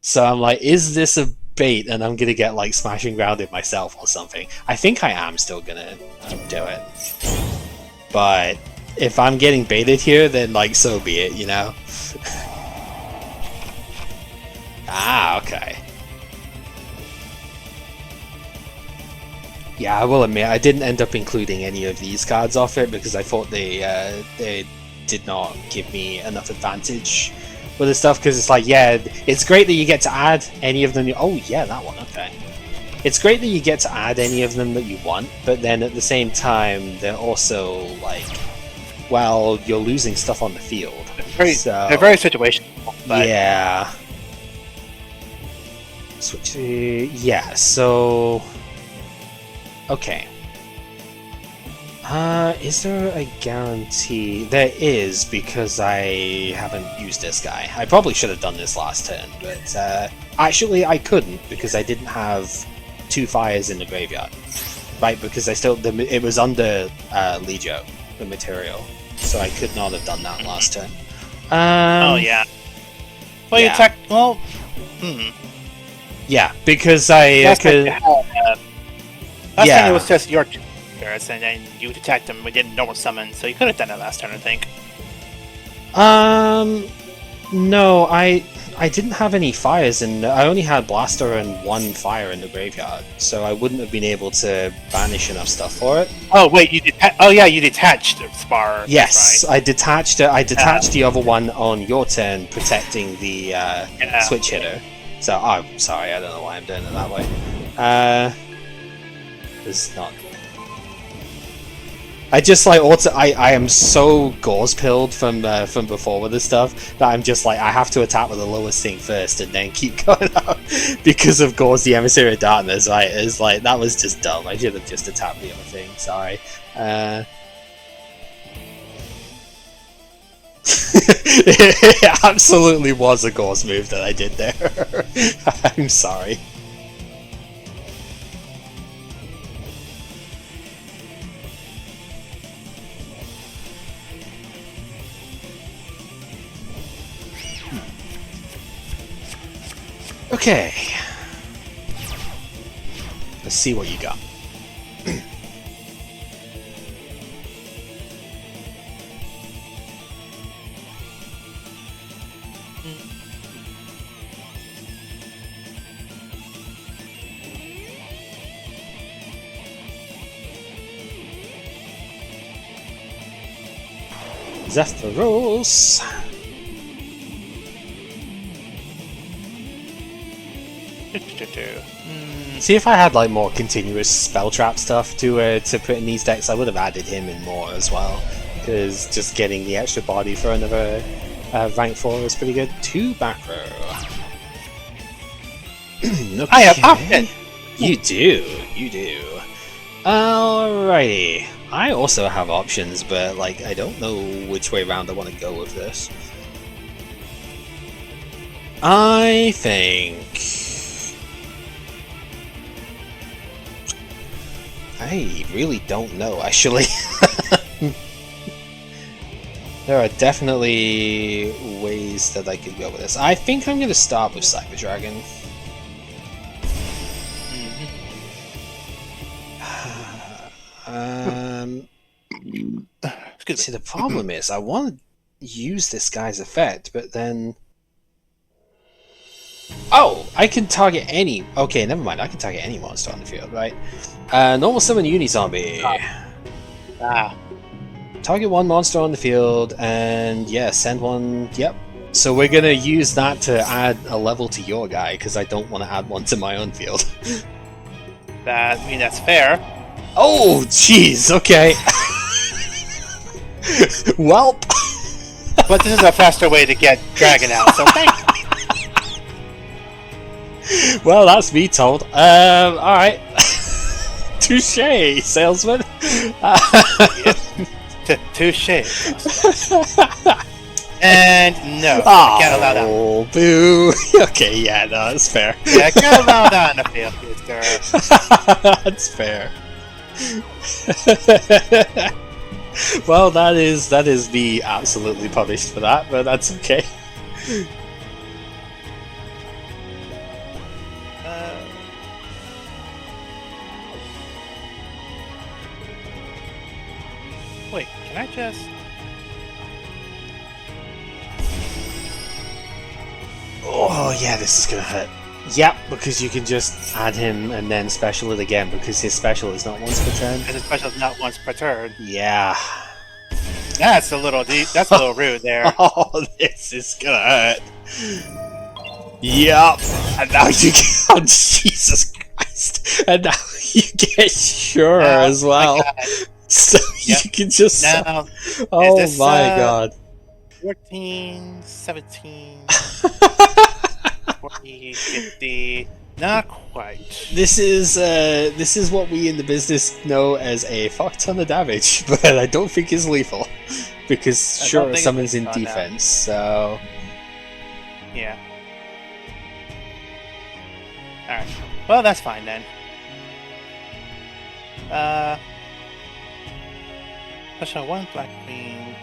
So I'm like, is this a bait and I'm gonna get, like, smashing grounded myself or something? I think I am still gonna do it. But if I'm getting baited here, then, like, so be it, you know? Ah, okay. Yeah, I will admit, I didn't end up including any of these cards off it because I thought they did not give me enough advantage with this stuff, because it's like, yeah, it's great that you get to add any of them. Oh, yeah, that one, okay. It's great that you get to add any of them that you want, but then at the same time, they're also, like, well, you're losing stuff on the field. They're very situational. But... Yeah. Switch to... Yeah, so... Okay. Is there a guarantee? There is, because I haven't used this guy. I probably should have done this last turn, but actually I couldn't because I didn't have 2 fires in the graveyard. Right, because it was under Legio, the material, so I could not have done that last turn. Oh yeah. Well, you attacked. Well, yeah, because I last time it was just your turns, and then you attacked them. We didn't normal summon, so you could have done it last turn, I think. No, I didn't have any fires, and I only had blaster and 1 fire in the graveyard, so I wouldn't have been able to banish enough stuff for it. Oh wait, you you detached Spar. Yes, right. I detached it. I detached the other one on your turn, protecting the switch hitter. So, oh, I'm sorry, I don't know why I'm doing it that way. It's not. I just like I am so gauze pilled from before with this stuff that I'm just like I have to attack with the lowest thing first and then keep going up because of Gauze the Emissary of Darkness. Right? It's like that was just dumb. I should have just attacked the other thing. Sorry. It absolutely was a Gauze move that I did there. I'm sorry. Okay. Let's see what you got. Zephyros. See, if I had like more continuous spell trap stuff to put in these decks, I would have added him in more as well. Because just getting the extra body for another rank 4 is pretty good. 2 back row. Okay. I have option. You do. Alrighty. I also have options, but like I don't know which way around I want to go with this. I think I really don't know, actually. There are definitely ways that I could go with this. I think I'm going to start with Cyber Dragon. See, the problem is I want to use this guy's effect, but then... Oh! I can target any... Okay, never mind. I can target any monster on the field, right? Normal summon Unizombie. Target 1 monster on the field, and yeah, send 1... Yep. So we're gonna use that to add a level to your guy, because I don't want to add 1 to my own field. That's fair. Oh, jeez, okay. Welp. But this is a faster way to get Dragon out, so thanks. Well, that's me told. Alright. Touche, salesman. Touche. And no, Oh, can't allow that. Oh, boo. Okay, yeah, no, that's fair. Yeah, can't allow that in the field, sir. That's fair. Well, that is me absolutely punished for that, but that's okay. Wait, can I just... Oh, yeah, this is gonna hurt. Yep, because you can just add him and then special it again, because his special is not once per turn. And his special is not once per turn. Yeah. That's a little deep. That's a little rude there. Oh, this is gonna hurt. Yep. And now you get... Oh, Jesus Christ. And now you get Sure as well. So Yep. you can just... Now, oh this, my god. 14, 17, 40, 50... Not quite. This is what we in the business know as a fuck ton of damage, but I don't think it's lethal. Because Sure summons in defense, so... Yeah. Alright. Well, that's fine then. Special 1 Black Queen.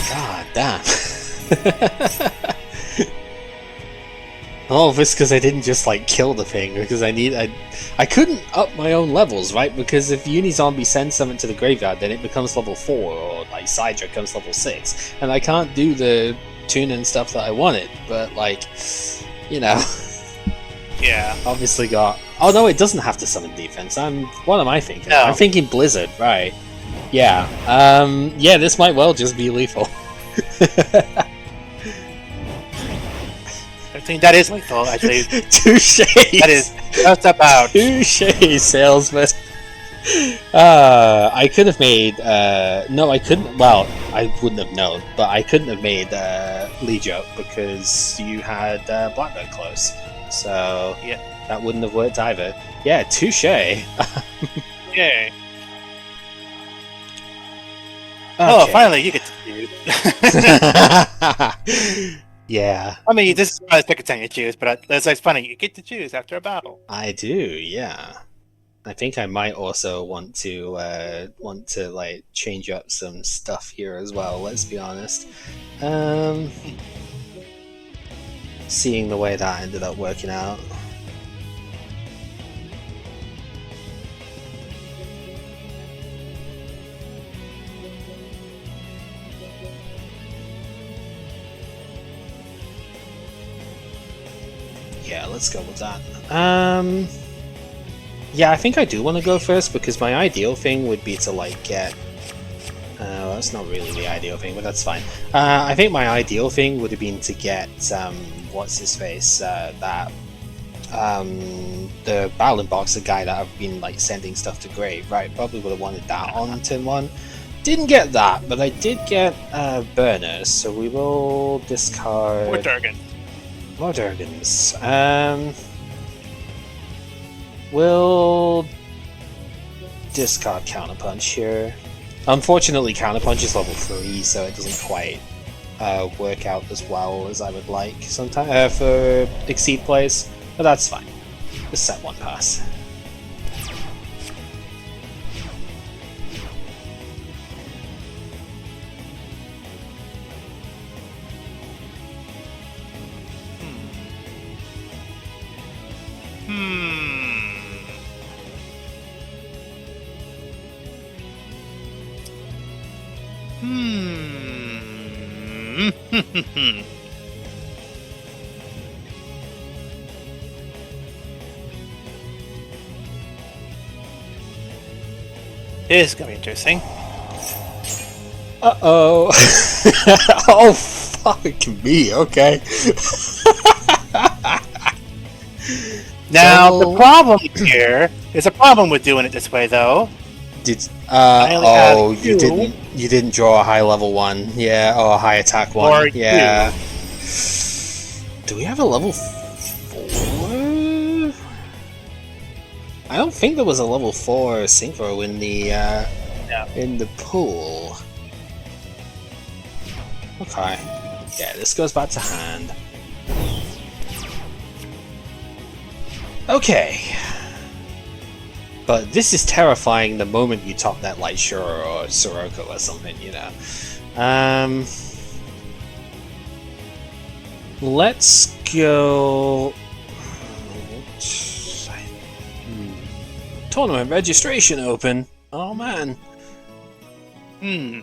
God damn. Oh, this because I didn't just like kill the thing because I couldn't up my own levels, right? Because if Unizombie sends something to the graveyard, then it becomes level 4, or like Sidra becomes level 6, and I can't do the tuning stuff that I wanted. But like, you know, Yeah. obviously got. Oh no, it doesn't have to summon defense. What am I thinking? No. I'm thinking Blizzard, right? Yeah. Yeah, this might well just be lethal. I think that is lethal, actually. Touche. That is just about. Touche, salesman. I could have made. No, I couldn't. Well, I wouldn't have known, but I couldn't have made Legion because you had Blackbird close. So Yeah. that wouldn't have worked either. Yeah, touche. Yay. Oh, Okay. finally, you get to choose. Yeah, I mean, this is the second time you choose, but it's funny. You get to choose after a battle. I do. Yeah, I think I might also want to like change up some stuff here as well. Let's be honest. Seeing the way that ended up working out. Yeah, let's go with that. Yeah, I think I do want to go first because my ideal thing would be to like get. Well, that's not really the ideal thing, but that's fine. I think my ideal thing would have been to get what's his face that the battling box, the guy that I've been like sending stuff to grave. Right, probably would have wanted that on turn 1. Didn't get that, but I did get burners, so we will discard. Or Durgan. More Durgans. We'll discard Counterpunch here. Unfortunately, Counterpunch is level 3, so it doesn't quite work out as well as I would like sometimes for Exceed plays, but that's fine. Just set 1 pass. This is gonna be interesting. Uh-oh. Oh, fuck me, okay. Now, So- the problem here is a problem with doing it this way, though. Did I only had you two. didn't draw a high level one, yeah, or a high attack one, Or yeah. Do we have a level 4? I don't think there was a level 4 synchro in the in the pool. Okay, yeah, this goes back to hand. Okay. But this is terrifying the moment you top that like Shuro or Sirocco or something, you know. Let's go. Tournament registration open. Oh man. I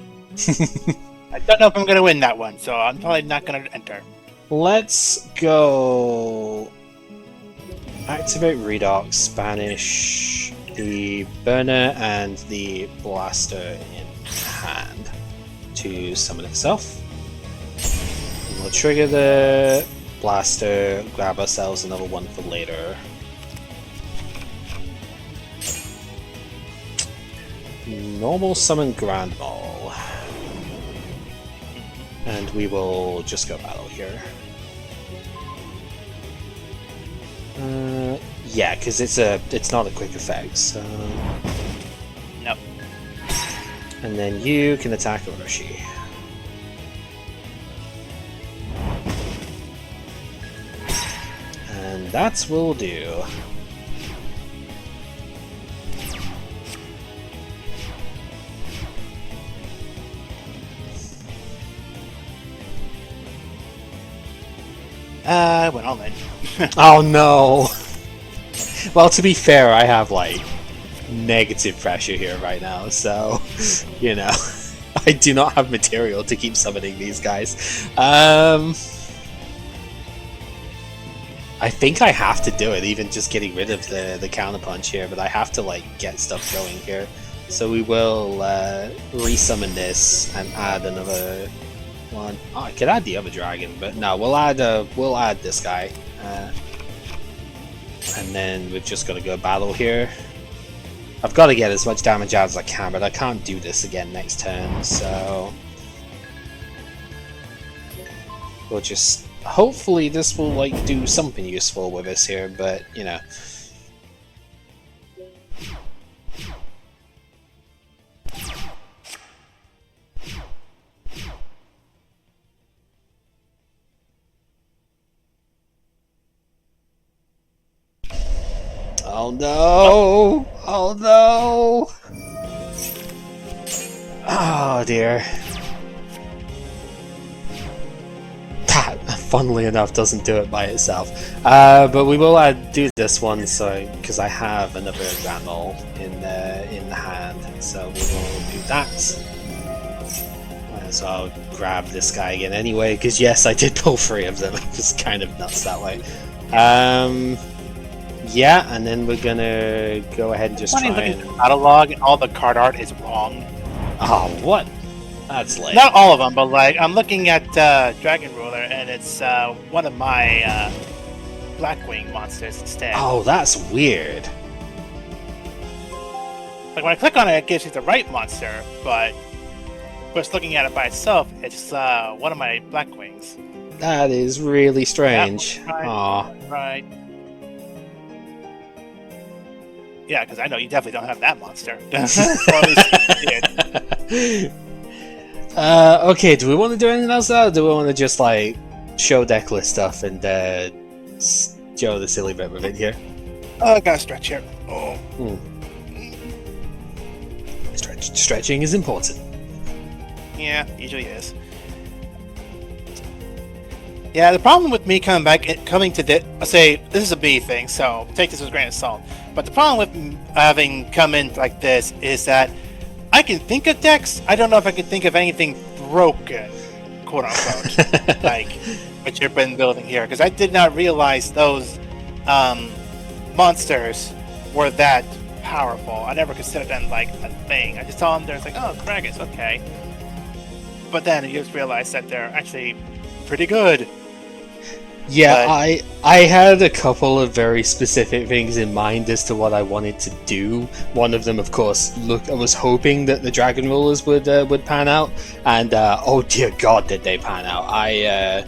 don't know if I'm gonna win that one, so I'm probably not gonna enter. Let's go. Activate Redox, Spanish, the burner and the blaster in hand to summon itself. And we'll trigger the blaster, grab ourselves another one for later. Normal summon Grand Maul. And we will just go battle here. Yeah, because it's not a quick effect, so... No. And then you can attack Orochi. And that's will do. I went all in. Oh no! Well, to be fair, I have like negative pressure here right now, so you know, I do not have material to keep summoning these guys. I think I have to do it, even just getting rid of the counterpunch here, but I have to like get stuff going here. So we will resummon this and add another one. Oh, I could add the other dragon, but no, we'll add this guy. And then we've just got to go battle here. I've got to get as much damage out as I can, but I can't do this again next turn, so we'll just... Hopefully this will like do something useful with us here, but you know. Oh no! Oh no! Oh dear. That, funnily enough, doesn't do it by itself. But we will do this one, so because I have another Ramel in the hand, so we will do that. So I'll grab this guy again anyway, because yes, I did pull 3 of them. It was kind of nuts that way. Yeah, and then we're gonna go ahead and just try and... the catalog and all the card art is wrong. Oh, what? That's lame. Not all of them, but like I'm looking at Dragon Ruler, and it's one of my Blackwing monsters instead. Oh, that's weird. Like when I click on it, it gives me the right monster, but just looking at it by itself, it's one of my Blackwings. That is really strange. Right. Aw. Right. Yeah, because I know you definitely don't have that monster. Okay, do we want to do anything else now? Or do we want to just like show decklist stuff and show the silly bit with it here? Oh, I gotta stretch here. Oh. Stretching is important. Yeah, usually is. Yeah, the problem with me coming to this, say this is a B thing, so take this with a grain of salt. But the problem with having come in like this is that I can think of decks. I don't know if I can think of anything broken, quote unquote, like what you've been building here, because I did not realize those monsters were that powerful. I never considered them like a thing. I just saw them there, it's like, oh, dragons, okay. But then you just realize that they're actually pretty good. Yeah, but I had a couple of very specific things in mind as to what I wanted to do. One of them, of course, I was hoping that the Dragon Rulers would pan out, and oh dear God, did they pan out! I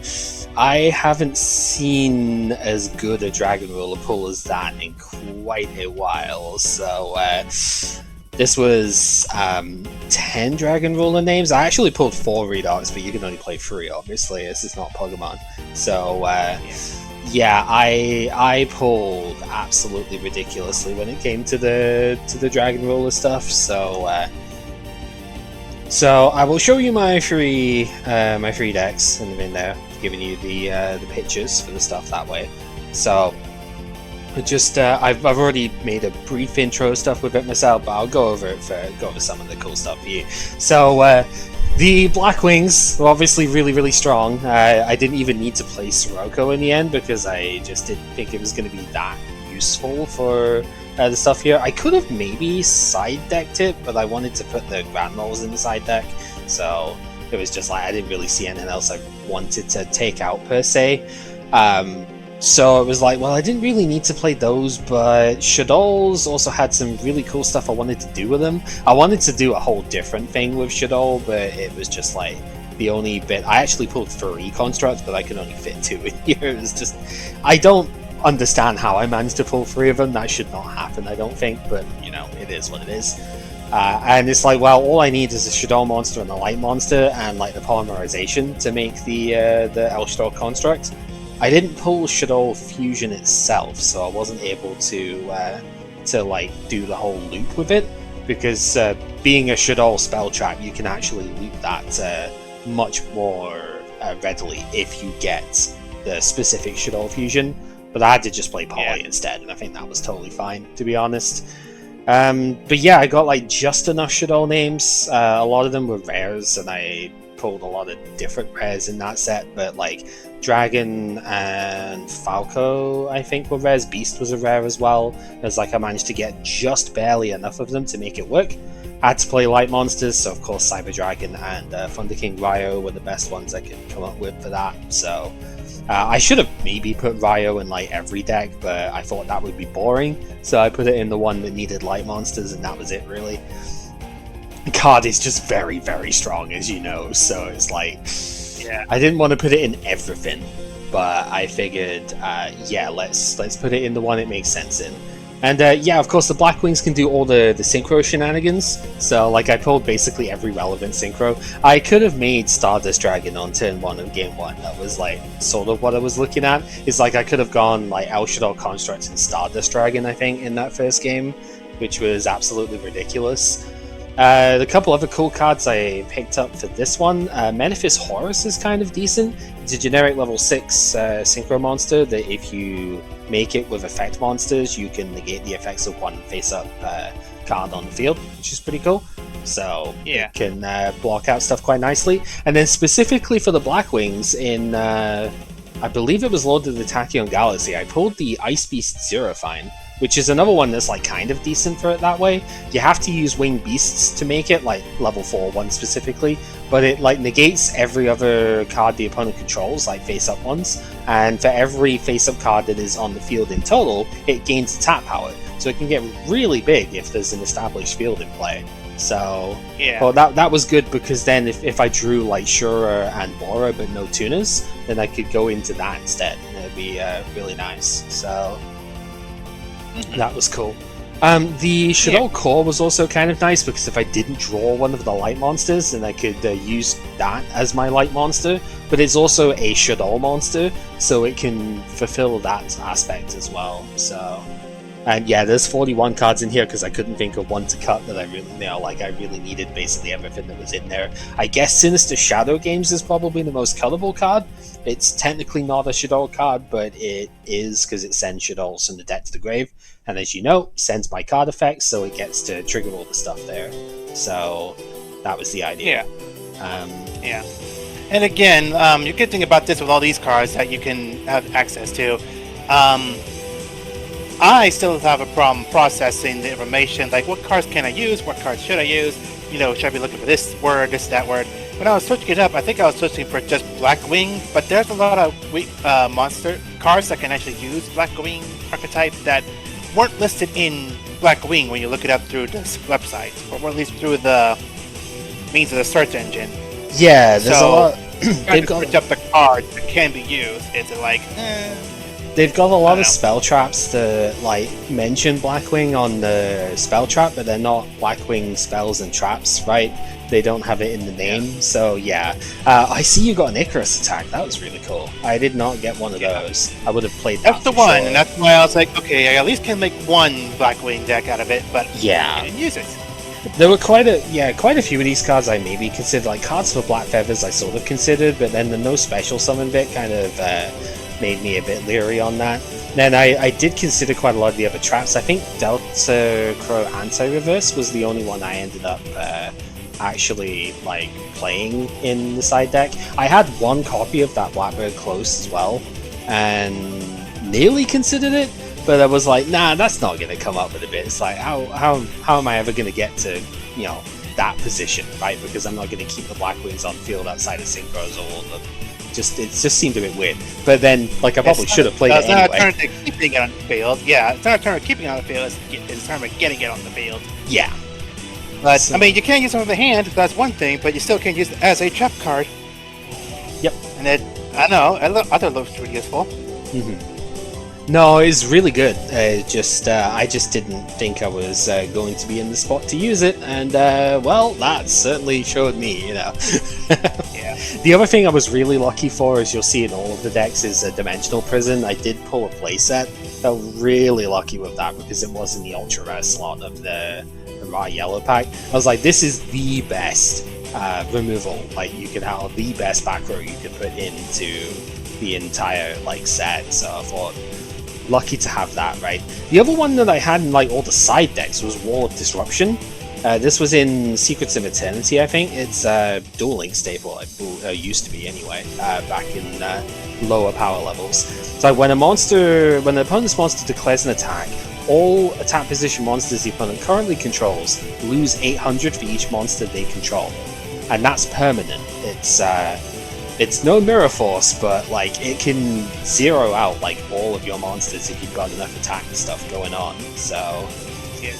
haven't seen as good a Dragon Ruler pull as that in quite a while. So this was 10 Dragon Ruler names. I actually pulled 4 Redox, but you can only play 3, obviously. This is not Pokemon. So, yeah, I pulled absolutely ridiculously when it came to the Dragon Ruler stuff. So I will show you my 3 decks and in there, giving you the pictures for the stuff that way. So. Just I've already made a brief intro stuff with it myself, but I'll go over some of the cool stuff for you. So the Blackwings were obviously really strong. I didn't even need to play Sirocco in the end because I just didn't think it was going to be that useful for the stuff here. I could have maybe side decked it, but I wanted to put the Grandmoles in the side deck, so it was just like I didn't really see anything else I wanted to take out per se. So it was like, well, I didn't really need to play those, but Shadol's also had some really cool stuff I wanted to do with them. I wanted to do a whole different thing with Shadol, but it was just like the only bit. I actually pulled 3 constructs, but I can only fit 2 in here. It was just, I don't understand how I managed to pull 3 of them. That should not happen, I don't think, but you know, it is what it is. And it's like, well, all I need is a Shadol monster and a light monster and like the polymerization to make the Elshadol construct. I didn't pull Shadol Fusion itself, so I wasn't able to like do the whole loop with it, because being a Shadol spell trap, you can actually loop that much more readily if you get the specific Shadow fusion, but I had to just play Poly instead, and I think that was totally fine, to be honest. But yeah, I got like just enough Shadow names. A lot of them were rares, and I pulled a lot of different rares in that set, but like Dragon and Falco, I think, were rares. Beast was a rare as well. It was like I managed to get just barely enough of them to make it work. I had to play light monsters, so of course Cyber Dragon and Thunder King Ryo were the best ones I could come up with for that. So I should have maybe put Ryo in like every deck, but I thought that would be boring, so I put it in the one that needed light monsters, and that was it really. The card is just very, very strong, as you know, so it's like, I didn't want to put it in everything, but I figured, yeah, let's put it in the one it makes sense in. And yeah, of course, the Black Wings can do all the synchro shenanigans, so like I pulled basically every relevant synchro. I could have made Stardust Dragon on turn 1 of game 1, that was like sort of what I was looking at. It's like I could have gone like El Shaddai Construct and Stardust Dragon, I think, in that first game, which was absolutely ridiculous. The couple other cool cards I picked up for this one, Manifest Horus is kind of decent. It's a generic level 6 synchro monster that if you make it with effect monsters, you can negate the effects of one face-up card on the field, which is pretty cool. So it can block out stuff quite nicely. And then specifically for the Black Wings, in I believe it was Lord of the Tachyon Galaxy, I pulled the Ice Beast Xerophine, which is another one that's like kind of decent for it that way. You have to use Winged Beasts to make it, like level 4 one specifically, but it like negates every other card the opponent controls, like face-up ones, and for every face-up card that is on the field in total, it gains tap power, so it can get really big if there's an established field in play. So, well, that was good, because then if I drew like Shura and Bora but no tuners, then I could go into that instead, and it'd be really nice. So that was cool. The Shadow Core was also kind of nice, because if I didn't draw one of the light monsters, then I could use that as my light monster, but it's also a Shadow monster, so it can fulfill that aspect as well. So, and yeah, there's 41 cards in here because I couldn't think of one to cut that I really, I really needed basically everything that was in there. I guess Sinister Shadow Games is probably the most cuttable card. It's technically not a Shadow card, but it is because it sends Shadows from the deck to the grave, and as you know, sends my card effects, so it gets to trigger all the stuff there. So that was the idea. And again, your good thing about this with all these cards that you can have access to, I still have a problem processing the information, like what cards can I use, what cards should I use, should I be looking for this word, that word. When I was searching it up, I think I was searching for just Blackwing, but there's a lot of monster cards that can actually use Blackwing archetype that weren't listed in Blackwing when you look it up through this website, or at least through the means of the search engine. Yeah, there's a lot. They've got search up the cards that can be used. It's like, they've got a lot of spell traps to like mention Blackwing on the spell trap, but they're not Blackwing spells and traps, right? They don't have it in the name, so yeah. I see you got an Icarus attack. That was really cool. I did not get one of those. I would have played that. That's the one, and that's why I was like, okay, I at least can make one Blackwing deck out of it, but I didn't use it. There were quite a few of these cards I maybe considered, like cards for Black Feathers I sort of considered, but then the no special summon bit kind of made me a bit leery on that. Then I did consider quite a lot of the other traps. I think Delta Crow Anti-Reverse was the only one I ended up actually like playing in the side deck. I had one copy of that Blackbird Close as well, and nearly considered it, but I was like, nah, that's not going to come up with a bit. It's like, how am I ever going to get to, that position, right? Because I'm not going to keep the Black Wings on field outside of synchros or the... it just seemed a bit weird. But then, like, I probably should have played it anyway. It's not a turn to keeping it on the field. Yeah, it's not a turn of keeping it on the field. It's a turn of getting it on the field. Yeah. But, so, I mean, you can't use it with the hand, that's one thing, but you still can't use it as a trap card. Yep. And I know, I thought it looked pretty useful. No, it's really good. I just didn't think I was going to be in the spot to use it, and well, that certainly showed me, Yeah. The other thing I was really lucky for, as you'll see in all of the decks, is a Dimensional Prison. I did pull a playset. Felt really lucky with that because it was in the ultra rare slot of the raw yellow pack. I was like, this is the best removal. Like, you could have the best back row you could put into the entire like set. So I thought, lucky to have that, right? The other one that I had in like all the side decks was Wall of Disruption. This was in Secrets of Eternity, I think. It's a Duel Link staple, used to be anyway, back in lower power levels. So when the opponent's monster declares an attack, all attack position monsters the opponent currently controls lose 800 for each monster they control, and that's permanent. It's no Mirror Force, but like it can zero out like all of your monsters if you've got enough attack and stuff going on. So yeah.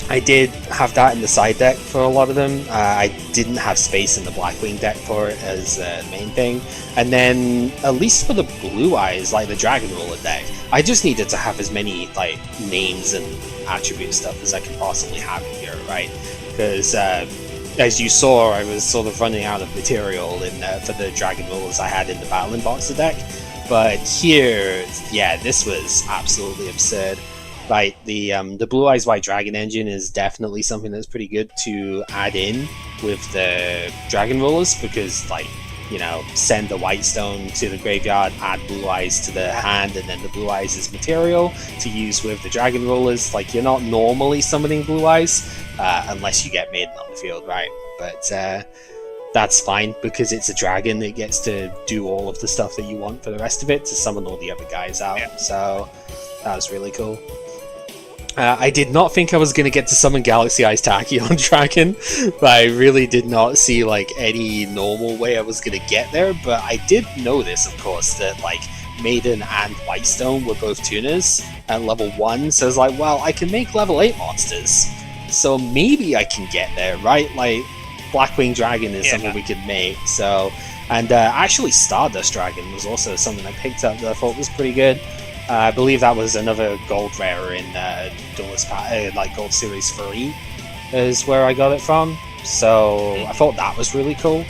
I did have that in the side deck for a lot of them. I didn't have space in the Blackwing deck for it as the main thing. And then, at least for the Blue Eyes, like the Dragon Ruler deck, I just needed to have as many like names and attribute stuff as I could possibly have here, right? Because as you saw, I was sort of running out of material for the Dragon Rulers I had in the Battling Boxer deck. But here, yeah, this was absolutely absurd. Right, the Blue Eyes White Dragon engine is definitely something that's pretty good to add in with the Dragon Rulers, because, like, you know, send the White Stone to the graveyard, add Blue Eyes to the hand, and then the Blue Eyes is material to use with the Dragon Rulers. Like, you're not normally summoning Blue Eyes unless you get Maiden on the field, right? But that's fine, because it's a dragon. It gets to do all of the stuff that you want for the rest of it to summon all the other guys out. Yeah. So that was really cool. I did not think I was going to get to summon Galaxy Eyes Tachyon Dragon, but I really did not see like any normal way I was going to get there. But I did notice, of course, that like Maiden and Whitestone were both tuners at level 1, so I was like, well, I can make level 8 monsters, so maybe I can get there, right? Like, Blackwing Dragon is something we could make, so... And actually Stardust Dragon was also something I picked up that I thought was pretty good. I believe that was another gold rare in Duelist like Gold Series 3 is where I got it from. So I thought that was really cool.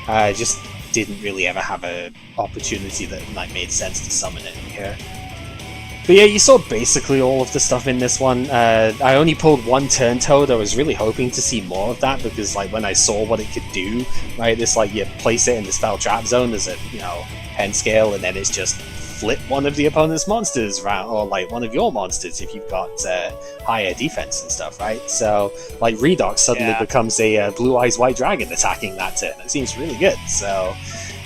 I just didn't really ever have an opportunity that like made sense to summon it here. But yeah, you saw basically all of the stuff in this one. I only pulled one Turn Toad. I was really hoping to see more of that, because like when I saw what it could do, right, this like you place it in the spell trap zone as a, you know, pen scale, and then it's just flip one of the opponent's monsters around, or like one of your monsters if you've got higher defense and stuff, right? So like Redox suddenly becomes a Blue Eyes White Dragon attacking that turn. It seems really good. So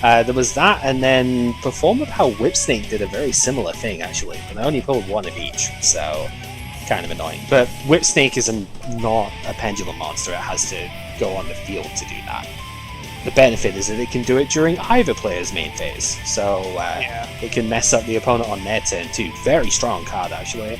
there was that, and then Performer Power Whipsnake did a very similar thing actually, but I only pulled one of each, so kind of annoying. But Whipsnake is not a pendulum monster. It has to go on the field to do that. The benefit is that it can do it during either player's main phase, so it can mess up the opponent on their turn too. Very strong card, actually.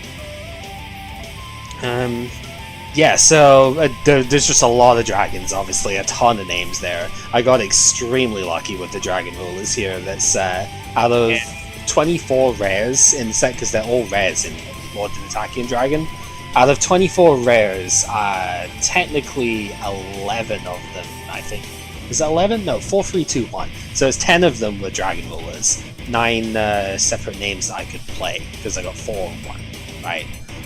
Yeah, so there's just a lot of dragons, obviously, a ton of names there. I got extremely lucky with the Dragon Rulers here. That's out of 24 rares in the set, because they're all rares in Lord of the Tachyon Dragon. Out of 24 rares, technically 11 of them, I think. Is that 11? No, 4, 3, 2, 1. So it's 10 of them were Dragon Rulers. 9 separate names that I could play, because I got 4 in 1, right?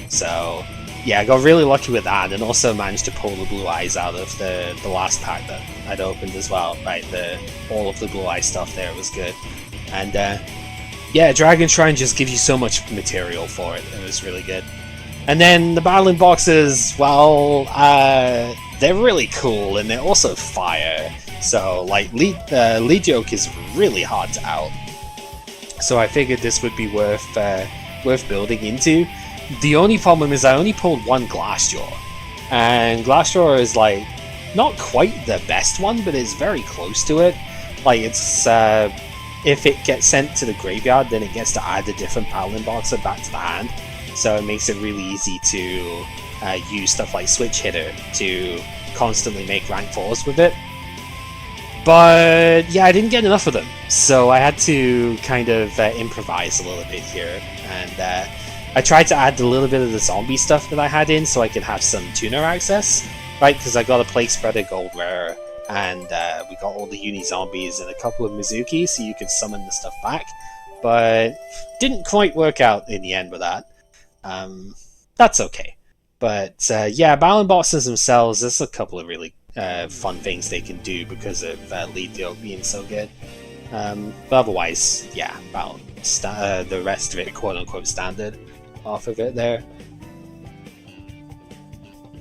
So, yeah, I got really lucky with that, and also managed to pull the Blue Eyes out of the last pack that I'd opened as well, right? All of the Blue Eye stuff there was good. And, yeah, Dragon Shrine just gives you so much material for it. It was really good. And then the Battling Boxes, well, they're really cool, and they're also fire. So, like, Lead Yoke is really hard to out. So I figured this would be worth building into. The only problem is I only pulled one Glassjaw. And Glassjaw is, like, not quite the best one, but it's very close to it. Like, it's, if it gets sent to the graveyard, then it gets to add a different Battling Boxer back to the hand. So it makes it really easy to use stuff like Switch Hitter to constantly make rank 4s with it. But yeah, I didn't get enough of them, so I had to kind of improvise a little bit here. And I tried to add a little bit of the zombie stuff that I had in so I could have some tuner access, right? Because I got a Plague Spreader Gold Rare, and we got all the Uni Zombies and a couple of Mizuki, so you could summon the stuff back. But didn't quite work out in the end with that. That's okay. But yeah, Battling Boxes themselves, there's a couple of really fun things they can do because of Lead Yoke being so good. But otherwise, yeah, about the rest of it, quote unquote, standard off of it there.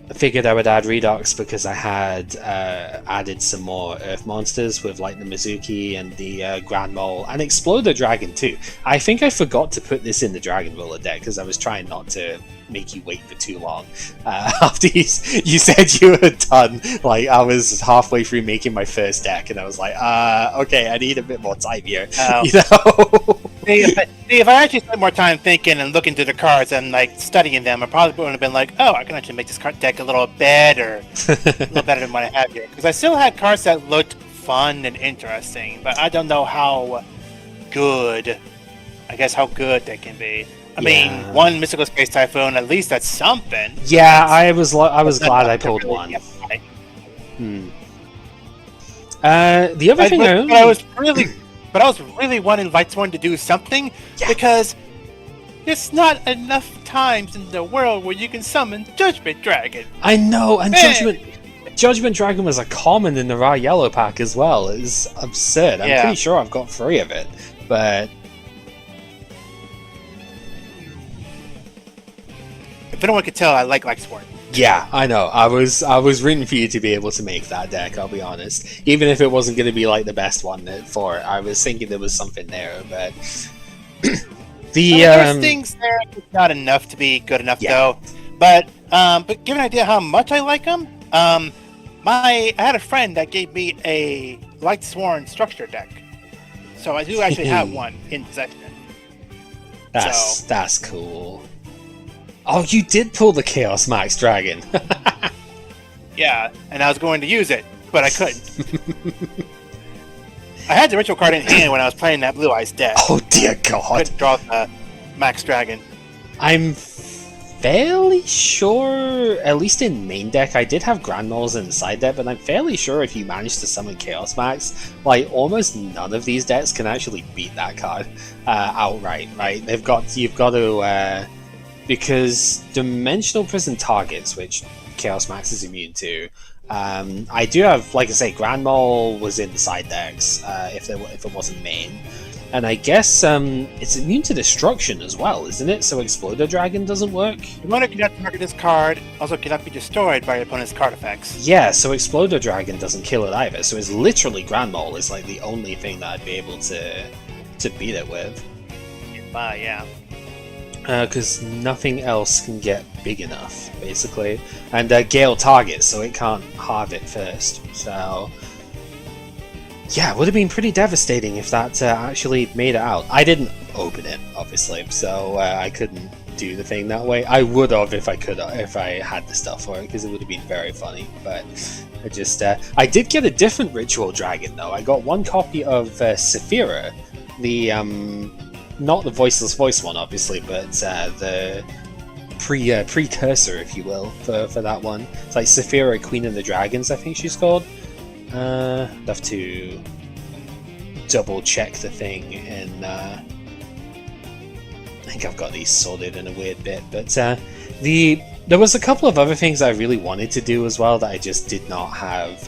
I figured I would add Redux because I had added some more Earth monsters with like the Mizuki and the Grand Mole and Exploder Dragon too. I think I forgot to put this in the Dragon Roller deck because I was trying not to make you wait for too long. After you said you were done, like I was halfway through making my first deck and I was like, okay, I need a bit more time here. You know? If I actually spent more time thinking and looking through the cards and like studying them, I probably would have been like, oh, I can actually make this card deck a little better, a little better than what I have here. Because I still had cards that looked fun and interesting, but I don't know how good. I guess how good they can be. I mean, one Mystical Space Typhoon, at least that's something. Yeah, I was glad I pulled one. The other thing I was really wanting Lightsworn to do something because there's not enough times in the world where you can summon Judgment Dragon. I know, and Judgment Dragon was a common in the Raw Yellow pack as well. It's absurd. I'm pretty sure I've got 3 of it, but if anyone could tell, I like Lightsworn. Yeah, I know. I was rooting for you to be able to make that deck, I'll be honest. Even if it wasn't going to be like the best one for it, I was thinking there was something there, but there's things there, it's not enough to be good enough though. But give an idea how much I like them. I had a friend that gave me a Lightsworn structure deck, so I do actually have one in possession. That's cool. Oh, you did pull the Chaos Max Dragon. Yeah, and I was going to use it, but I couldn't. I had the ritual card in hand when I was playing that Blue Eyes deck. Oh dear God! I couldn't draw the Max Dragon. I'm fairly sure, at least in main deck, I did have Grand Moles in the side deck, but I'm fairly sure if you manage to summon Chaos Max, like almost none of these decks can actually beat that card outright. Right? You've got to. Because Dimensional Prison targets, which Chaos Max is immune to, I do have, like I say, Grand Mole was in the side decks if it wasn't main, and I guess it's immune to destruction as well, isn't it? So Exploder Dragon doesn't work. The opponent cannot target this card, also cannot be destroyed by your opponent's card effects. Yeah, so Exploder Dragon doesn't kill it either. So it's literally Grand Mole is like the only thing that I'd be able to beat it with. Yeah. Because nothing else can get big enough, basically. And Gale targets, so it can't halve it first. So, yeah, it would have been pretty devastating if that actually made it out. I didn't open it, obviously, so I couldn't do the thing that way. I would have if I had the stuff for it, because it would have been very funny. But I did get a different Ritual Dragon, though. I got one copy of Saphira, the not the Voiceless Voice one, obviously, but the precursor, if you will, for that one. It's like Saphira, Queen of the Dragons, I think she's called. I'll have to double check the thing, and I think I've got these sorted in a weird bit, but there was a couple of other things I really wanted to do as well that I just did not have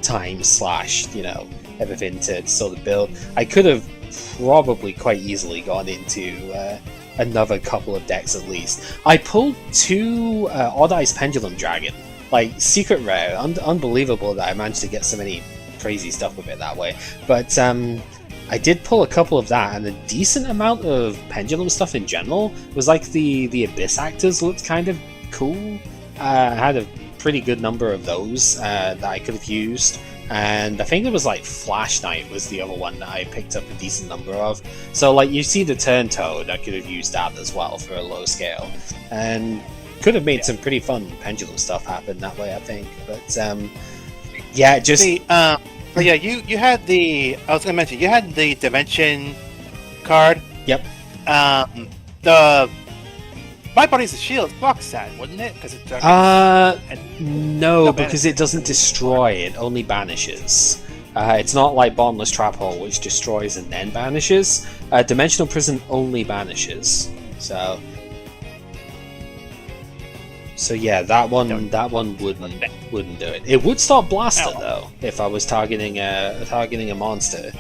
time / everything to sort of build. I could have probably quite easily gone into another couple of decks at least. I pulled 2 Odd Eyes Pendulum Dragon, like secret rare, unbelievable that I managed to get so many crazy stuff with it that way. But I did pull a couple of that, and a decent amount of Pendulum stuff in general. It was like the Abyss Actors looked kind of cool. I had a pretty good number of those that I could have used. And I think it was like Flash Knight was the other one that I picked up a decent number of. So like you see the Turn Toad, I could have used that as well for a low scale. And could have made some pretty fun Pendulum stuff happen that way, I think. But yeah, just... But yeah, you had I was going to mention, you had the Dimension card. Yep. My Body's a Shield box set, wouldn't it? No, because it doesn't destroy, it only banishes. It's not like Bottomless Trap Hole, which destroys and then banishes. Dimensional Prison only banishes. So yeah, that one wouldn't do it. It would stop Blaster though, if I was targeting a monster.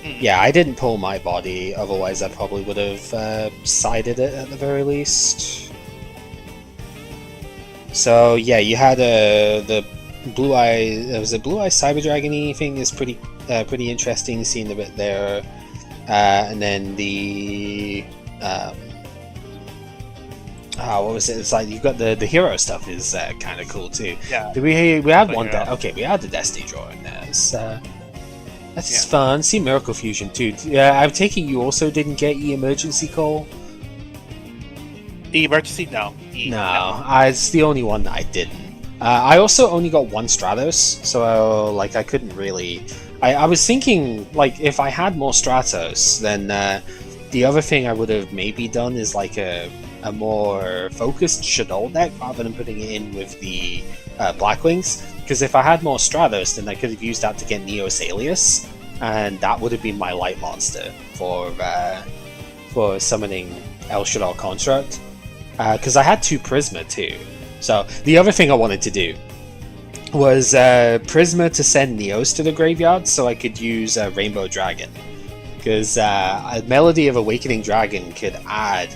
Yeah, I didn't pull my body, otherwise I probably would have sided it at the very least. So yeah, you had the blue eye. Was it blue eye cyber dragon-y thing is pretty interesting. Seeing a bit there, and then the what was it? It's like you've got the hero stuff is kind of cool too. Yeah. We had The one. hero. Okay, we had the Destiny drawer in there. That's fun. See Miracle Fusion too. Yeah, I'm taking you also didn't get emergency call. The emergency? No. No, it's the only one that I didn't. I also only got one Stratos, so like I couldn't really. I was thinking like if I had more Stratos, then the other thing I would have maybe done is like a more focused Shadow deck rather than putting it in with the Blackwings. Because if I had more Stratos, then I could have used that to get Neos Alias, and that would have been my light monster for summoning El Shaddai Construct. Because I had 2 Prisma too. So the other thing I wanted to do was Prisma to send Neos to the graveyard so I could use Rainbow Dragon. Because a Melody of Awakening Dragon could add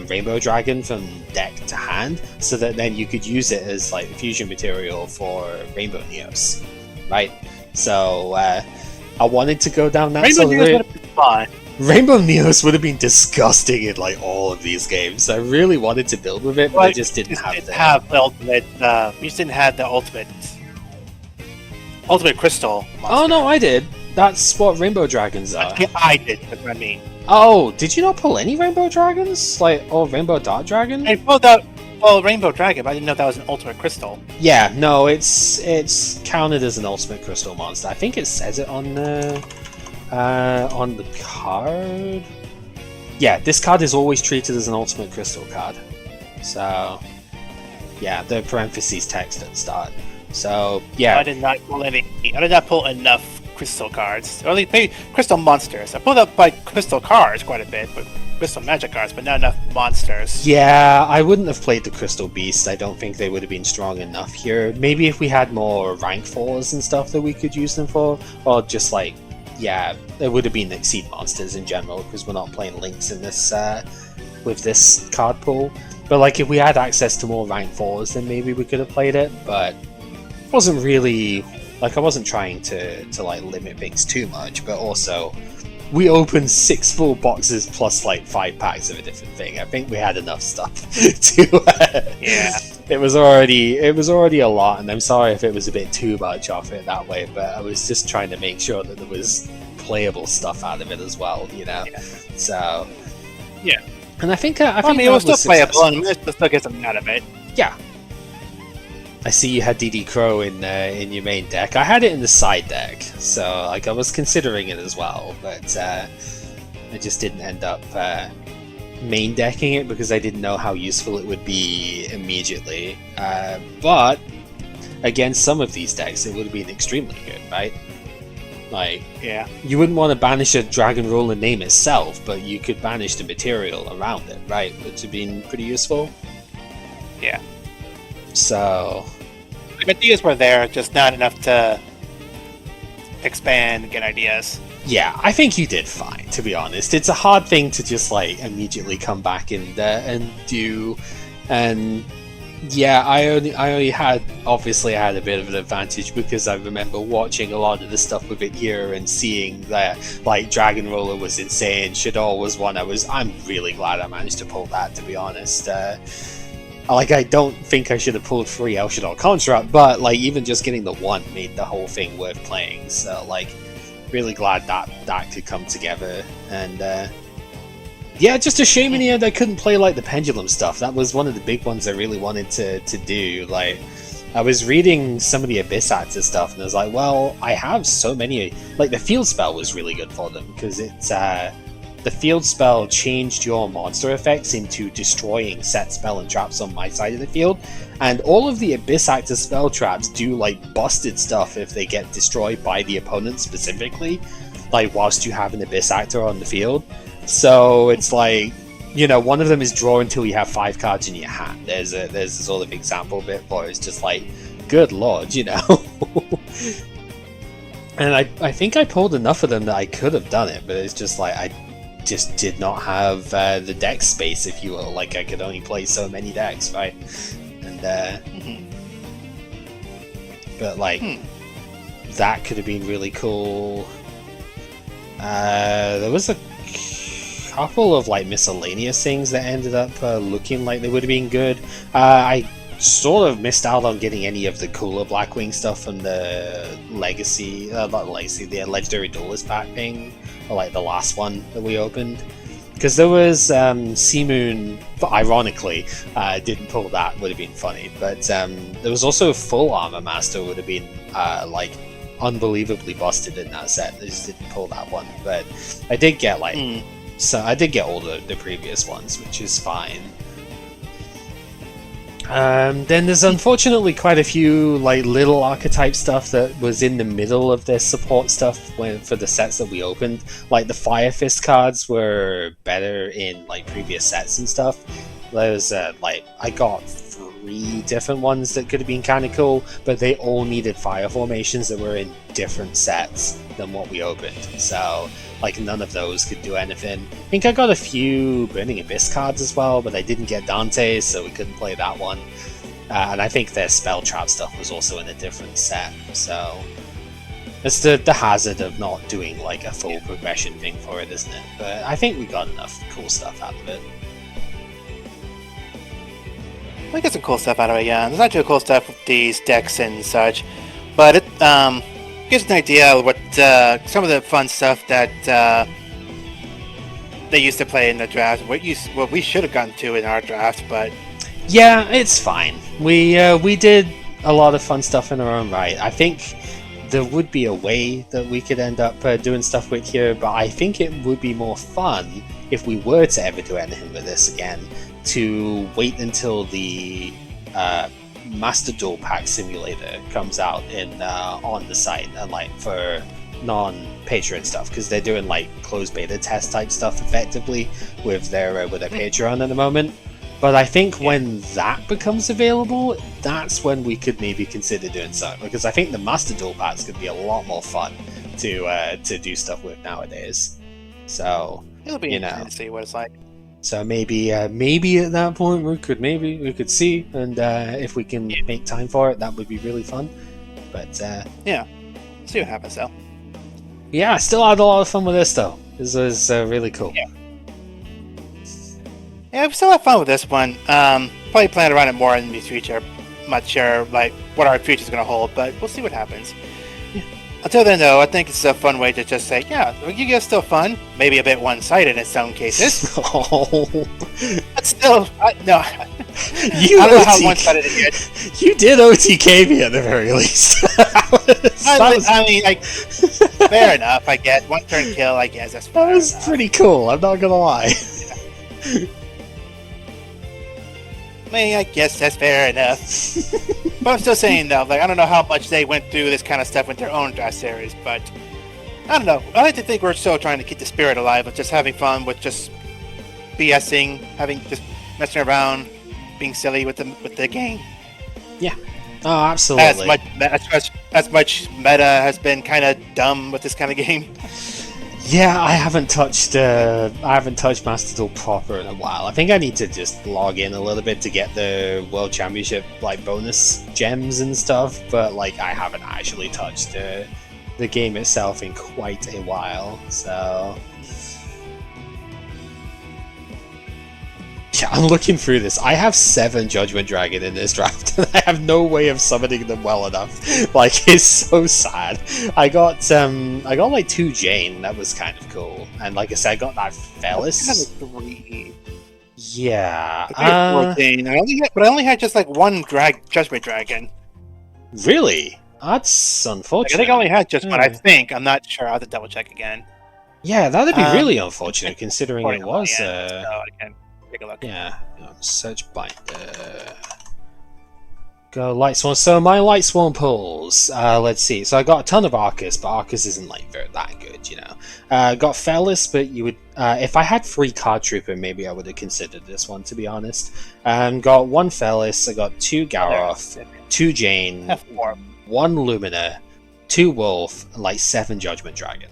Rainbow Dragon from deck to hand, so that then you could use it as like fusion material for Rainbow Neos, right? So I wanted to go down that. Rainbow Neos would have been fun. Rainbow Neos would have been disgusting in like all of these games. I really wanted to build with it, but I just didn't have the ultimate. You just didn't have the ultimate crystal monster. Oh no, I did. That's what Rainbow Dragons are. I did. That's what I mean. Oh, did you not pull any Rainbow Dragons? Like, or Rainbow Dot Dragon? I pulled out Rainbow Dragon, but I didn't know that was an ultimate crystal. Yeah, no, it's counted as an ultimate crystal monster. I think it says it on the card. Yeah, this card is always treated as an ultimate crystal card. So, yeah, the parentheses text at the start. So, yeah. I did not pull any. I did not pull enough crystal cards. Or at least maybe crystal monsters. I pulled up like crystal cards quite a bit, but crystal magic cards, but not enough monsters. Yeah, I wouldn't have played the Crystal Beasts. I don't think they would have been strong enough here. Maybe if we had more rank 4s and stuff that we could use them for, or just like, yeah, it would have been Exceed monsters in general, because we're not playing Links in this with this card pool. But like, if we had access to more rank 4s, then maybe we could have played it. But it wasn't really like, I wasn't trying to like limit things too much, but also we opened 6 full boxes plus like 5 packs of a different thing. I think we had enough stuff to. Yeah. It was already a lot, and I'm sorry if it was a bit too much off it that way. But I was just trying to make sure that there was playable stuff out of it as well, you know. Yeah. So. Yeah. And I think it was still playable, and we still get something out of it. Yeah. I see you had DD Crow in your main deck. I had it in the side deck, so like I was considering it as well, but I just didn't end up main decking it because I didn't know how useful it would be immediately. But against some of these decks, it would have been extremely good, right? Like, yeah, you wouldn't want to banish a Dragon Roller name itself, but you could banish the material around it, right? Which would have been pretty useful. Yeah. So, the ideas were there, just not enough to expand and get ideas. Yeah, I think you did fine, to be honest. It's a hard thing to just like immediately come back and do, and yeah, I only had, obviously I had a bit of an advantage because I remember watching a lot of the stuff with it here and seeing that like Dragon Roller was insane, Shadow was one I'm really glad I managed to pull that, to be honest. Like, I don't think I should have pulled 3 El Shaddai Construct, but like even just getting the 1 made the whole thing worth playing. So like, really glad that could come together. And yeah, just a shame in the end I couldn't play like the Pendulum stuff. That was one of the big ones I really wanted to do. Like, I was reading some of the Abyss Actor stuff, and I was like, well, I have so many. Like, the Field Spell was really good for them because it's the Field Spell changed your monster effects into destroying set spell and traps on my side of the field, and all of the Abyss Actor spell traps do like busted stuff if they get destroyed by the opponent specifically, like whilst you have an Abyss Actor on the field. So it's like, you know, one of them is draw until you have 5 cards in your hand. There's a sort of example bit where it's just like, good lord, you know. And I think I pulled enough of them that I could have done it, but it's just like I just did not have the deck space, if you will. Like I could only play so many decks, right? And but like that could have been really cool. There was a couple of like miscellaneous things that ended up looking like they would have been good. I sort of missed out on getting any of the cooler Blackwing stuff from the Legacy, not Legacy, the Legendary Duelist pack thing, or like the last one that we opened. Because there was Cimo, ironically, didn't pull that, would have been funny. But there was also Full Armor Master, would have been like unbelievably busted in that set. I just didn't pull that one. But I did get like, so I did get all the previous ones, which is fine. Then there's unfortunately quite a few like little archetype stuff that was in the middle of their support stuff for the sets that we opened. Like the Fire Fist cards were better in like previous sets and stuff. There's like I got 3 different ones that could have been kind of cool, but they all needed fire formations that were in different sets than what we opened. So like none of those could do anything. I think I got a few Burning Abyss cards as well, but I didn't get Dante's, so we couldn't play that one. And I think their Spell Trap stuff was also in a different set, so it's the hazard of not doing like a full progression thing for it, isn't it? But I think we got enough cool stuff out of it. We get some cool stuff out of it, yeah. There's not too cool stuff with these decks and such, but it gives an idea of what some of the fun stuff that they used to play in the draft. What we should have gotten to in our draft, but yeah, it's fine. We did a lot of fun stuff in our own right. I think there would be a way that we could end up doing stuff with here, but I think it would be more fun if we were to ever do anything with this again, to wait until the Master Duel Pack Simulator comes out in on the site, and like for non-Patreon stuff, because they're doing like closed beta test type stuff effectively with their Patreon at the moment. But I think when that becomes available, that's when we could maybe consider doing something, because I think the Master Duel Packs could be a lot more fun to do stuff with nowadays. So it'll be interesting to see what it's like. So maybe at that point we could see, and if we can make time for it, that would be really fun. But yeah, see what happens though. Yeah, I still had a lot of fun with this though. This was really cool. Yeah, we still have fun with this one. Probably plan to run it more in the future. I'm not sure like what our future is going to hold, but we'll see what happens. Yeah. Until then, though, I think it's a fun way to just say, yeah, Yu-Gi-Oh's still fun. Maybe a bit one-sided in some cases. But still, no. I don't know how one-sided it is. You did OTK me at the very least. I mean, like, fair enough, I guess. One turn kill, I guess. That's fair That was enough. pretty cool, I'm not gonna lie. I mean, I guess that's fair enough. But I'm still saying, though, like, I don't know how much they went through this kind of stuff with their own draft series, but I don't know. I like to think we're still trying to keep the spirit alive of just having fun with just BSing, just messing around, being silly with the game. Yeah. Oh, absolutely. As much meta has been kind of dumb with this kind of game. Yeah, I haven't touched Master Duel proper in a while. I think I need to just log in a little bit to get the World Championship like bonus gems and stuff, but like I haven't actually touched the game itself in quite a while. So yeah, I'm looking through this. I have 7 Judgment Dragon in this draft, and I have no way of summoning them well enough. Like, it's so sad. I got like 2 Jane. That was kind of cool. And like I said, I got that Felis. 3. Yeah. I only had just like 1 Judgment Dragon. Really? That's unfortunate. I think I only had just one. I think. I'm not sure. I'll have to double check again. Yeah, that'd be really unfortunate considering it was. So I can take a look. Yeah, search binder. Go Light Swarm. So my Light Swarm pulls. Let's see. So I got a ton of Arcus, but Arcus isn't like that good, you know. Got Felis, but you would. If I had 3 Card Trooper, maybe I would have considered this one, to be honest. Got 1 Felis. I got 2 Garoth, 2 Jane, 1 Lumina, 2 wolf, and like 7 judgment dragon.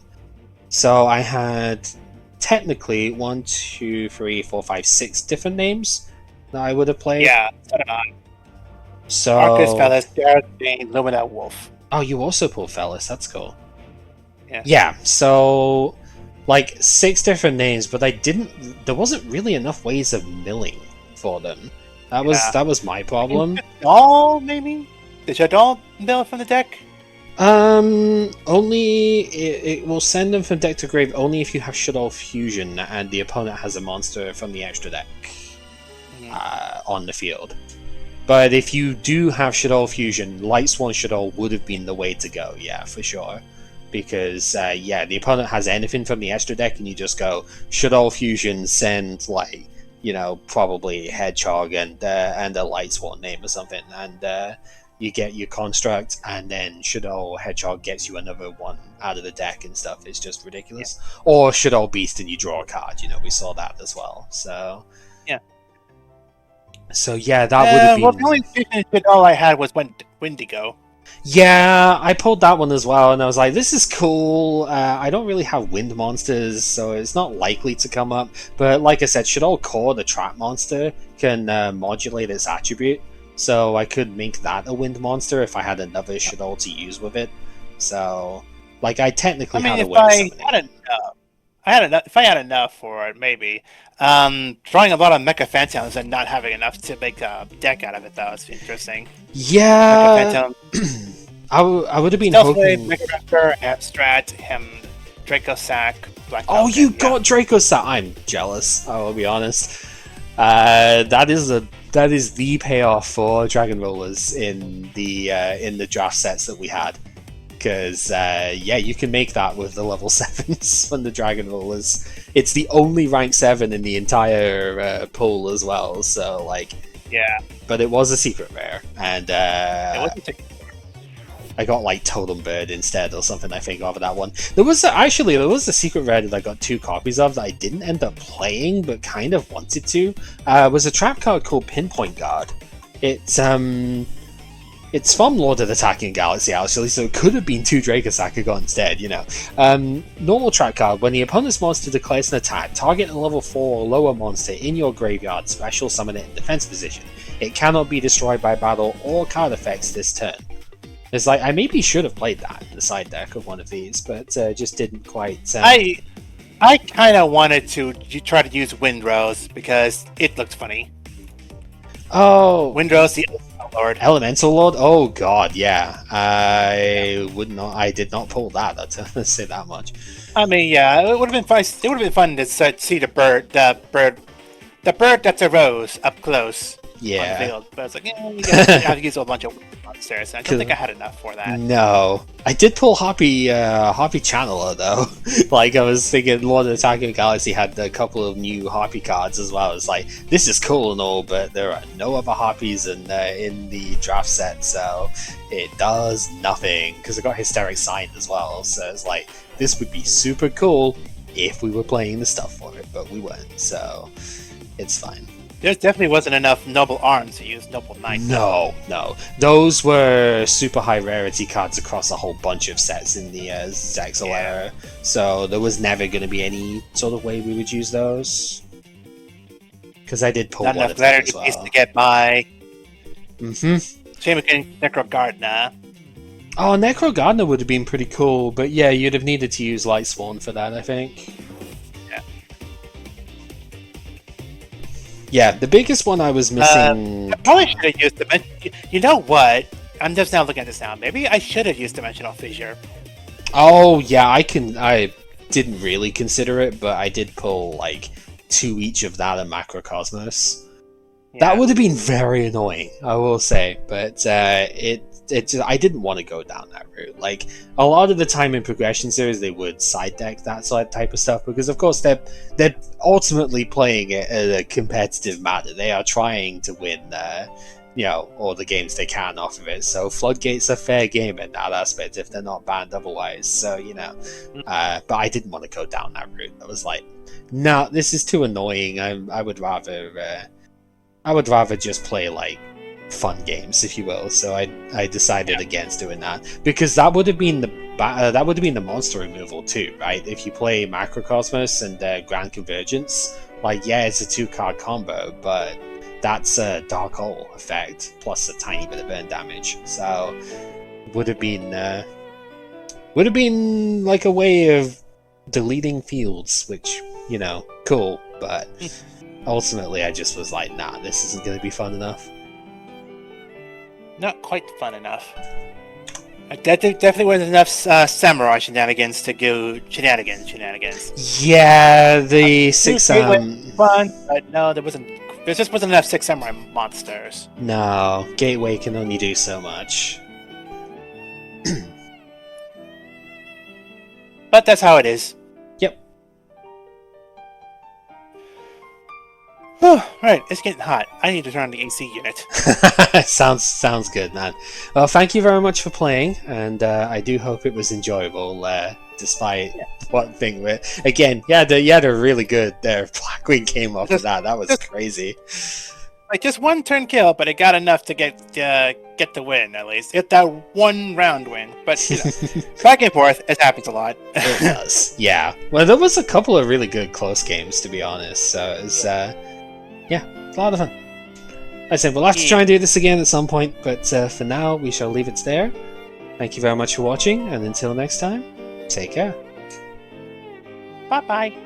So I had technically 1, 2, 3, 4, 5, 6 different names that I would have played. Yeah, so did I. So Arcus, Fellas, Gareth, Bane, Lumina, Wolf. Oh, you also pulled Fellas. That's cool. Yeah. Yeah. So, like 6 different names, but there wasn't really enough ways of milling for them. That was my problem. All maybe. Did you all mill from the deck? Only it will send them from deck to grave only if you have Shaddoll Fusion and the opponent has a monster from the extra deck on the field. But if you do have Shaddoll Fusion, Lightsworn Shaddoll would have been the way to go, yeah, for sure. Because, the opponent has anything from the extra deck, and you just go Shaddoll Fusion, send, like, probably Hedgehog and a Lightsworn name or something, and you get your construct, and then Shaddoll Hedgehog gets you another one out of the deck and stuff. It's just ridiculous. Yeah. Or Shaddoll Beast, and you draw a card, we saw that as well, so... Yeah. So yeah, that would have been... Well, the only Shaddoll I had was Wendigo. Yeah, I pulled that one as well, and I was like, this is cool. I don't really have wind monsters, so it's not likely to come up. But like I said, Shaddoll Core, the trap monster, can modulate its attribute. So I could make that a wind monster if I had another Shaddoll to use with it. So, like, I technically had a wind summoning. If I had enough for it, maybe. Drawing a lot of Mecha Phantoms and not having enough to make a deck out of it, that was interesting. Yeah, I would have been hoping... Mecha Raptor, Abstract, Draco Sack, Black Oh, you got Draco Sack! I'm jealous, I will be honest. That is the payoff for Dragon Rollers in the draft sets that we had. Because, you can make that with the level 7s from the Dragon Rollers. It's the only rank 7 in the entire pool as well, so, like... Yeah. But it was a secret rare, and it wasn't I got, like, Totem Bird instead or something, I think, over that one. There was a secret rare that I got 2 copies of that I didn't end up playing, but kind of wanted to. It was a trap card called Pinpoint Guard. It's from Lord of the Attacking Galaxy, actually, so it could have been 2 Dracosack I got instead, Normal trap card. When the opponent's monster declares an attack, target a level 4 or lower monster in your graveyard, special summon it in defense position. It cannot be destroyed by battle or card effects this turn. It's like, I maybe should have played that in the side deck of one of these, but just didn't quite... I kind of wanted to try to use Windrose, because it looked funny. Oh! Windrose, the Lord. Elemental Lord? Oh god, yeah. I did not pull that, let's say that much. I mean, yeah, it would have been fun. It would have been fun to see the bird that's a rose up close. Yeah. On the field. But I was like, you have to use a bunch of monsters. I don't think I had enough for that. No. I did pull Hoppy Channeler, though. Like, I was thinking Lord of the Attacking Galaxy had a couple of new Hoppy cards as well. It's like, this is cool and all, but there are no other Hoppies in the draft set, so it does nothing. Because I got Hysteric Sign as well, so it's like, this would be super cool if we were playing the stuff for it, but we weren't, so it's fine. There definitely wasn't enough Noble Arms to use Noble Knight. No. Those were super high rarity cards across a whole bunch of sets in the Zexal era, so there was never going to be any sort of way we would use those. Because I did pull not one enough letter as well. To get by. Shame again, Necro Gardener. Oh, Necro Gardener would have been pretty cool, but yeah, you'd have needed to use Lightsworn for that, I think. Yeah, the biggest one I was missing... I probably should have used Dimension... You know what? I'm just now looking at this now. Maybe I should have used Dimensional Fissure. Oh, yeah, I didn't really consider it, but I did pull, like, 2 each of that and Macrocosmos. Yeah. That would have been very annoying, I will say, but I didn't want to go down that route. Like, a lot of the time in Progression Series, they would side deck that sort of type of stuff, because of course they're ultimately playing it in a competitive manner. They are trying to win, all the games they can off of it. So Floodgate's a fair game in that aspect if they're not banned otherwise. So, but I didn't want to go down that route. I was like, no, this is too annoying. I would rather just play like fun games, if you will. So I decided against doing that because that would have been the monster removal too, right? If you play Macrocosmos and Grand Convergence, like yeah, it's a 2-card combo, but that's a Dark Hole effect plus a tiny bit of burn damage. So would have been like a way of deleting fields, which, you know, cool, but ultimately I just was like, nah, this isn't going to be fun enough. Not quite fun enough. That definitely wasn't enough samurai shenanigans to go shenanigans. Yeah, the 6 fun, but no, there just wasn't enough 6 samurai monsters. No, Gateway can only do so much. But that's how it is. Yep. Right, it's getting hot. I need to turn on the AC unit. Sounds good, man. Well, thank you very much for playing, and I do hope it was enjoyable, despite one thing with again, you had a really good Blackwing came off of that. That was crazy. Like just one turn kill, but it got enough to get the win at least. Get that 1 round win. But you know, back and forth, it happens a lot. It does, yeah. Well, there was a couple of really good close games, to be honest. So it was, it's a lot of fun. I said we'll have to try and do this again at some point, but for now we shall leave it there. Thank you very much for watching, and until next time, take care. Bye bye.